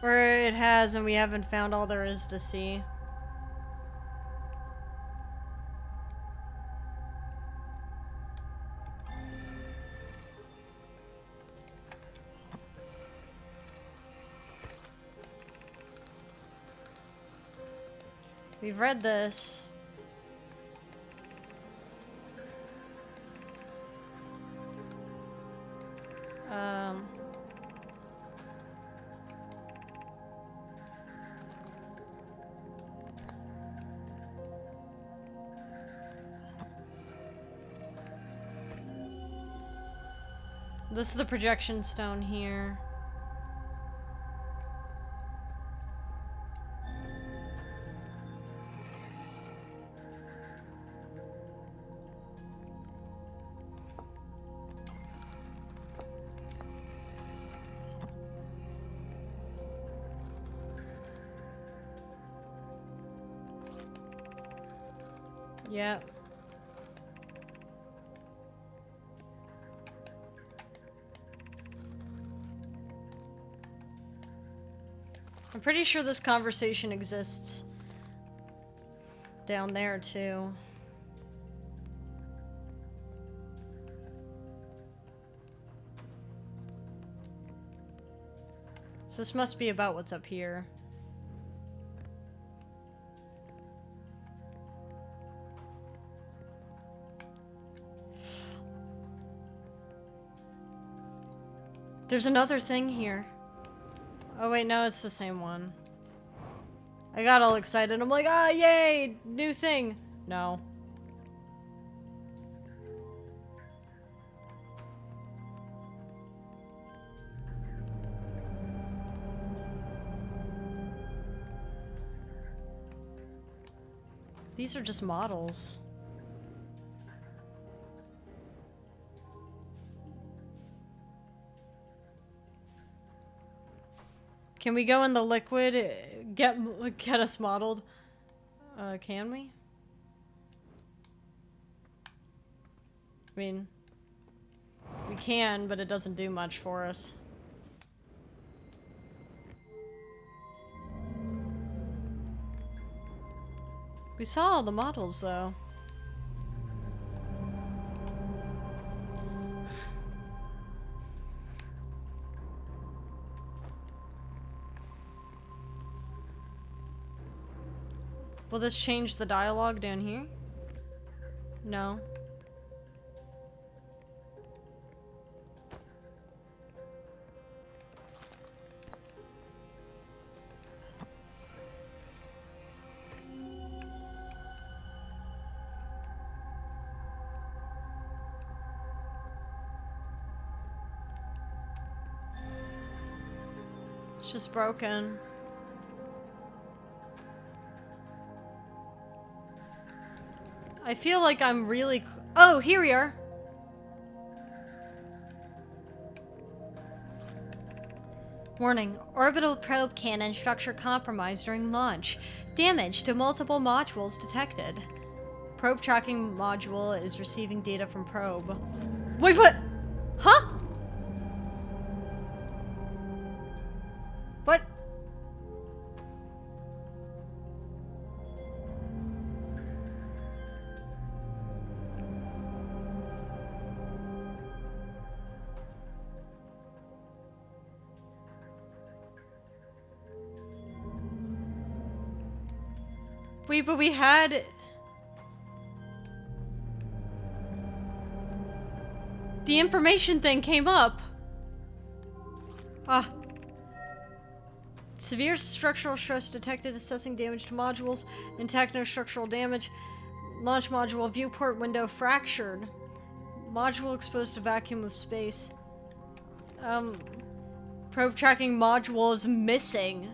Or it has, and we haven't found all there is to see. We've read this. This is the projection stone here. Yep. I'm pretty sure this conversation exists down there too. So this must be about what's up here. There's another thing here. Oh wait, no, it's the same one. I got all excited. I'm like, ah, yay! New thing! No. These are just models. Can we go in the liquid, get us modeled? Can we? I mean, we can, but it doesn't do much for us. We saw all the models, though. Will this change the dialogue down here? No. It's just broken. I feel like I'm really... Oh, here we are! Warning. Orbital Probe Cannon structure compromised during launch. Damage to multiple modules detected. Probe tracking module is receiving data from probe. Wait, what? Huh? What? Wait, but we had... The information thing came up. Ah. Severe structural stress detected, assessing damage to modules and techno-structural damage. Launch module viewport window fractured. Module exposed to vacuum of space. Probe tracking module is missing.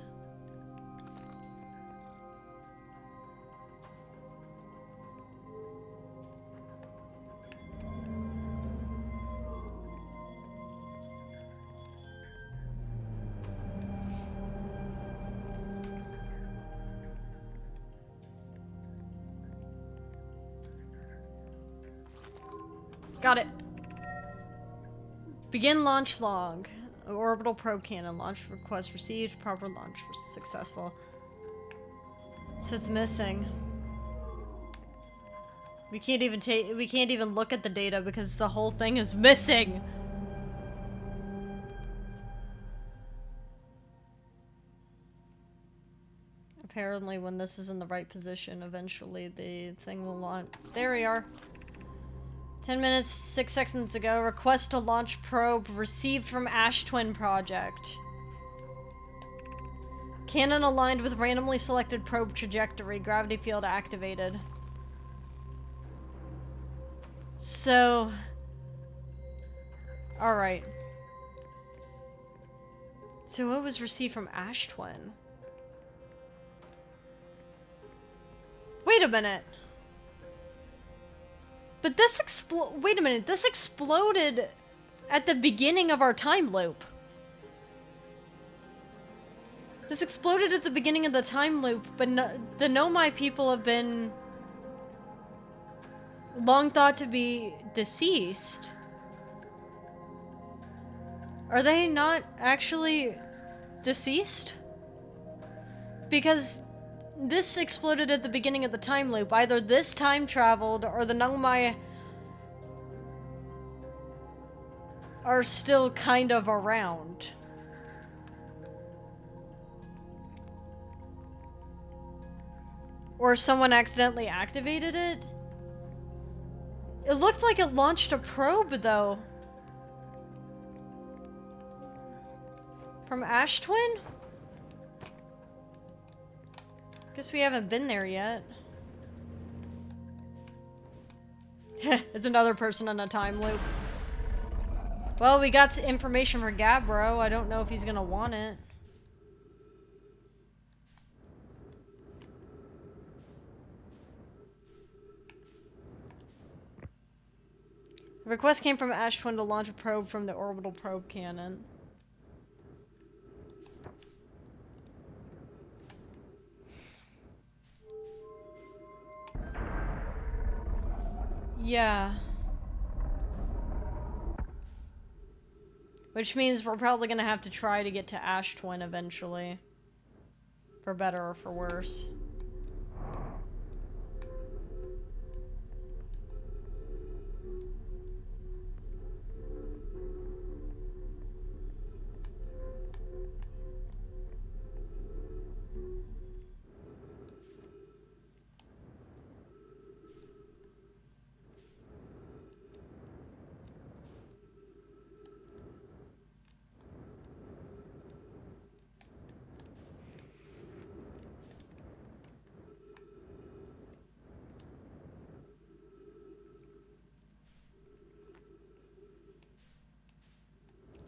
Got it. Begin launch log. Orbital Probe Cannon. Launch request received. Proper launch was successful. So it's missing. We can't even look at the data because the whole thing is missing. Apparently when this is in the right position, eventually the thing will launch. There we are. 10 minutes, 6 seconds ago, request to launch probe received from Ash Twin Project. Cannon aligned with randomly selected probe trajectory, gravity field activated. So... Alright. So what was received from Ash Twin? Wait a minute! But this wait a minute, this exploded at the beginning of our time loop. This exploded at the beginning of the time loop, but the Nomai people have been long thought to be deceased. Are they not actually deceased? Because this exploded at the beginning of the time loop. Either this time traveled or the Nomai are still kind of around. Or someone accidentally activated it? It looked like it launched a probe, though. From Ash Twin? Guess we haven't been there yet. It's another person on a time loop. Well, we got information for Gabbro. I don't know if he's gonna want it. The request came from Ash Twin to launch a probe from the Orbital Probe Cannon. Yeah. Which means we're probably gonna have to try to get to Ash Twin eventually. For better or for worse.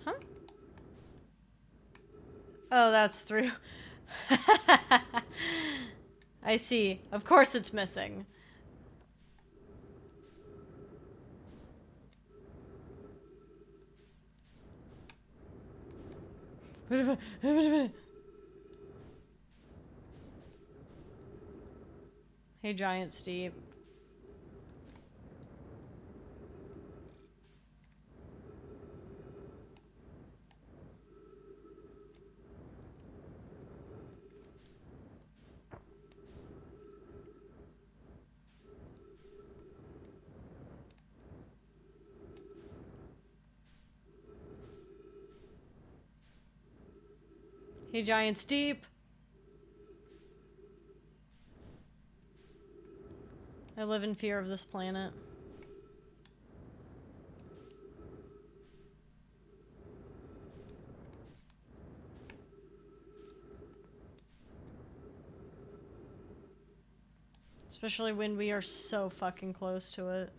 Huh? Oh, that's through. I see. Of course it's missing. Hey, Giant Steve. Hey, Giants Deep. I live in fear of this planet. Especially when we are so fucking close to it.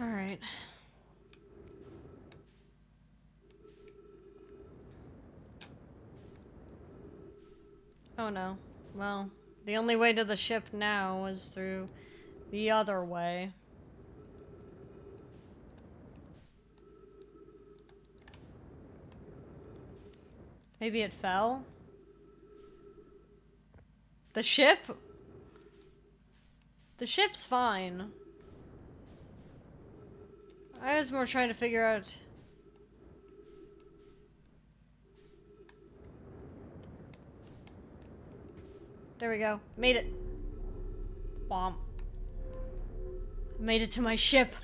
All right. Oh no. Well, the only way to the ship now is through the other way. Maybe it fell? The ship? The ship's fine. I was more trying to figure out... There we go. Made it. Womp. Made it to my ship.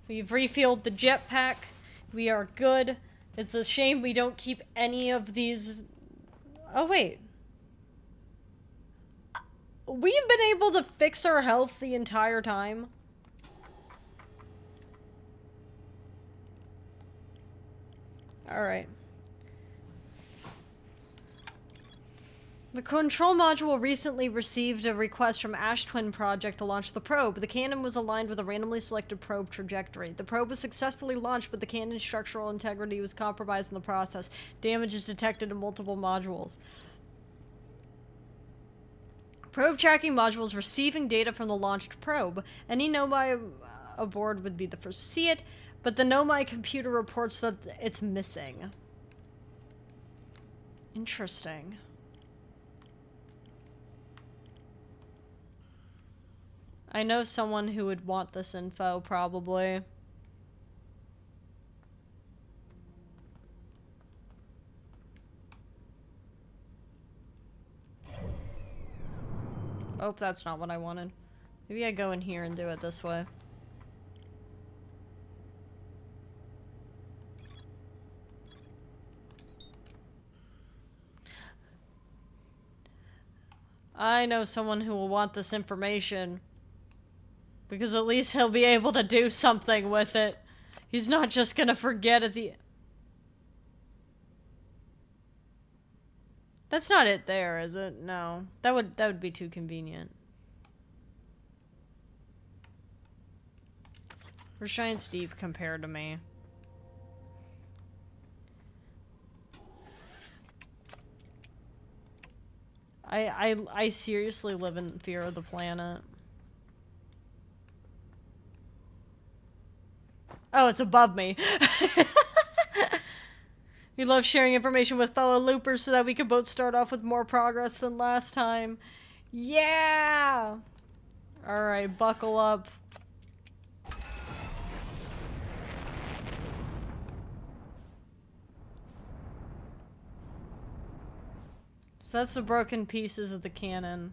We've refueled the jetpack. We are good. It's a shame we don't keep any of these... Oh, wait. We've been able to fix our health the entire time. Alright. The control module recently received a request from Ash Twin Project to launch the probe. The cannon was aligned with a randomly selected probe trajectory. The probe was successfully launched, but the cannon's structural integrity was compromised in the process. Damage is detected in multiple modules. Probe tracking modules receiving data from the launched probe. Any Nomai aboard would be the first to see it, but the Nomai computer reports that it's missing. Interesting. I know someone who would want this info, probably. Oh, that's not what I wanted. Maybe I go in here and do it this way. I know someone who will want this information. Because at least he'll be able to do something with it. He's not just gonna forget at the... That's not it there, is it? No. That would be too convenient. Where's Giant Steve compared to me? I seriously live in fear of the planet. Oh, it's above me. We love sharing information with fellow loopers so that we can both start off with more progress than last time. Yeah! Alright, buckle up. So that's the broken pieces of the cannon.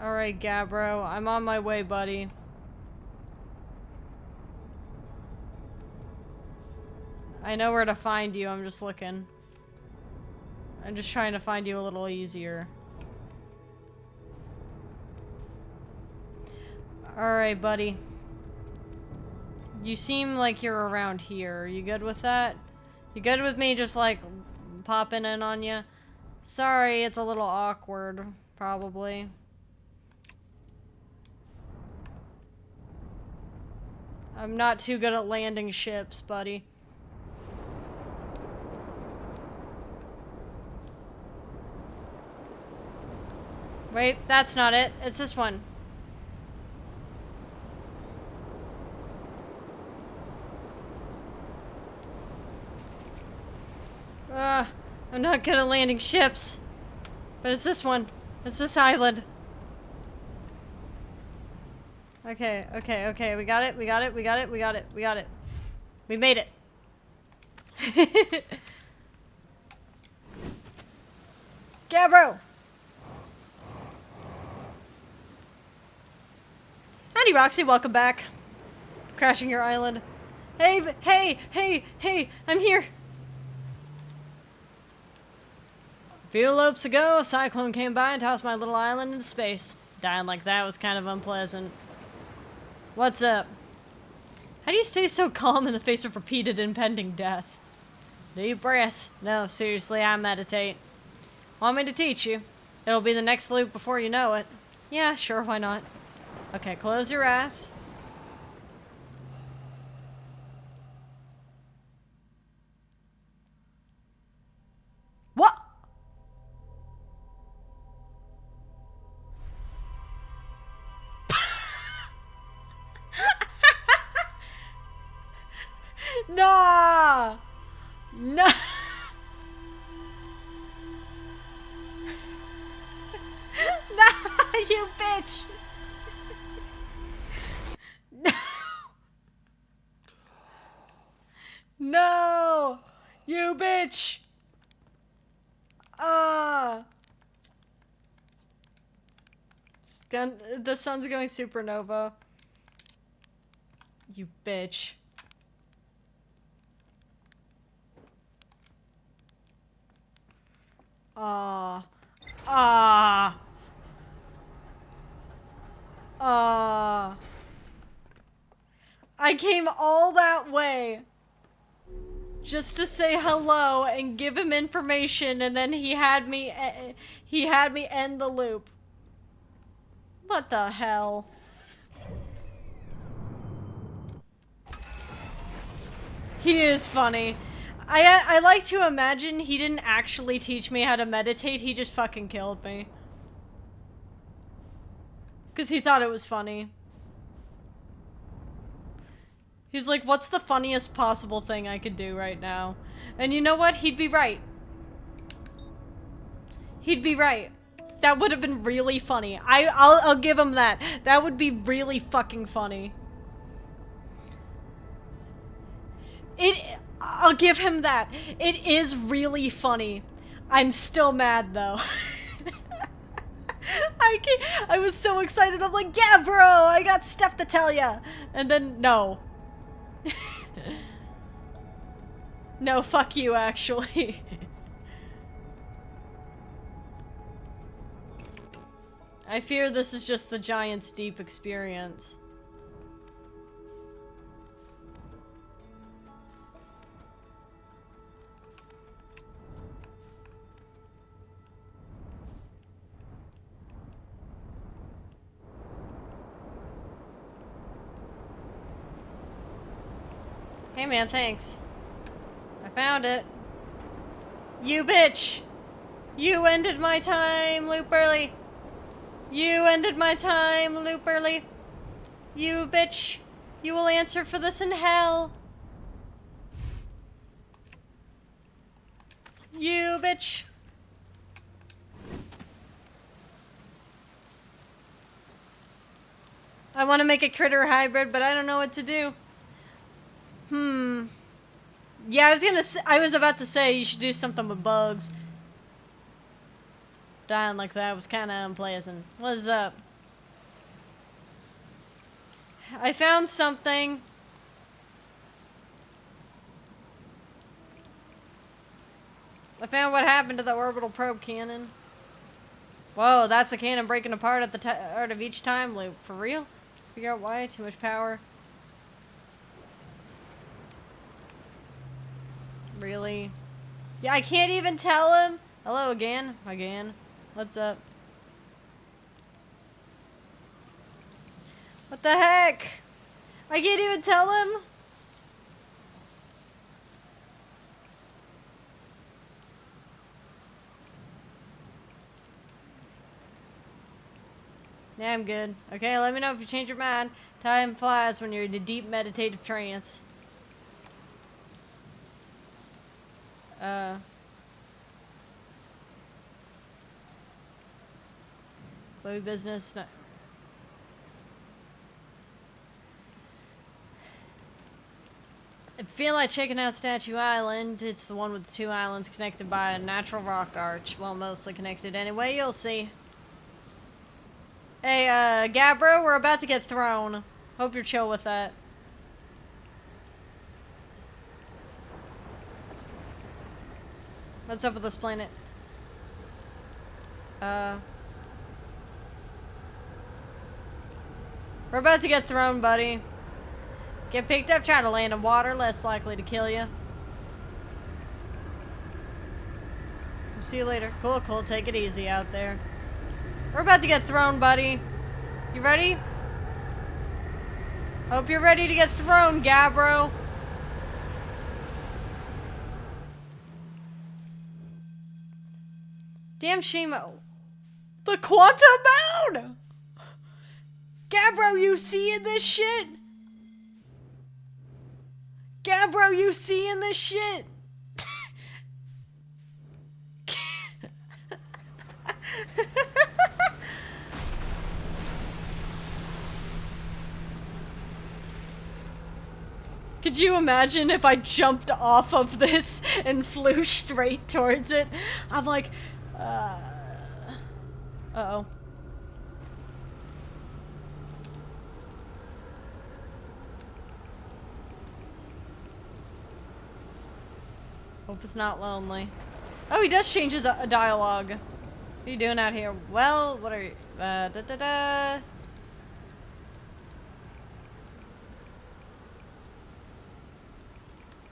Alright, Gabbro, I'm on my way, buddy. I know where to find you, I'm just looking. I'm just trying to find you a little easier. Alright, buddy. You seem like you're around here. Are you good with that? You good with me just, like, popping in on you? Sorry, it's a little awkward, probably. I'm not too good at landing ships, buddy. Wait, that's not it. It's this one. I'm not good at landing ships. But it's this one. It's this island. Okay, okay, okay. We got it, we got it, we got it, we got it, we got it. We made it. Gabbro! Howdy, Roxy, welcome back. Crashing your island. Hey, hey, hey, hey, I'm here. A few loops ago, a cyclone came by and tossed my little island into space. Dying like that was kind of unpleasant. What's up? How do you stay so calm in the face of repeated impending death? Deep breaths. No, seriously, I meditate. Want me to teach you? It'll be the next loop before you know it. Yeah, sure, why not? Okay, close your eyes. What? Nah! No! Nah, you bitch! No! No! You bitch! The sun's going supernova. You bitch. I came all that way just to say hello and give him information, and then he had me end the loop. What the hell? He is funny. I like to imagine he didn't actually teach me how to meditate, he just fucking killed me. 'Cause he thought it was funny. He's like, what's the funniest possible thing I could do right now? And you know what? He'd be right. He'd be right. That would have been really funny. I'll give him that. That would be really fucking funny. I'll give him that. It is really funny. I'm still mad though. I was so excited. I'm like, yeah, bro, I got stuff to tell ya. And then, no. No, fuck you, actually. I fear this is just the Giant's Deep experience. Hey man, thanks. I found it. You bitch! You ended my time loop early. You ended my time loop early. You bitch! You will answer for this in hell. You bitch! I want to make a critter hybrid, but I don't know what to do. Yeah, I was about to say you should do something with bugs. Dying like that was kind of unpleasant. What's up? I found something. I found what happened to the Orbital Probe Cannon. Whoa, that's the cannon breaking apart at the start of each time loop. For real? Figure out why? Too much power. Really? Yeah, I can't even tell him. Hello again. Again. What's up? What the heck? I can't even tell him. Yeah, I'm good. Okay, let me know if you change your mind. Time flies when you're in a deep meditative trance. Blue business. No. Feel like checking out Statue Island? It's the one with the 2 islands connected by a natural rock arch. Well, mostly connected anyway, you'll see. Hey, Gabbro, we're about to get thrown. Hope you're chill with that. What's up with this planet? We're about to get thrown, buddy. Get picked up, try to land in water, less likely to kill you. See you later. Cool, cool, take it easy out there. We're about to get thrown, buddy. You ready? Hope you're ready to get thrown, Gabbro. Damn Shimo. The quantum bound! Gabbro, you seeing this shit? Gabbro, you seeing this shit? Could you imagine if I jumped off of this and flew straight towards it? I'm like, uh-oh. Hope it's not lonely. Oh, he does change his dialogue. What are you doing out here? Well, what are you? Da-da-da.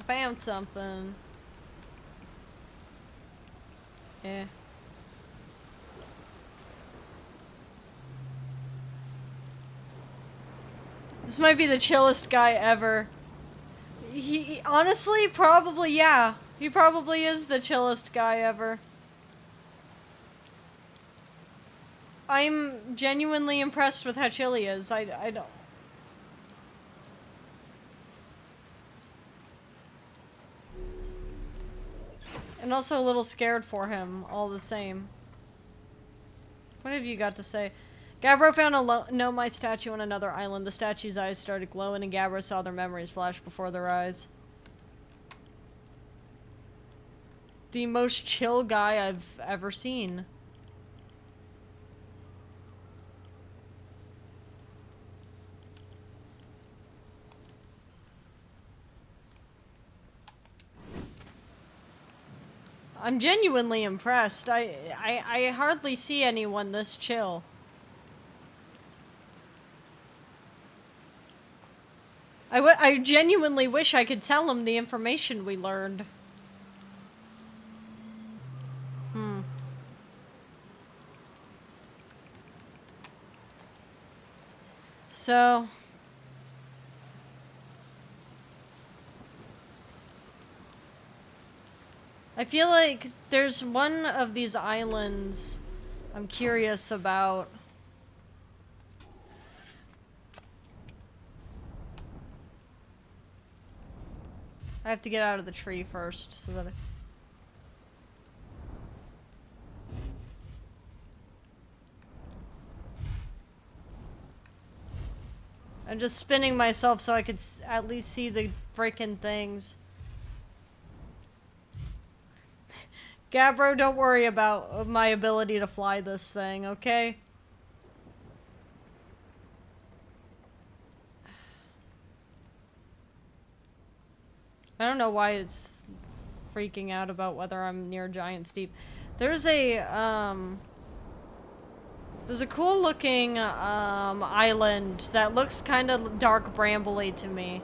I found something. Yeah. This might be the chillest guy ever. He honestly, probably, yeah. He probably is the chillest guy ever. I'm genuinely impressed with how chill he is. I don't... And also a little scared for him, all the same. What have you got to say? Gabbro found a Nomai statue on another island. The statue's eyes started glowing and Gabbro saw their memories flash before their eyes. The most chill guy I've ever seen. I'm genuinely impressed. I hardly see anyone this chill. I genuinely wish I could tell him the information we learned. So... I feel like there's one of these islands I'm curious about. I have to get out of the tree first so that I'm just spinning myself so I could at least see the freaking things. Gabbro, don't worry about my ability to fly this thing, okay? I don't know why it's freaking out about whether I'm near Giant Steep. There's a cool looking island that looks kind of dark brambly to me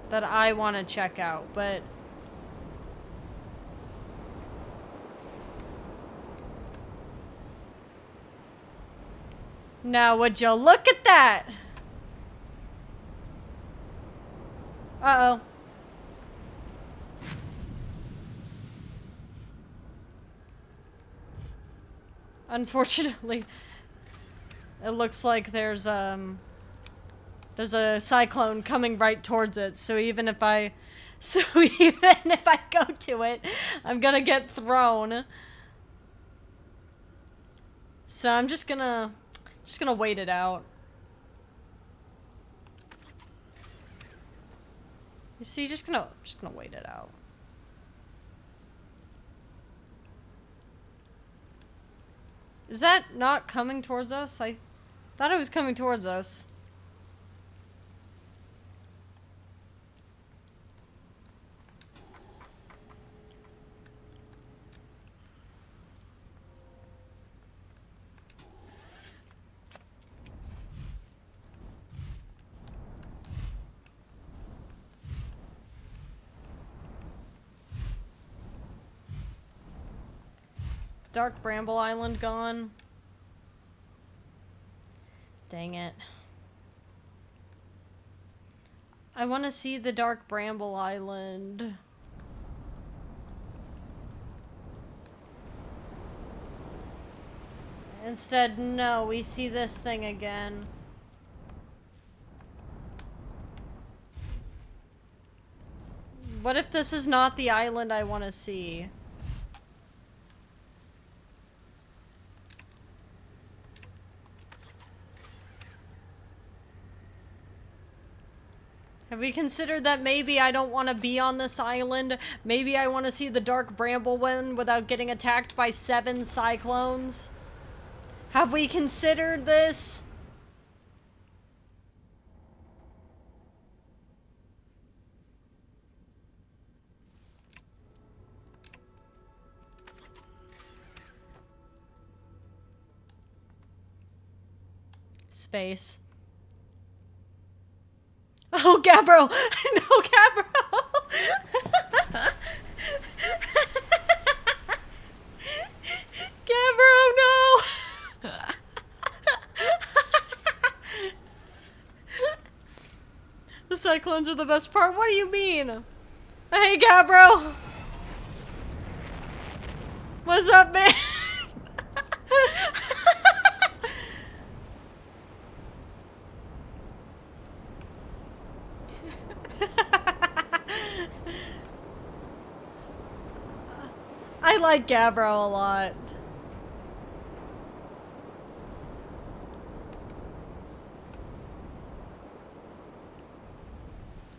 that I want to check out, but now would you look at that? Uh-oh. Unfortunately, it looks like there's a cyclone coming right towards it, so even if I go to it, I'm gonna get thrown. So I'm just gonna wait it out. You see, just gonna wait it out. Is that not coming towards us? I thought it was coming towards us. Dark Bramble Island gone. Dang it. I want to see the Dark Bramble Island. Instead, no, we see this thing again. What if this is not the island I want to see? Have we considered that maybe I don't want to be on this island? Maybe I want to see the Dark Bramble one without getting attacked by 7 cyclones? Have we considered this? Space. Oh, Gabbro! No, Gabbro! Gabbro, no! The cyclones are the best part. What do you mean? Hey, Gabbro! What's up, man? I like Gabbro a lot.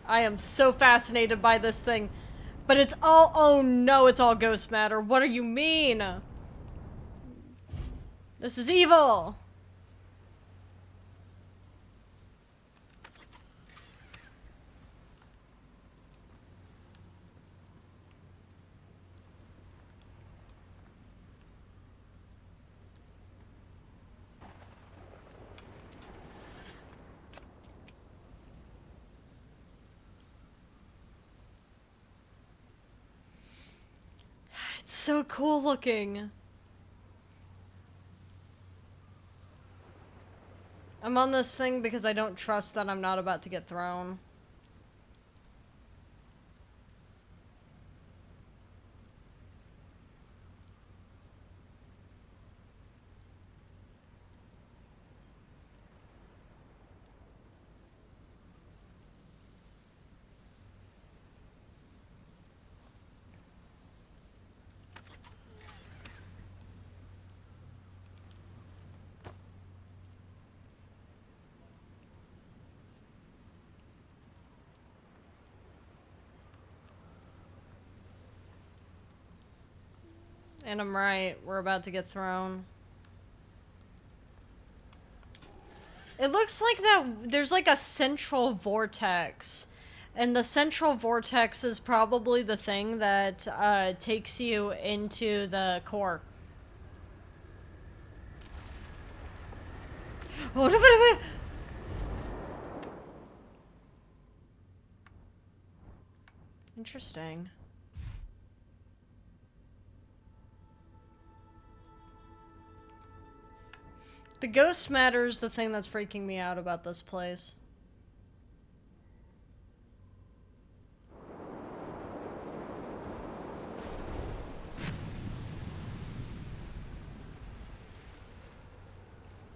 I am so fascinated by this thing. But it's all- oh no, it's all ghost matter. What do you mean? This is evil! It's so cool looking. I'm on this thing because I don't trust that I'm not about to get thrown. And I'm right, we're about to get thrown. It looks like that there's like a central vortex. And the central vortex is probably the thing that takes you into the core. Oh, no. Interesting. The ghost matter is the thing that's freaking me out about this place.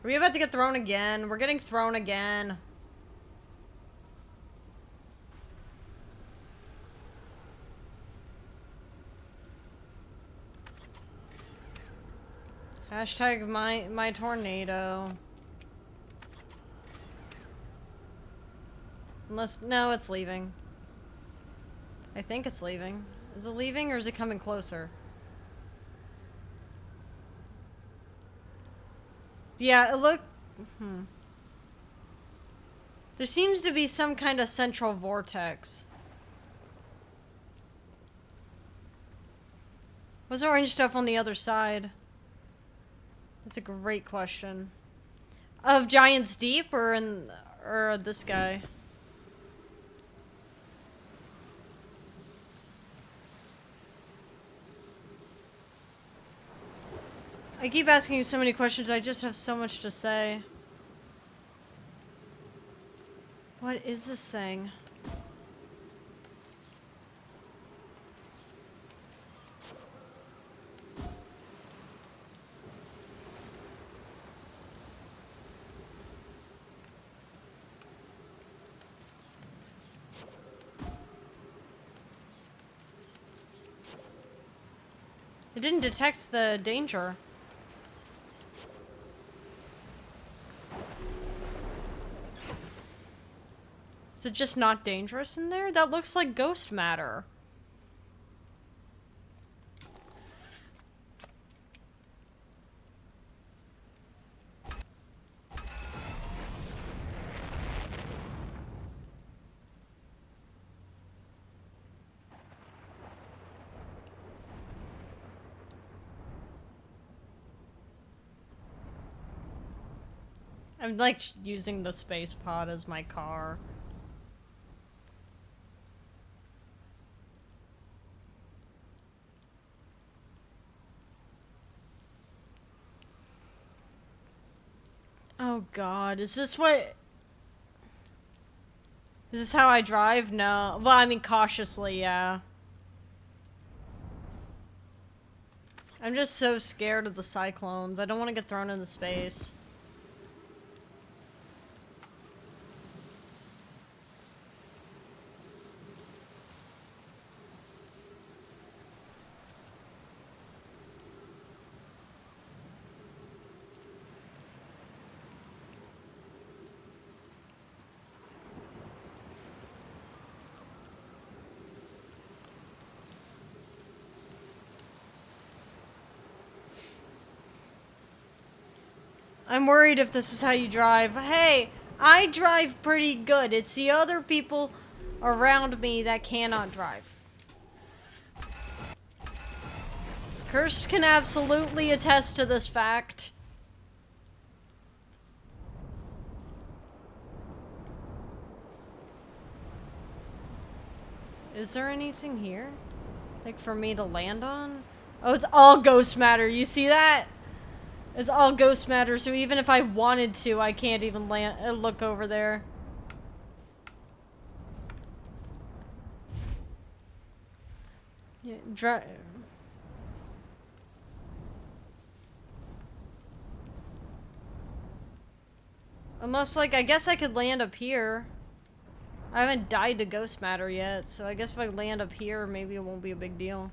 Are we about to get thrown again? We're getting thrown again. Hashtag my tornado. Unless, no, it's leaving. I think it's leaving. Is it leaving or is it coming closer? Yeah, it look... There seems to be some kind of central vortex. What's the orange stuff on the other side? That's a great question. Of Giant's Deep or this guy? I keep asking you so many questions, I just have so much to say. What is this thing? It didn't detect the danger. Is it just not dangerous in there? That looks like ghost matter. I'm like using the space pod as my car. Oh god, is this what... Is this how I drive? No. Well, I mean cautiously, yeah. I'm just so scared of the cyclones. I don't want to get thrown into space. I'm worried if this is how you drive. Hey, I drive pretty good. It's the other people around me that cannot drive. Cursed can absolutely attest to this fact. Is there anything here? Like for me to land on? Oh, it's all ghost matter. You see that? It's all ghost matter, so even if I wanted to, I can't even land. Look over there. Yeah, unless, like, I guess I could land up here. I haven't died to ghost matter yet, so I guess if I land up here, maybe it won't be a big deal.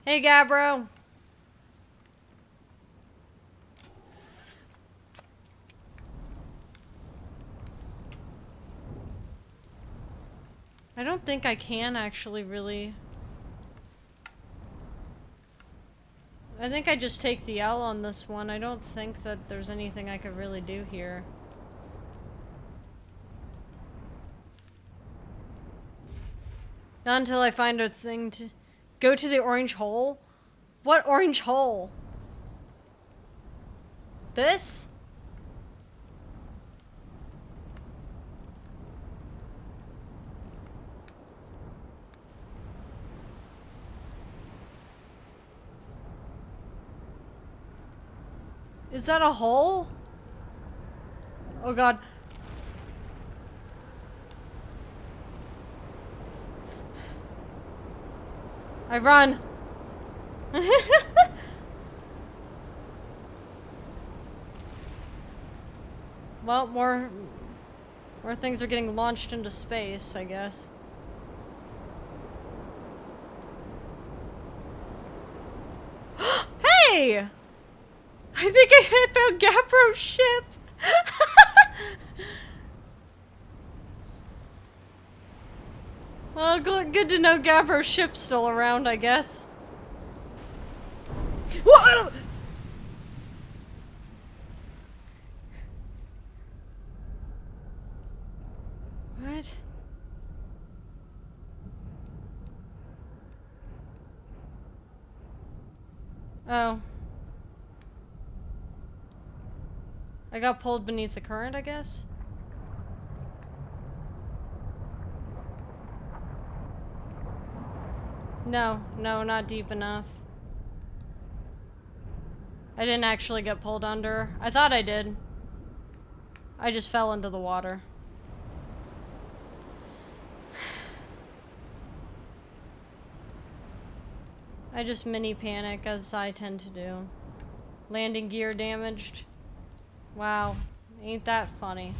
Hey, Gabbro. I don't think I can actually really. I think I just take the L on this one. I don't think that there's anything I could really do here. Not until I find a thing to... Go to the orange hole? What orange hole? This? Is that a hole? Oh god. I run. Well, more things are getting launched into space, I guess. Hey! I think I found Gabbro's ship! Well, good to know Gabbro's ship's still around, I guess. What? What? Oh. I got pulled beneath the current, I guess? No, not deep enough. I didn't actually get pulled under. I thought I did. I just fell into the water. I just mini panic, as I tend to do. Landing gear damaged. Wow, ain't that funny.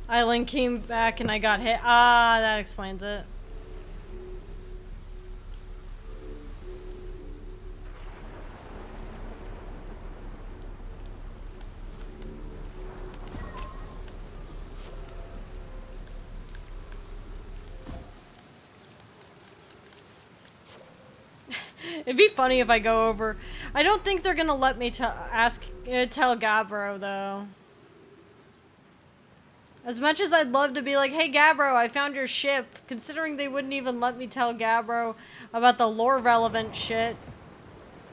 Island came back and I got hit. Ah, that explains it. It'd be funny if I go over. I don't think they're gonna let me tell Gabbro though. As much as I'd love to be like, hey Gabbro, I found your ship, considering they wouldn't even let me tell Gabbro about the lore relevant shit.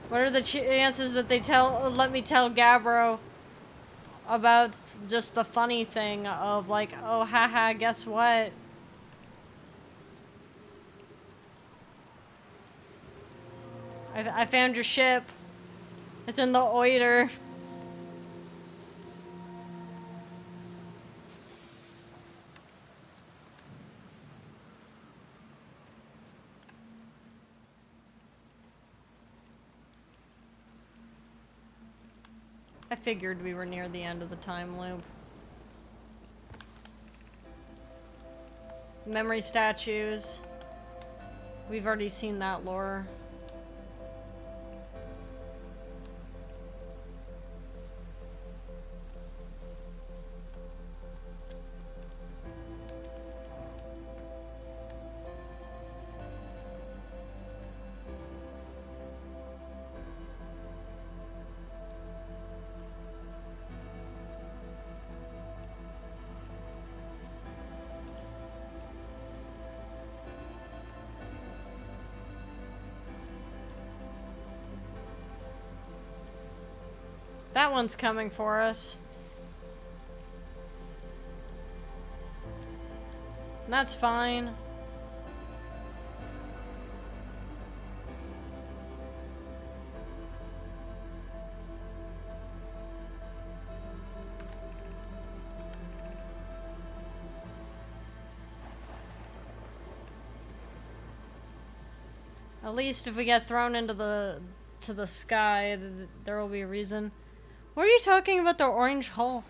What are the chances that they let me tell Gabbro about just the funny thing of like, oh haha, guess what? I found your ship. It's in the oiter. I figured we were near the end of the time loop. Memory statues. We've already seen that lore. That one's coming for us. That's fine. At least if we get thrown into the sky, there will be a reason. What are you talking about the orange hole?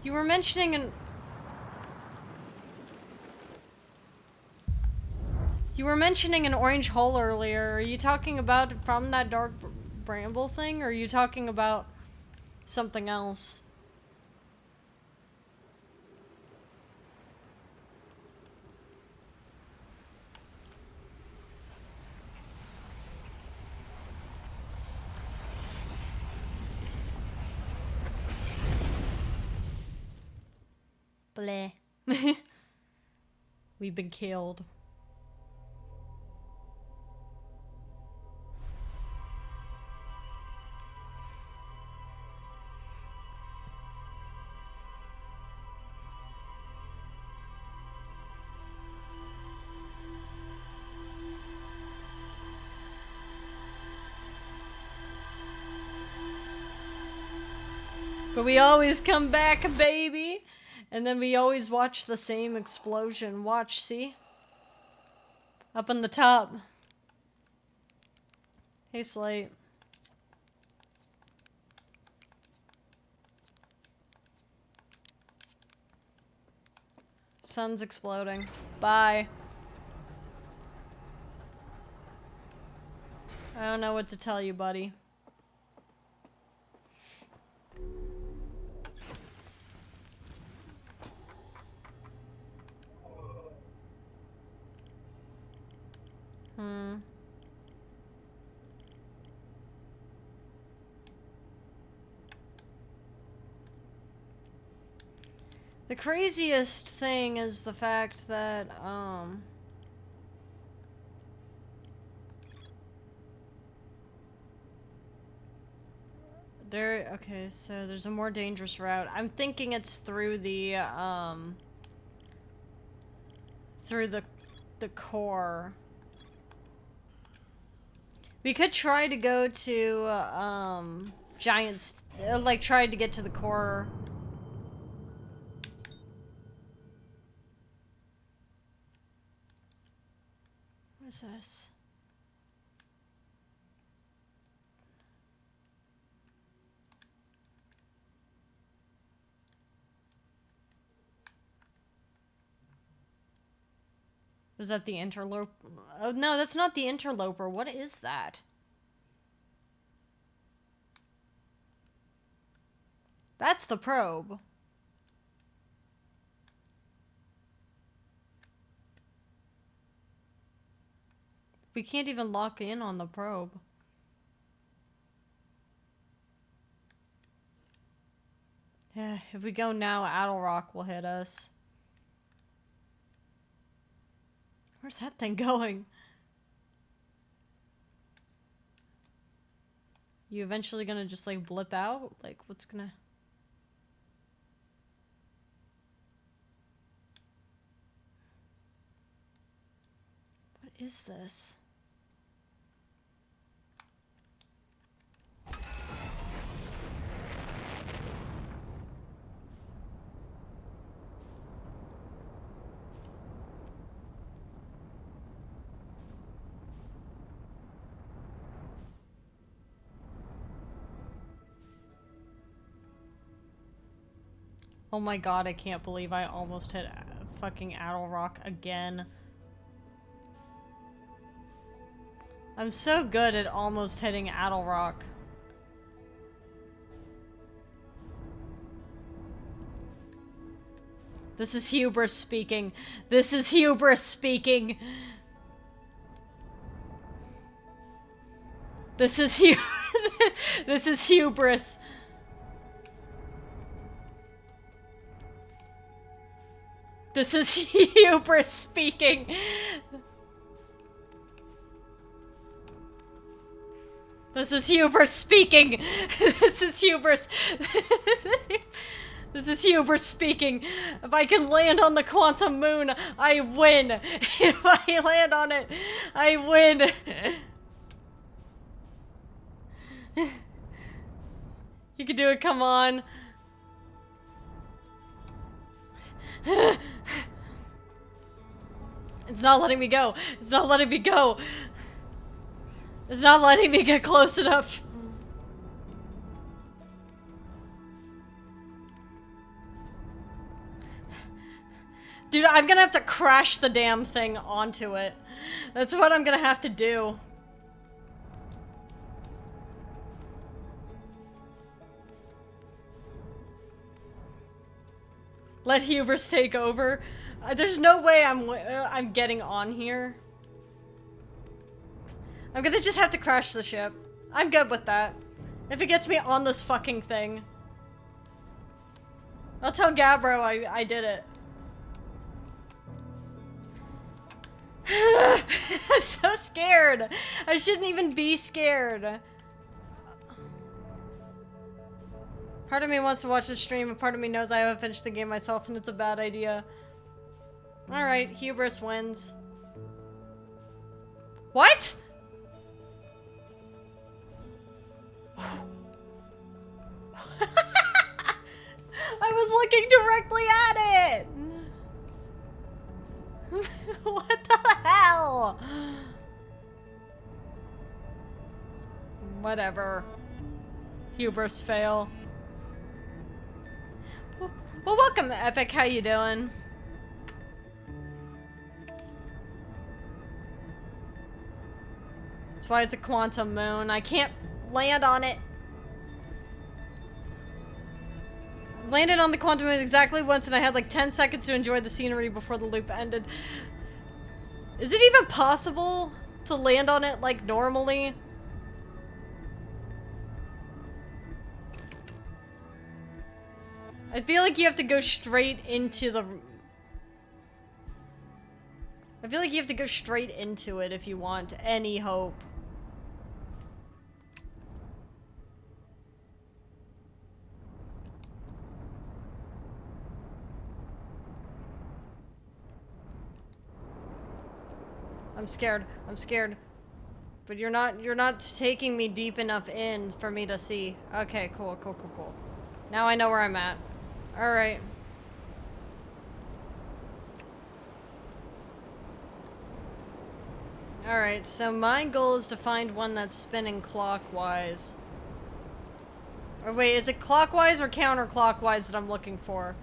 You were mentioning an... You were mentioning an orange hole earlier. Are you talking about from that dark bramble thing, or are you talking about something else? Bleh. We've been killed. But we always come back, baby! And then we always watch the same explosion. Watch, see? Up on the top. Hey, Slate. Sun's exploding. Bye. I don't know what to tell you, buddy. The craziest thing is the fact that, okay, so there's a more dangerous route. I'm thinking it's through the core. We could try to go to, like, try to get to the core. What is this? Was that the interloper? Oh, no, that's not the interloper. What is that? That's the probe. We can't even lock in on the probe. Yeah, if we go now, Addlerock will hit us. Where's that thing going? You eventually gonna just like blip out? Like, what's gonna... What is this? Oh my god, I can't believe I almost hit fucking Addlerock again. I'm so good at almost hitting Addlerock. This is hubris speaking. This is hubris speaking. This is this is hubris. This is hubris speaking. This is hubris speaking. This is hubris. This is hubris speaking. If I can land on the quantum moon, I win. If I land on it, I win. You can do it, come on. It's not letting me go. It's not letting me go. It's not letting me get close enough. Dude, I'm gonna have to crash the damn thing onto it. That's what I'm gonna have to do. Let hubris take over. There's no way I'm getting on here. I'm gonna just have to crash the ship. I'm good with that. If it gets me on this fucking thing. I'll tell Gabbro I did it. I'm so scared. I shouldn't even be scared. Part of me wants to watch the stream, and part of me knows I haven't finished the game myself, and it's a bad idea. Alright, hubris wins. What?! I was looking directly at it! What the hell? Whatever. Hubris fail. Well, welcome to Epic. How you doing? That's why it's a quantum moon. I can't land on it. Landed on the quantum moon exactly once and I had like 10 seconds to enjoy the scenery before the loop ended. Is it even possible to land on it like normally? I feel like you have to go straight into the... I feel like you have to go straight into it if you want any hope. I'm scared. I'm scared. But you're not taking me deep enough in for me to see. Okay, cool, cool, cool, cool. Now I know where I'm at. Alright. Alright, so my goal is to find one that's spinning clockwise. Or wait, is it clockwise or counterclockwise that I'm looking for?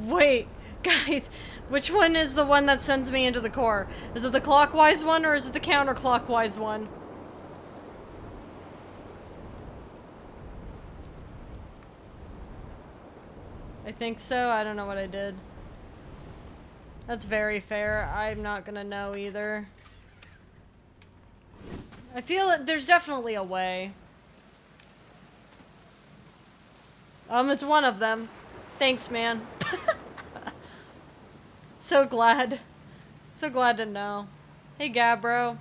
Wait, guys, which one is the one that sends me into the core? Is it the clockwise one or is it the counterclockwise one? I think so. I don't know what I did. That's very fair. I'm not gonna know either. I feel that there's definitely a way. It's one of them. Thanks, man. So glad. So glad to know. Hey, Gabbro.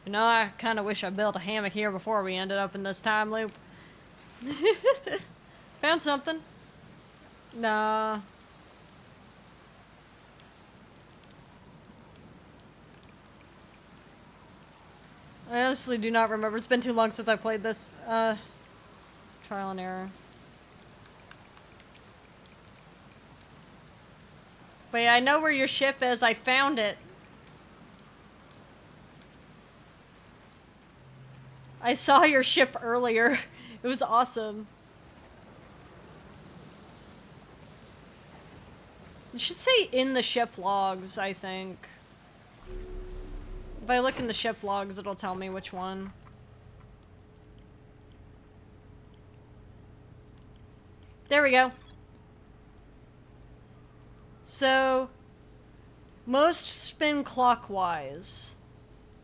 You know, I kind of wish I built a hammock here before we ended up in this time loop. Found something. Nah. I honestly do not remember. It's been too long since I played this. Trial and error. Wait, I know where your ship is. I found it. I saw your ship earlier. It was awesome. You should say in the ship logs, I think. If I look in the ship logs, it'll tell me which one. There we go. So, most spin clockwise.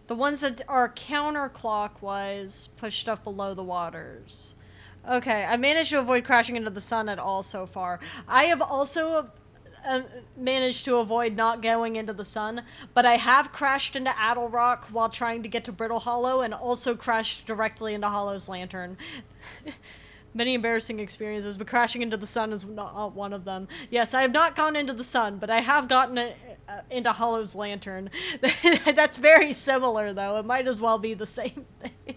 The ones that are counterclockwise push stuff below the waters. Okay, I managed to avoid crashing into the sun at all so far. I have also managed to avoid not going into the sun, but I have crashed into Addle Rock while trying to get to Brittle Hollow and also crashed directly into Hollow's Lantern. Many embarrassing experiences, but crashing into the sun is not one of them. Yes, I have not gone into the sun, but I have gotten into Hollow's Lantern. That's very similar, though. It might as well be the same thing.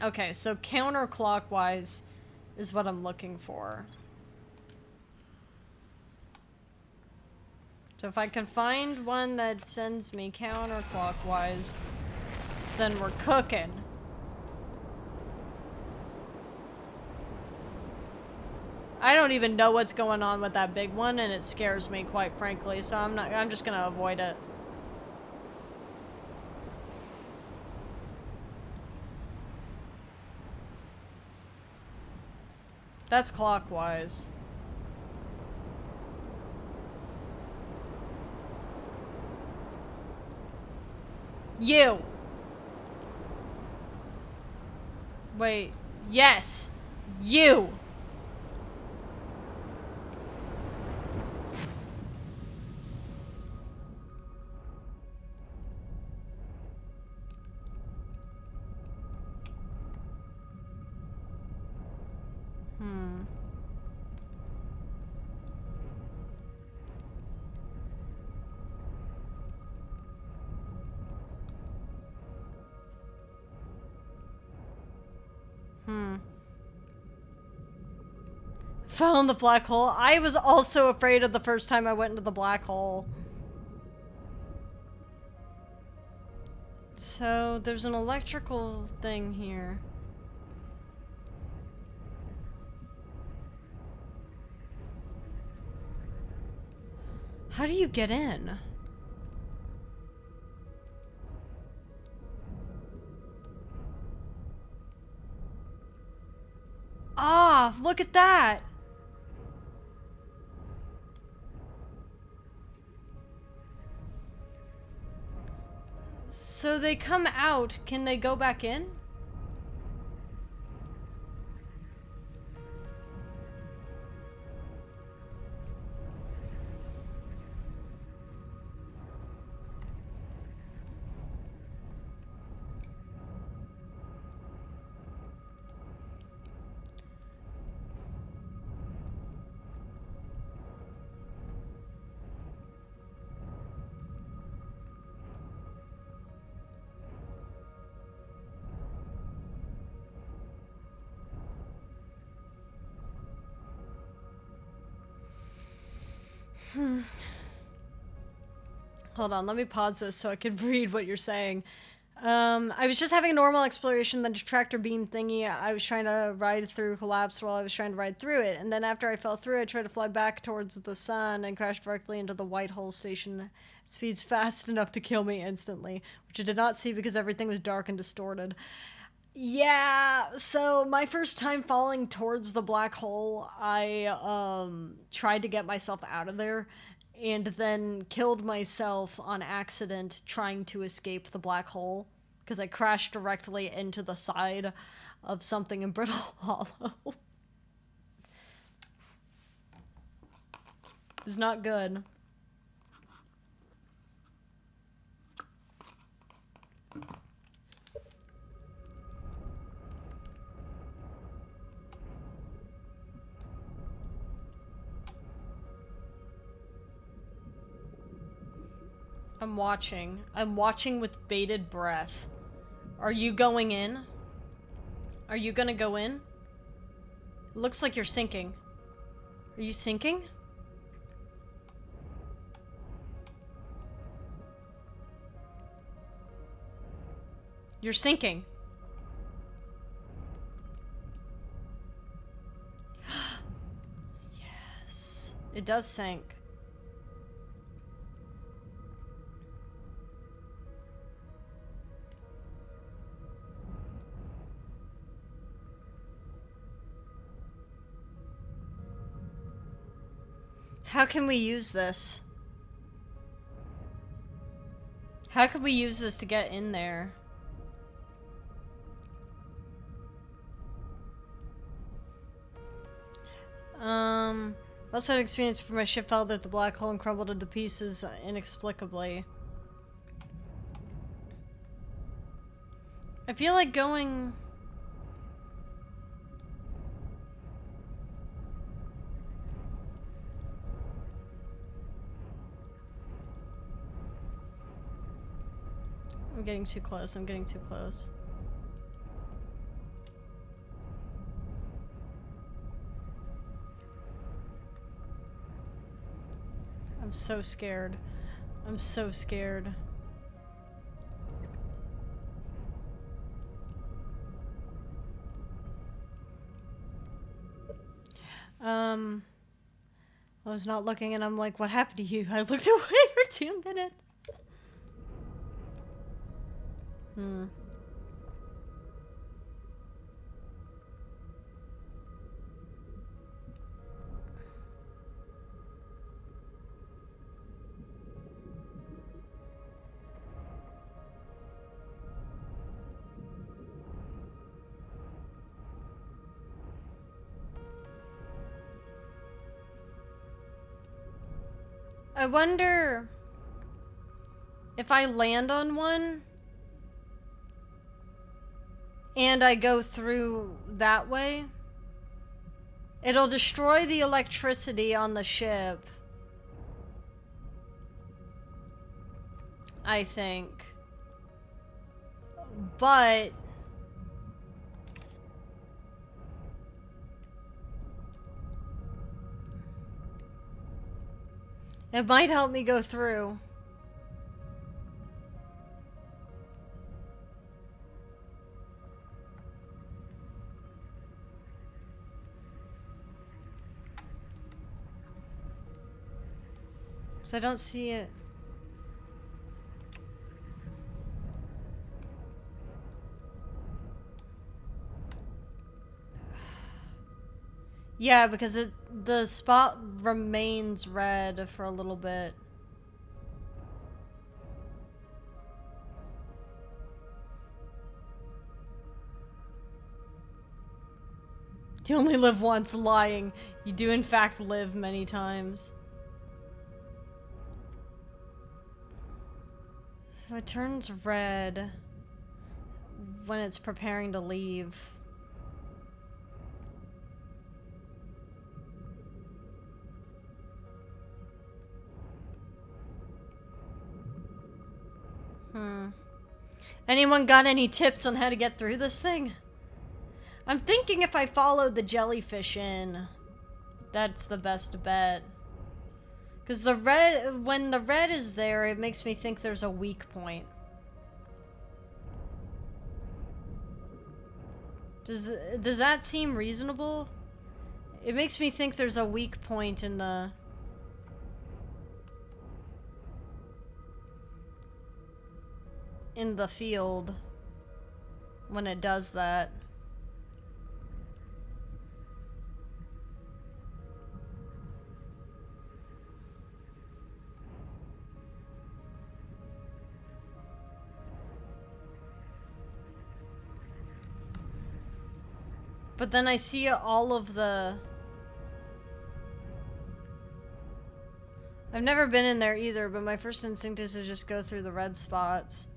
Okay, so counterclockwise is what I'm looking for. So if I can find one that sends me counterclockwise, then we're cooking. I don't even know what's going on with that big one, and it scares me, quite frankly, so I'm just gonna avoid it. That's clockwise. You! Wait. Yes! You! Fell in the black hole. I was also afraid of the first time I went into the black hole. So, there's an electrical thing here. How do you get in? Ah, look at that! So they come out, can they go back in? Hold on, let me pause this so I can read what you're saying. I was just having a normal exploration, then the tractor beam thingy I was trying to ride through collapsed while I was trying to ride through it, and then after I fell through, I tried to fly back towards the sun and crashed directly into the white hole station. Speeds fast enough to kill me instantly, which I did not see because everything was dark and distorted. Yeah, so my first time falling towards the black hole, I tried to get myself out of there and then killed myself on accident trying to escape the black hole because I crashed directly into the side of something in Brittle Hollow. It was not good. I'm watching. I'm watching with bated breath. Are you going in? Are you gonna go in? It looks like you're sinking. Are you sinking? You're sinking. Yes. It does sink. How can we use this? How can we use this to get in there? Also had experience where my ship fell at the black hole and crumbled into pieces inexplicably. I feel like going... I'm getting too close, I'm getting too close. I'm so scared. I'm so scared. I was not looking and I'm like, what happened to you? I looked away for 2 minutes. I wonder if I land on one and I go through that way, it'll destroy the electricity on the ship, I think. But it might help me go through. 'Cause I don't see it. Yeah, because the spot remains red for a little bit. You only live once, lying. You do in fact live many times. So it turns red when it's preparing to leave. Anyone got any tips on how to get through this thing? I'm thinking if I follow the jellyfish in, that's the best bet. Because the red, when the red is there, it makes me think there's a weak point. Does that seem reasonable? It makes me think there's a weak point in the field when it does that. But then I see all of the... I've never been in there either, but my first instinct is to just go through the red spots.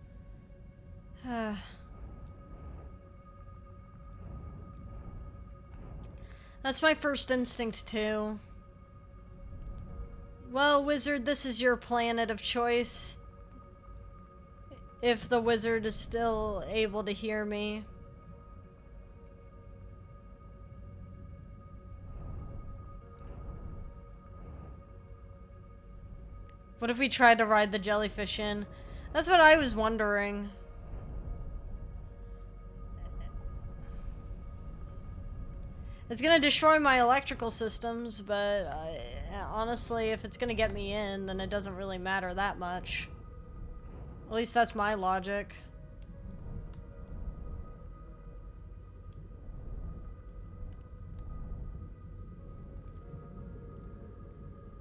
That's my first instinct too. Well, wizard, this is your planet of choice. If the wizard is still able to hear me. What if we tried to ride the jellyfish in? That's what I was wondering. It's gonna destroy my electrical systems, but honestly, if it's gonna get me in, then it doesn't really matter that much. At least that's my logic.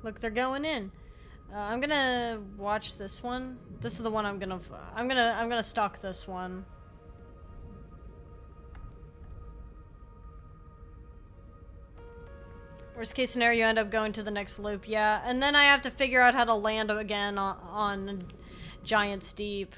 Look, they're going in. I'm gonna watch this one. This is the one I'm gonna stalk this one. Worst case scenario, you end up going to the next loop, yeah. And then I have to figure out how to land again on Giant's Deep.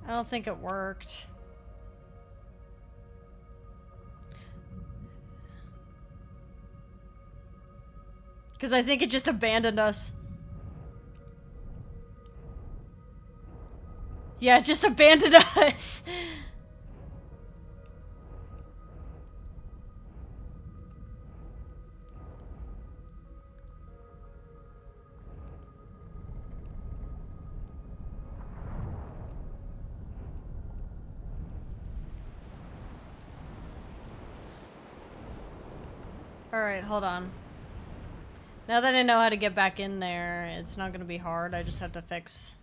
I don't think it worked. Because I think it just abandoned us. Yeah, it just abandoned us. Alright, hold on. Now that I know how to get back in there, it's not gonna be hard. I just have to fix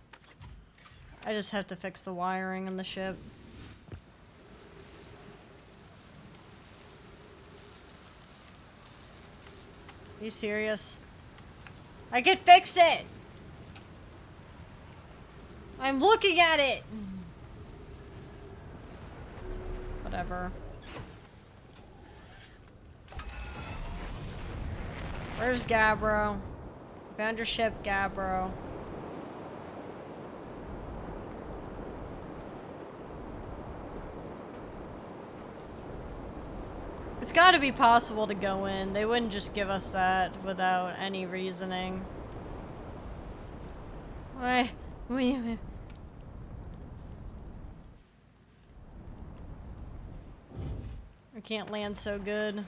the wiring in the ship. Are you serious? I can fix it! I'm looking at it! Whatever. Where's Gabbro? Found your ship, Gabbro. It's gotta be possible to go in. They wouldn't just give us that without any reasoning. Why? I can't land so good.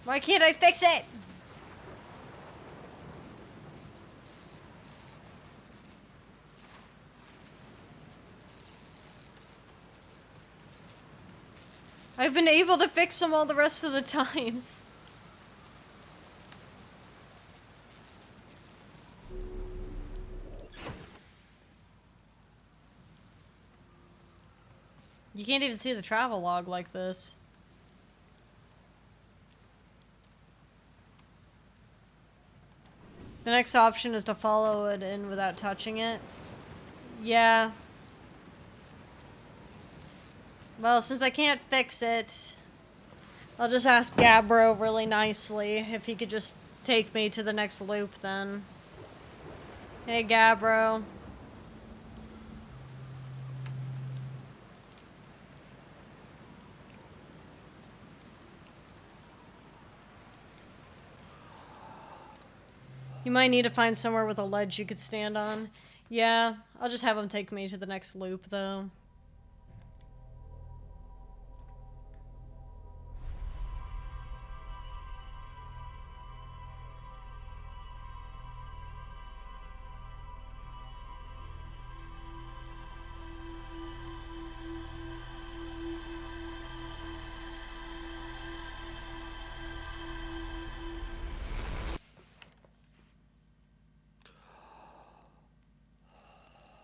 Why can't I fix it? I've been able to fix them all the rest of the times. You can't even see the travel log like this. The next option is to follow it in without touching it. Yeah. Well, since I can't fix it, I'll just ask Gabbro really nicely if he could just take me to the next loop then. Hey, Gabbro. You might need to find somewhere with a ledge you could stand on. Yeah, I'll just have him take me to the next loop, though.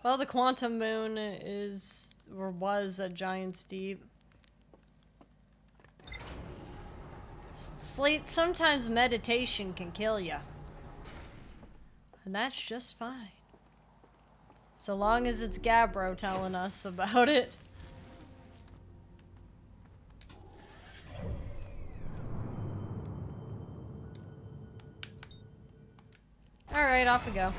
Well, the quantum moon is, or was, a giant's deep. Slate, sometimes meditation can kill ya. And that's just fine. So long as it's Gabbro telling us about it. Alright, off we go.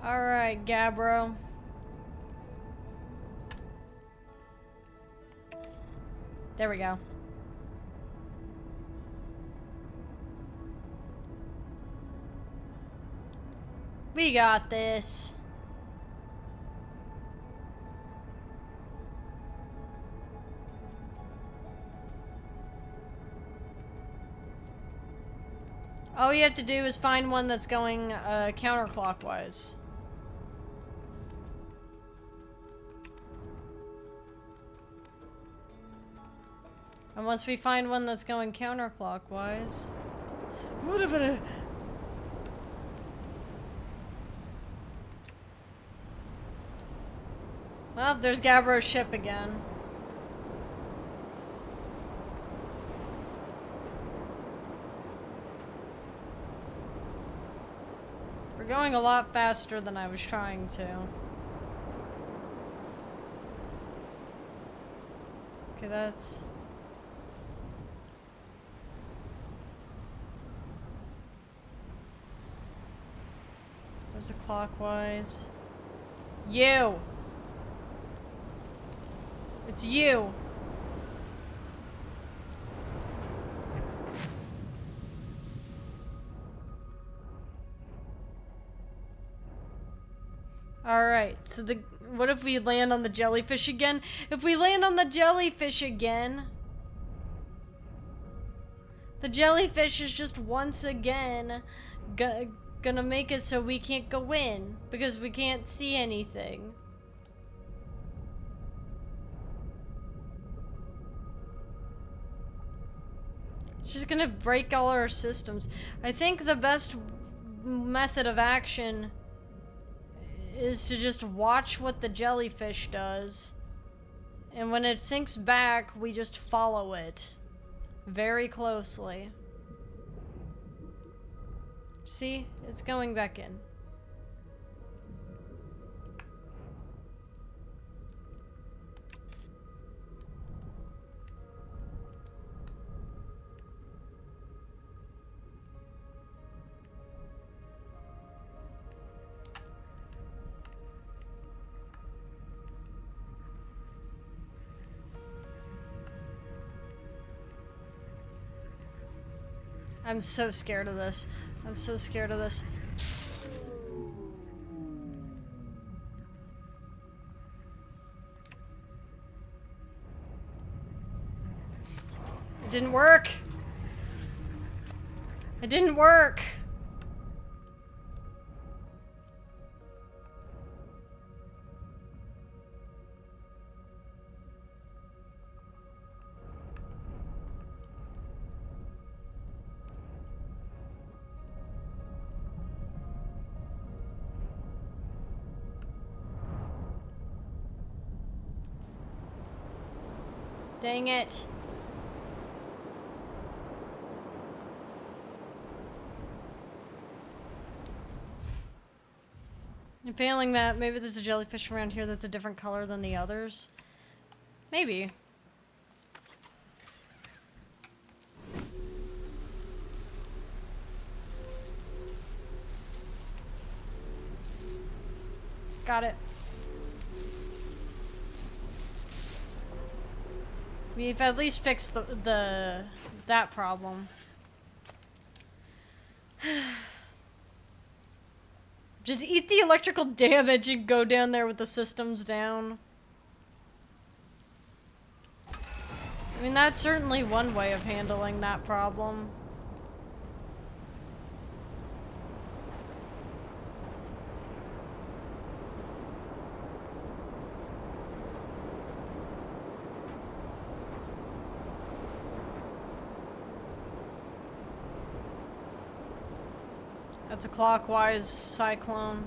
Alright, Gabbro. There we go. We got this. All you have to do is find one that's going counterclockwise. And once we find one that's going counterclockwise... Well, there's Gabbro's ship again. We're going a lot faster than I was trying to. Okay, that's... There's a clockwise. You! It's you! Alright, so what if we land on the jellyfish again? If we land on the jellyfish again... The jellyfish is just once again gonna make it so we can't go in, because we can't see anything. It's just gonna break all our systems. I think the best method of action is to just watch what the jellyfish does, and when it sinks back, we just follow it very closely. See? It's going back in. I'm so scared of this. I'm so scared of this. It didn't work. It didn't work. Dang it. And failing that, maybe there's a jellyfish around here that's a different color than the others. Maybe. Got it. We've at least fixed that problem. Just eat the electrical damage and go down there with the systems down. I mean, that's certainly one way of handling that problem. That's a clockwise cyclone.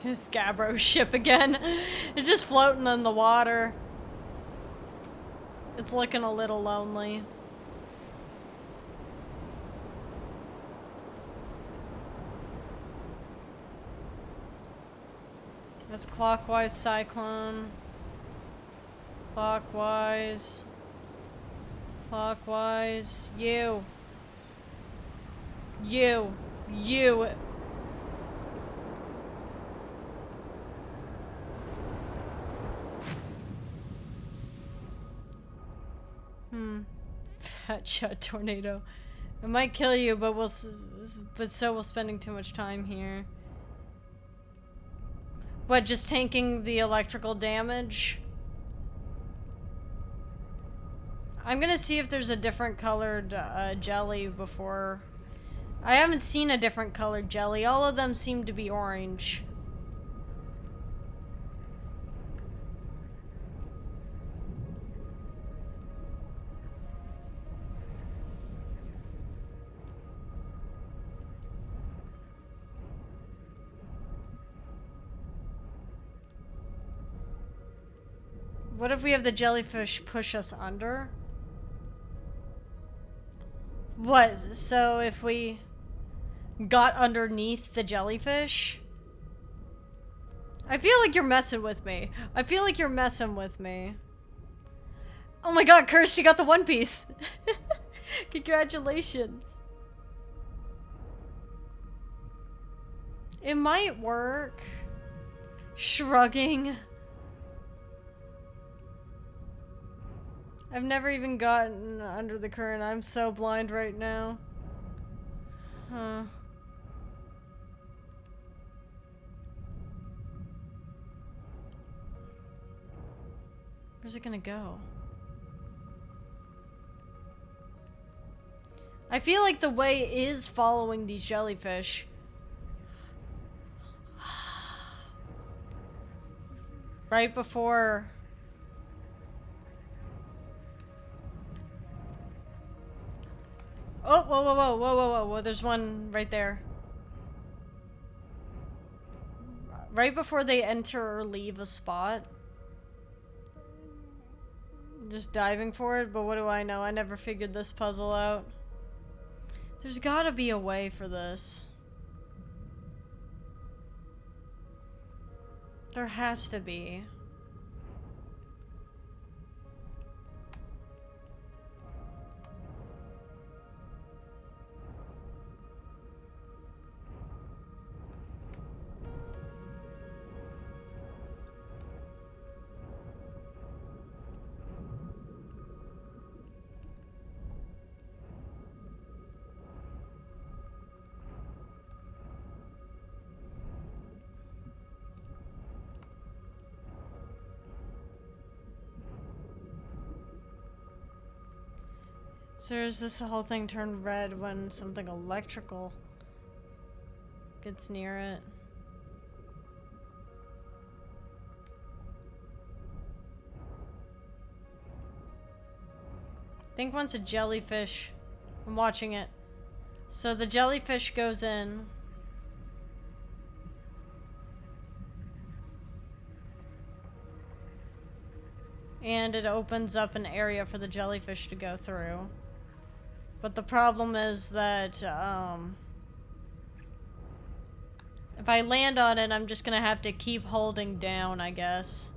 This Gabbro ship again. It's just floating in the water. It's looking a little lonely. That's a clockwise cyclone. Clockwise. Clockwise. You. You. You. Fat shot tornado. It might kill you, but so will spending too much time here. What, just tanking the electrical damage? I'm gonna see if there's a different colored jelly before. I haven't seen a different colored jelly. All of them seem to be orange. What if we have the jellyfish push us under? What? So if we got underneath the jellyfish? I feel like you're messing with me. I feel like you're messing with me. Oh my god, Cursed, you got the One Piece! Congratulations. It might work. Shrugging. I've never even gotten under the current. I'm so blind right now. Huh. Where's it gonna go? I feel like the way is following these jellyfish. Right before... Oh, whoa, whoa, whoa, whoa, whoa, whoa, there's one right there. Right before they enter or leave a spot. I'm just diving for it, but what do I know? I never figured this puzzle out. There's gotta be a way for this. There has to be. So there's this whole thing turned red when something electrical gets near it. I think once a jellyfish, I'm watching it. So the jellyfish goes in. And it opens up an area for the jellyfish to go through. But the problem is that, if I land on it, I'm just gonna have to keep holding down, I guess.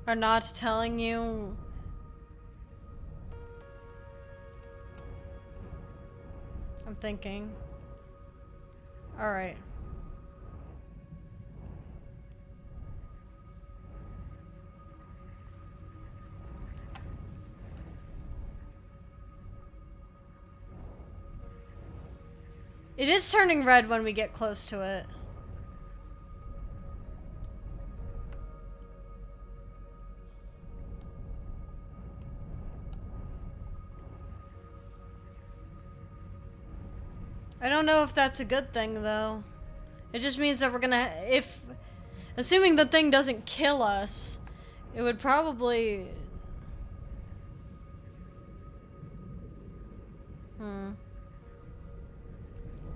Or not telling you. I'm thinking. Alright. It is turning red when we get close to it. I don't know if that's a good thing, though. It just means that we're gonna, assuming the thing doesn't kill us, it would probably...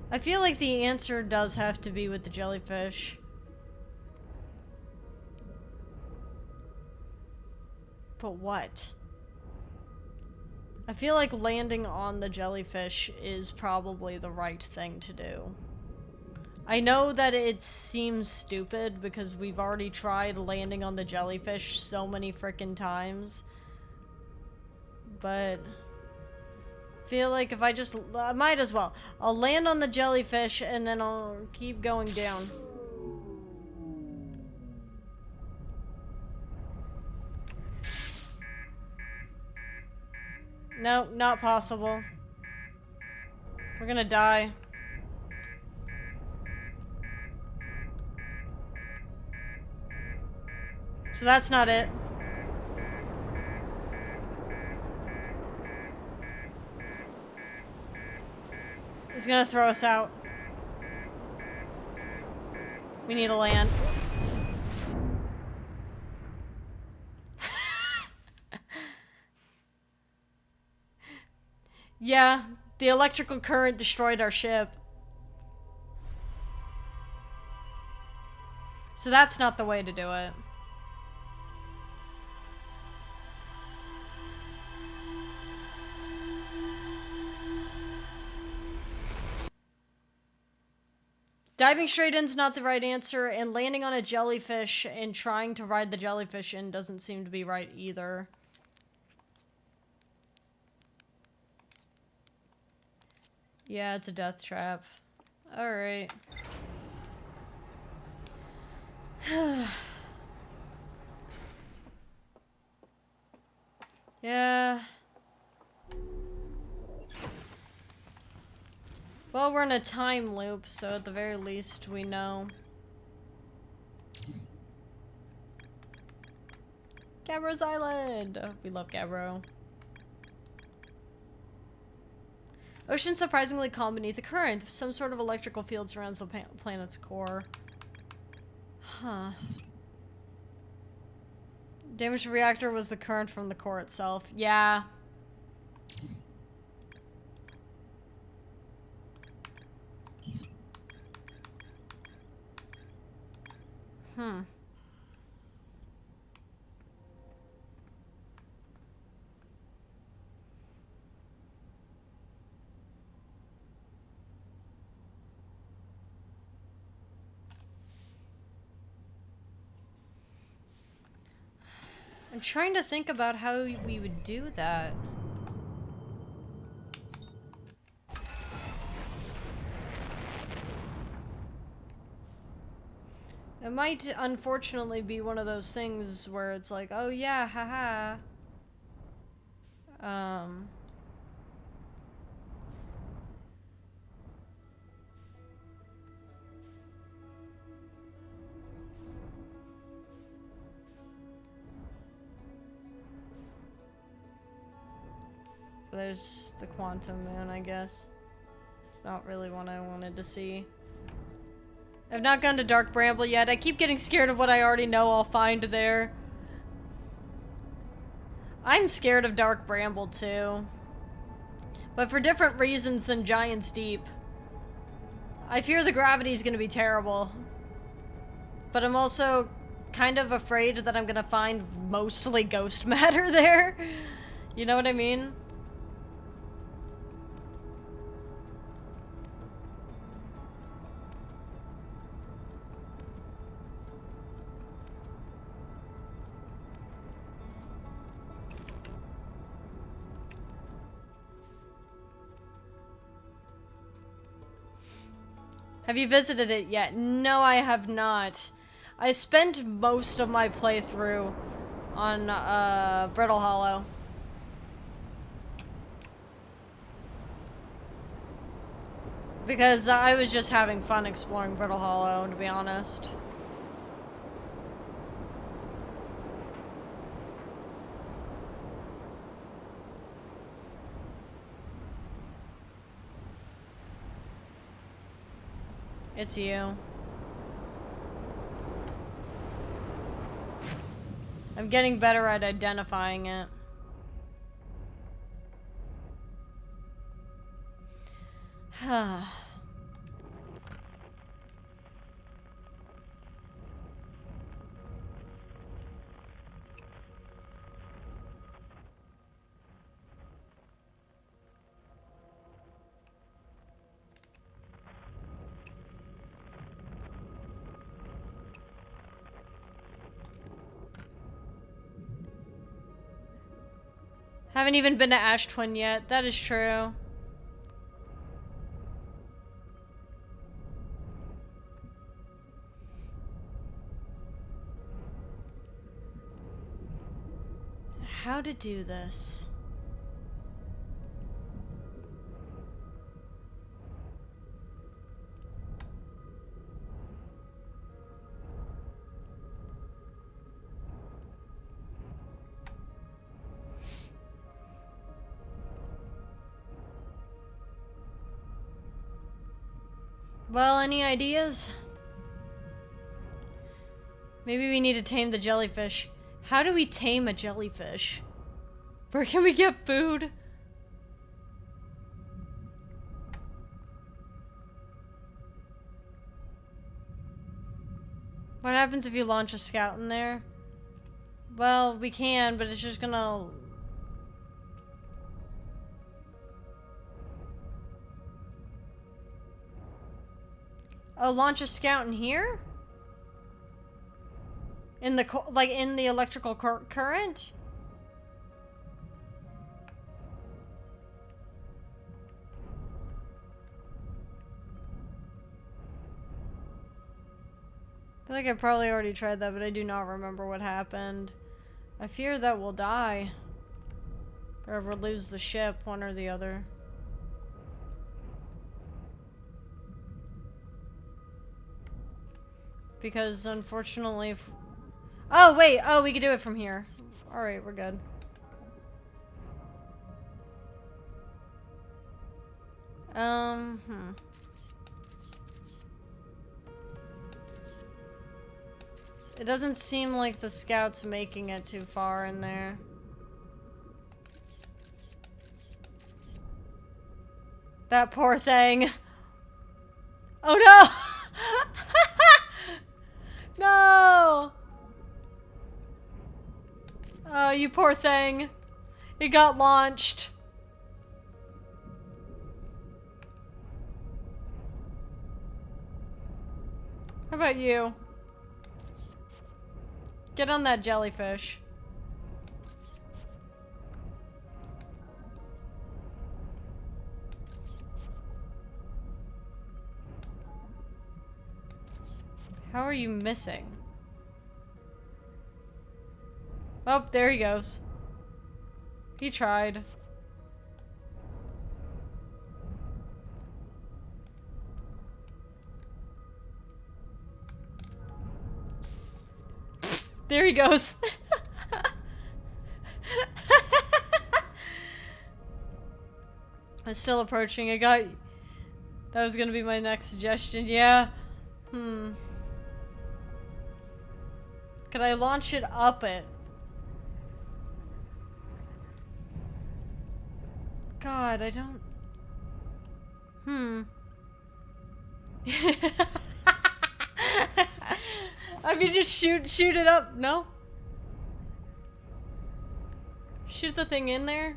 I feel like the answer does have to be with the jellyfish. But what? I feel like landing on the jellyfish is probably the right thing to do. I know that it seems stupid because we've already tried landing on the jellyfish so many frickin' times. But I feel like if I might as well. I'll land on the jellyfish and then I'll keep going down. No, not possible. We're gonna die. So that's not it. It's gonna throw us out. We need to land. Yeah, the electrical current destroyed our ship. So that's not the way to do it. Diving straight in's not the right answer, and landing on a jellyfish and trying to ride the jellyfish in doesn't seem to be right either. Yeah, it's a death trap. Alright. Yeah. Well, we're in a time loop, so at the very least we know. Gabbro's Island! Oh, we love Gabbro. Ocean surprisingly calm beneath the current. Some sort of electrical field surrounds the planet's core. Huh. Damaged reactor was the current from the core itself. Yeah. I'm trying to think about how we would do that. It might unfortunately be one of those things where it's like, oh yeah, haha. there's the quantum moon, I guess. It's not really what I wanted to see. I've not gone to Dark Bramble yet. I keep getting scared of what I already know I'll find there. I'm scared of Dark Bramble too. But for different reasons than Giant's Deep. I fear the gravity's gonna be terrible. But I'm also kind of afraid that I'm gonna find mostly ghost matter there. You know what I mean? Have you visited it yet? No, I have not. I spent most of my playthrough on Brittle Hollow. Because I was just having fun exploring Brittle Hollow, to be honest. It's you. I'm getting better at identifying it. Haven't even been to Ash Twin yet. That is true. How to do this? Well, any ideas? Maybe we need to tame the jellyfish. How do we tame a jellyfish? Where can we get food? What happens if you launch a scout in there? Well, we can, but it's just gonna... Oh, launch a scout in here? In the like in the electrical current? I feel like I probably already tried that, but I do not remember what happened. I fear that we'll die. Or we'll lose the ship, one or the other. Because, unfortunately... Oh, wait! Oh, we can do it from here. Alright, we're good. It doesn't seem like the scout's making it too far in there. That poor thing. Oh no! No! Oh, you poor thing. It got launched. How about you? Get on that jellyfish. How are you missing? Oh, there he goes. He tried. There he goes. It's still approaching. That was gonna be my next suggestion, yeah. Could I launch it up it? God, I don't... I mean, just shoot it up. No? Shoot the thing in there?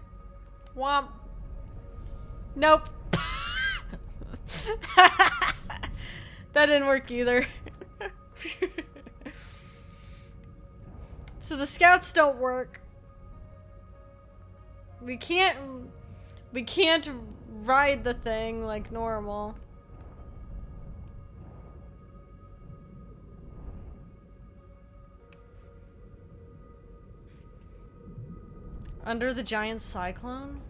Womp. Nope. That didn't work either. So the scouts don't work. We can't ride the thing like normal. Under the giant cyclone?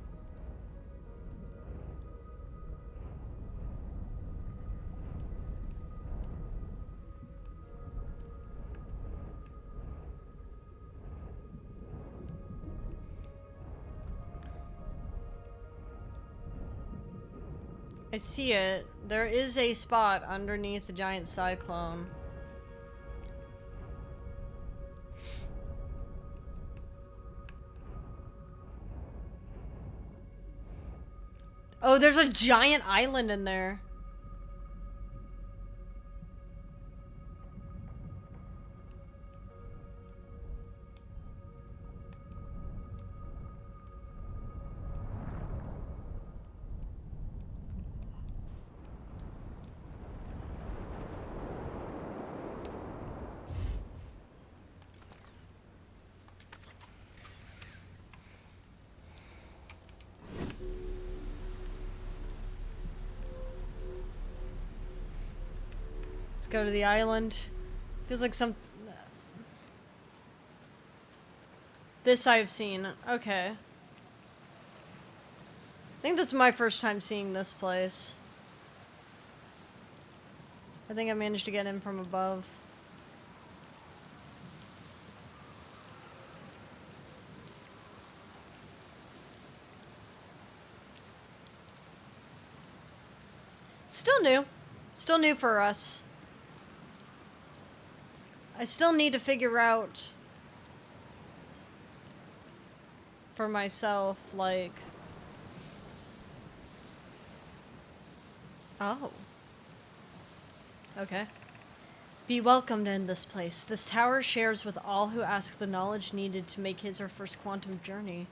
I see it. There is a spot underneath the giant cyclone. Oh, there's a giant island in there. Let's go to the island. Feels like some... This I've seen. Okay. I think this is my first time seeing this place. I think I managed to get in from above. Still new. Still new for us. I still need to figure out for myself, like... Oh. Okay. Be welcomed in this place. This tower shares with all who ask the knowledge needed to make his or her first quantum journey.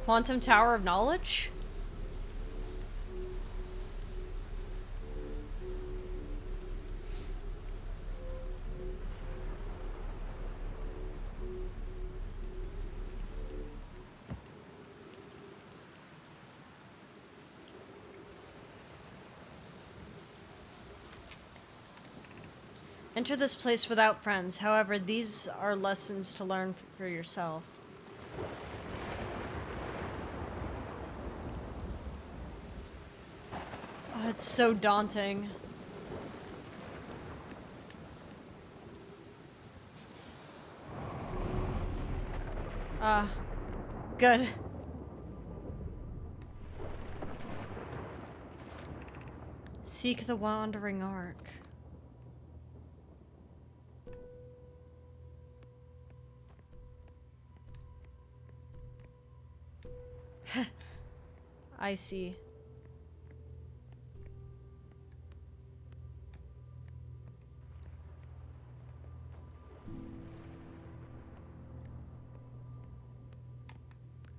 Quantum Tower of Knowledge? Enter this place without friends. However, these are lessons to learn for yourself. Oh, it's so daunting. Good. Seek the Wandering Ark. I see.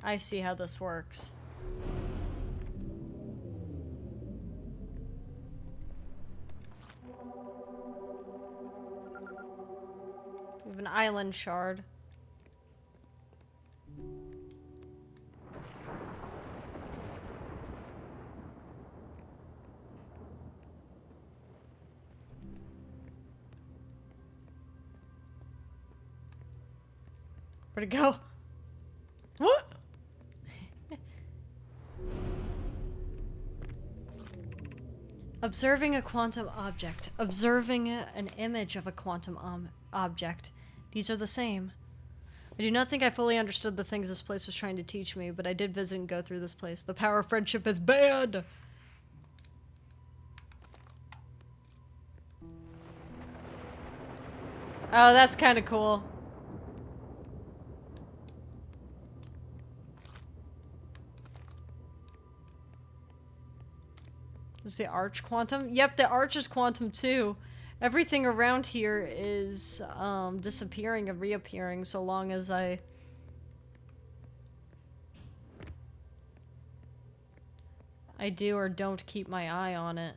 I see how this works. We have an island shard. Where'd it go? What? Observing a quantum object. Observing an image of a quantum object. These are the same. I do not think I fully understood the things this place was trying to teach me, but I did visit and go through this place. The power of friendship is bad! Oh, that's kind of cool. Is the arch quantum? Yep, the arch is quantum too. Everything around here is disappearing and reappearing so long as I do or don't keep my eye on it.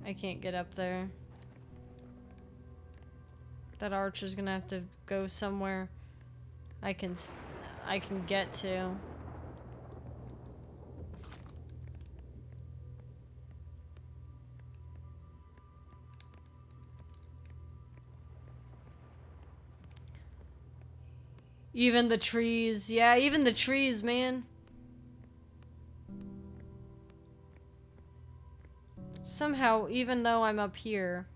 I can't get up there. That arch is gonna have to go somewhere I can get to. Even the trees. Yeah, even the trees, man. Somehow, even though I'm up here...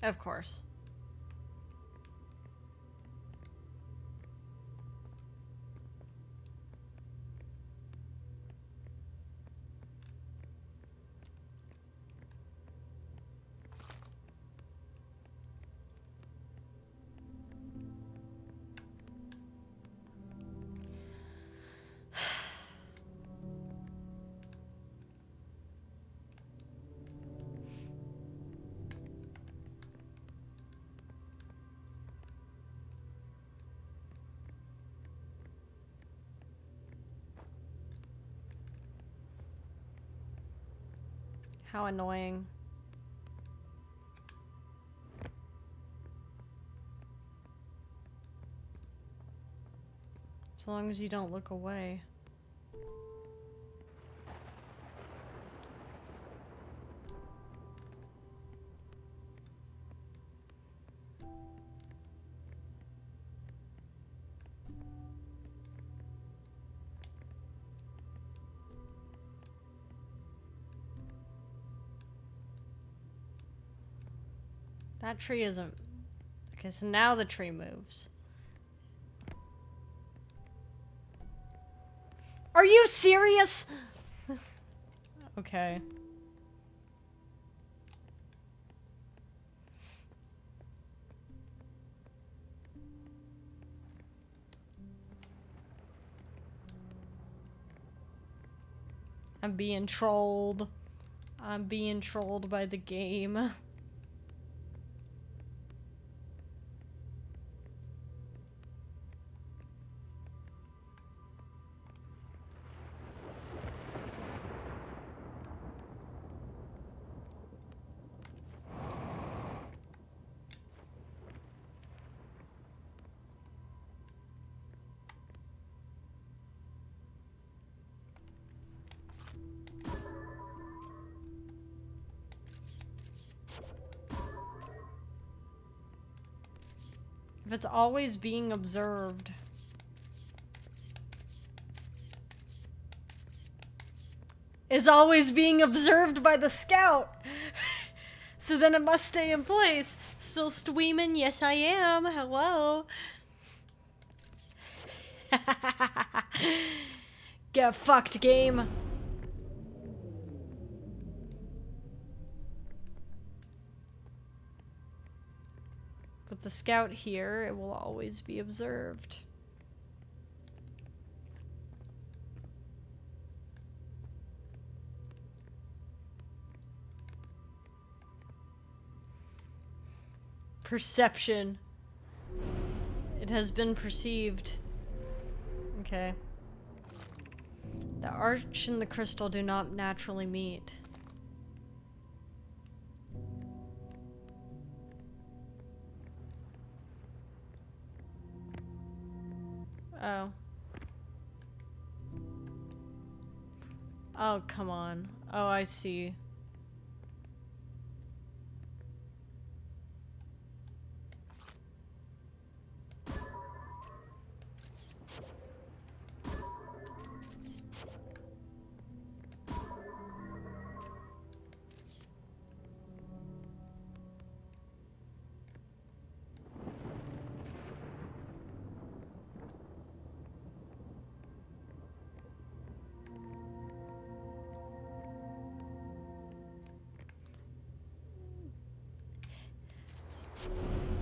Of course. How annoying. As long as you don't look away. That tree isn't... Okay, so now the tree moves. Are you serious? Okay. I'm being trolled. I'm being trolled by the game. If it's always being observed. It's always being observed by the scout. So then it must stay in place. Still streaming? Yes, I am. Hello. Get fucked, game. With the scout here, it will always be observed. Perception. It has been perceived. Okay. The arch and the crystal do not naturally meet. Oh. Oh, come on. Oh, I see.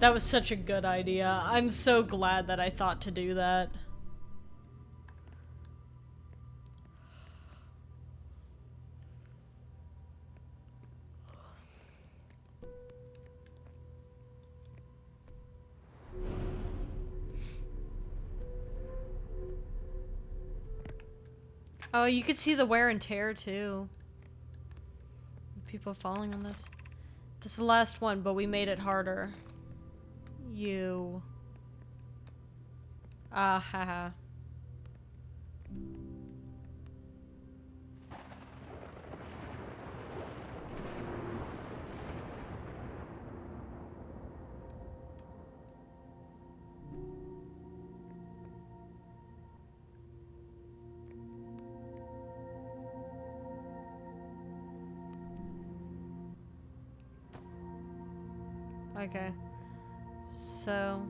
That was such a good idea. I'm so glad that I thought to do that. Oh, you could see the wear and tear too. People falling on this. This is the last one, but we made it harder. You. Ah, haha. Okay. So.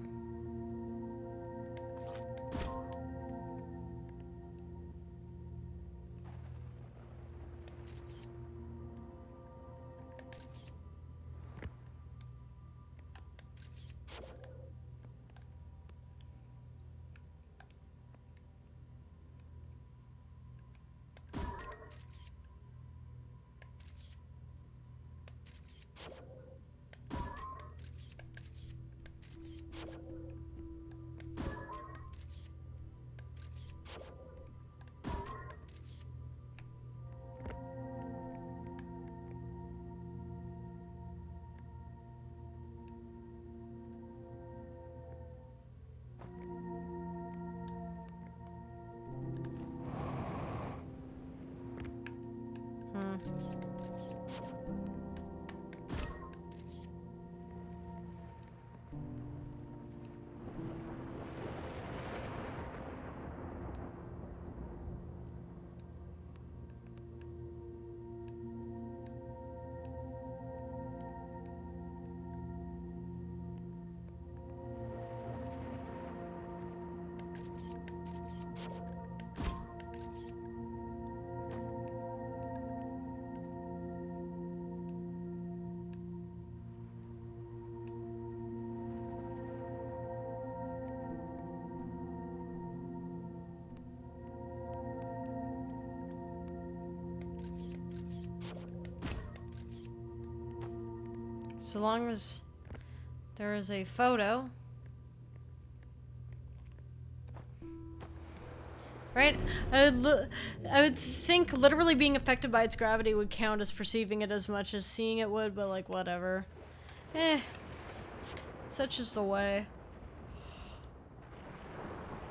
So long as there is a photo. Right? I would think literally being affected by its gravity would count as perceiving it as much as seeing it would, but like, whatever. Such is the way.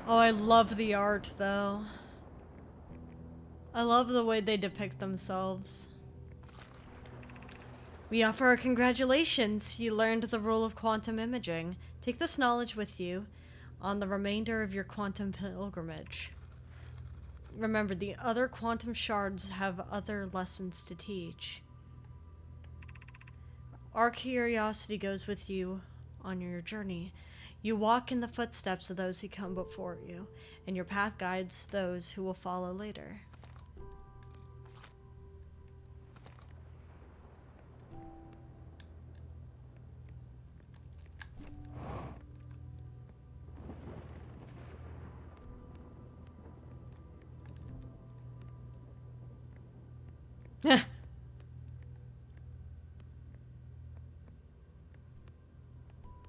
Oh, I love the art, though. I love the way they depict themselves. We offer our congratulations. You learned the rule of quantum imaging. Take this knowledge with you on the remainder of your quantum pilgrimage. Remember, the other quantum shards have other lessons to teach. Our curiosity goes with you on your journey. You walk in the footsteps of those who come before you, and your path guides those who will follow later.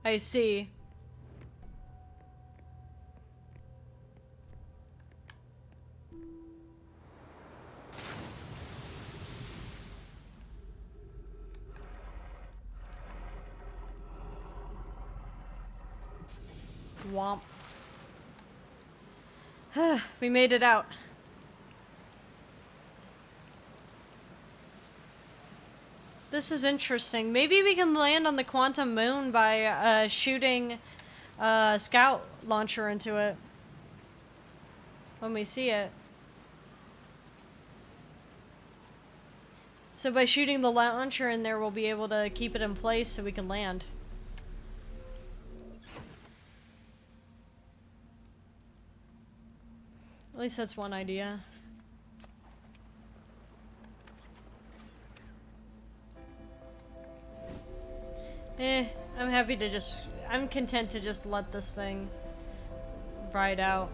I see. Womp. We made it out. This is interesting. Maybe we can land on the quantum moon by shooting a scout launcher into it when we see it. So by shooting the launcher in there, we'll be able to keep it in place so we can land. At least that's one idea. I'm happy to just... I'm content to just let this thing ride out.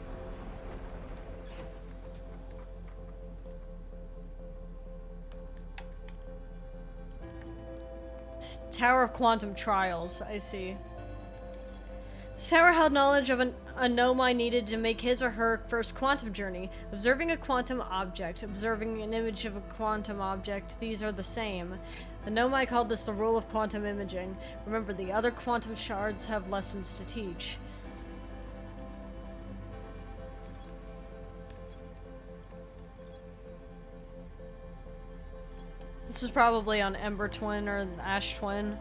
Tower of Quantum Trials, I see. This tower held knowledge of a nomai needed to make his or her first quantum journey. Observing a quantum object, observing an image of a quantum object, these are the same. The nomai called this the rule of quantum imaging. Remember, the other quantum shards have lessons to teach. This is probably on Ember Twin or Ash Twin.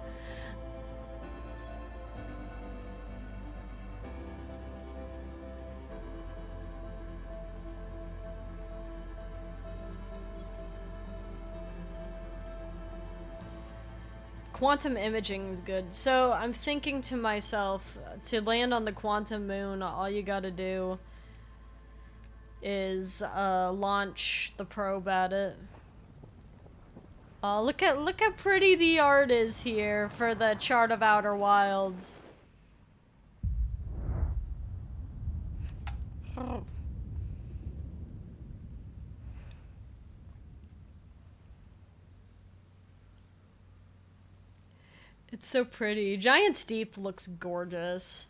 Quantum imaging is good. So I'm thinking to myself, to land on the quantum moon, all you gotta do is launch the probe at it. Look how pretty the art is here for the Chart of Outer Wilds. It's so pretty. Giant's Deep looks gorgeous.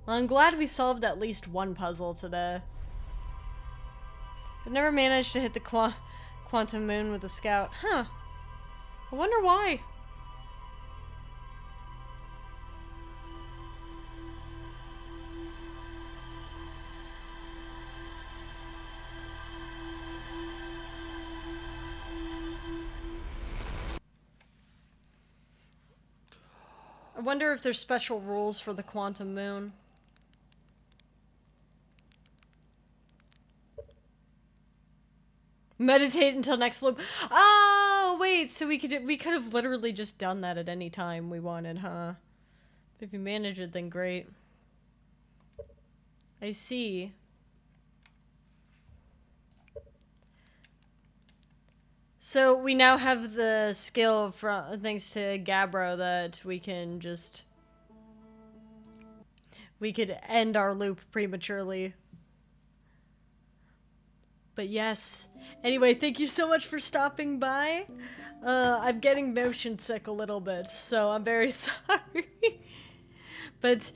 Well, I'm glad we solved at least one puzzle today. I've never managed to hit the quantum moon with a scout. Huh. I wonder why. I wonder if there's special rules for the quantum moon. Meditate until next loop. Oh, wait, so we could have literally just done that at any time we wanted, huh? If you manage it, then great. I see. So we now have the skill from thanks to Gabbro that we could end our loop prematurely. But yes. Anyway, thank you so much for stopping by. I'm getting motion sick a little bit, so I'm very sorry. But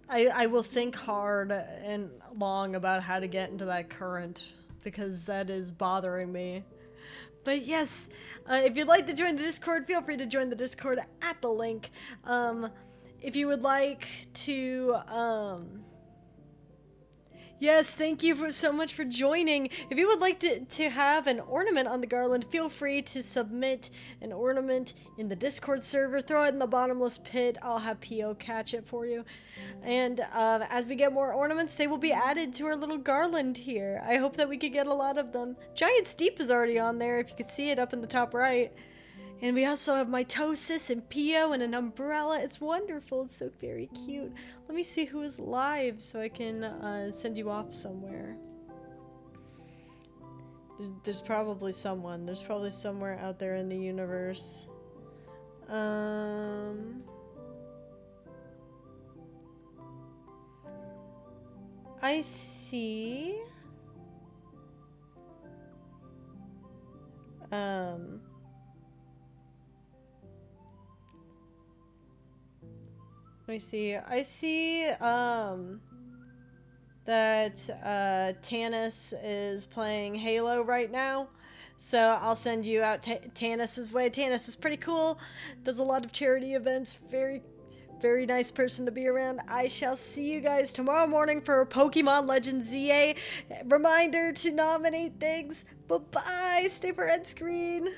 I will think hard and long about how to get into that current, because that is bothering me. But yes, if you'd like to join the Discord, feel free to join the Discord at the link. If you would like to, yes, thank you so much for joining. If you would like to have an ornament on the garland, feel free to submit an ornament in the Discord server. Throw it in the bottomless pit. I'll have P.O. catch it for you. And as we get more ornaments, they will be added to our little garland here. I hope that we could get a lot of them. Giant's Deep is already on there, if you could see it up in the top right. And we also have mitosis and P.O. and an umbrella. It's wonderful. It's so very cute. Let me see who is live so I can send you off somewhere. There's probably someone. There's probably somewhere out there in the universe. I see. Let me see. I see, that, Tanis is playing Halo right now. So I'll send you out Tanis's way. Tanis is pretty cool. Does a lot of charity events. Very, very nice person to be around. I shall see you guys tomorrow morning for Pokemon Legends ZA. Reminder to nominate things. Bye-bye. Stay for end screen.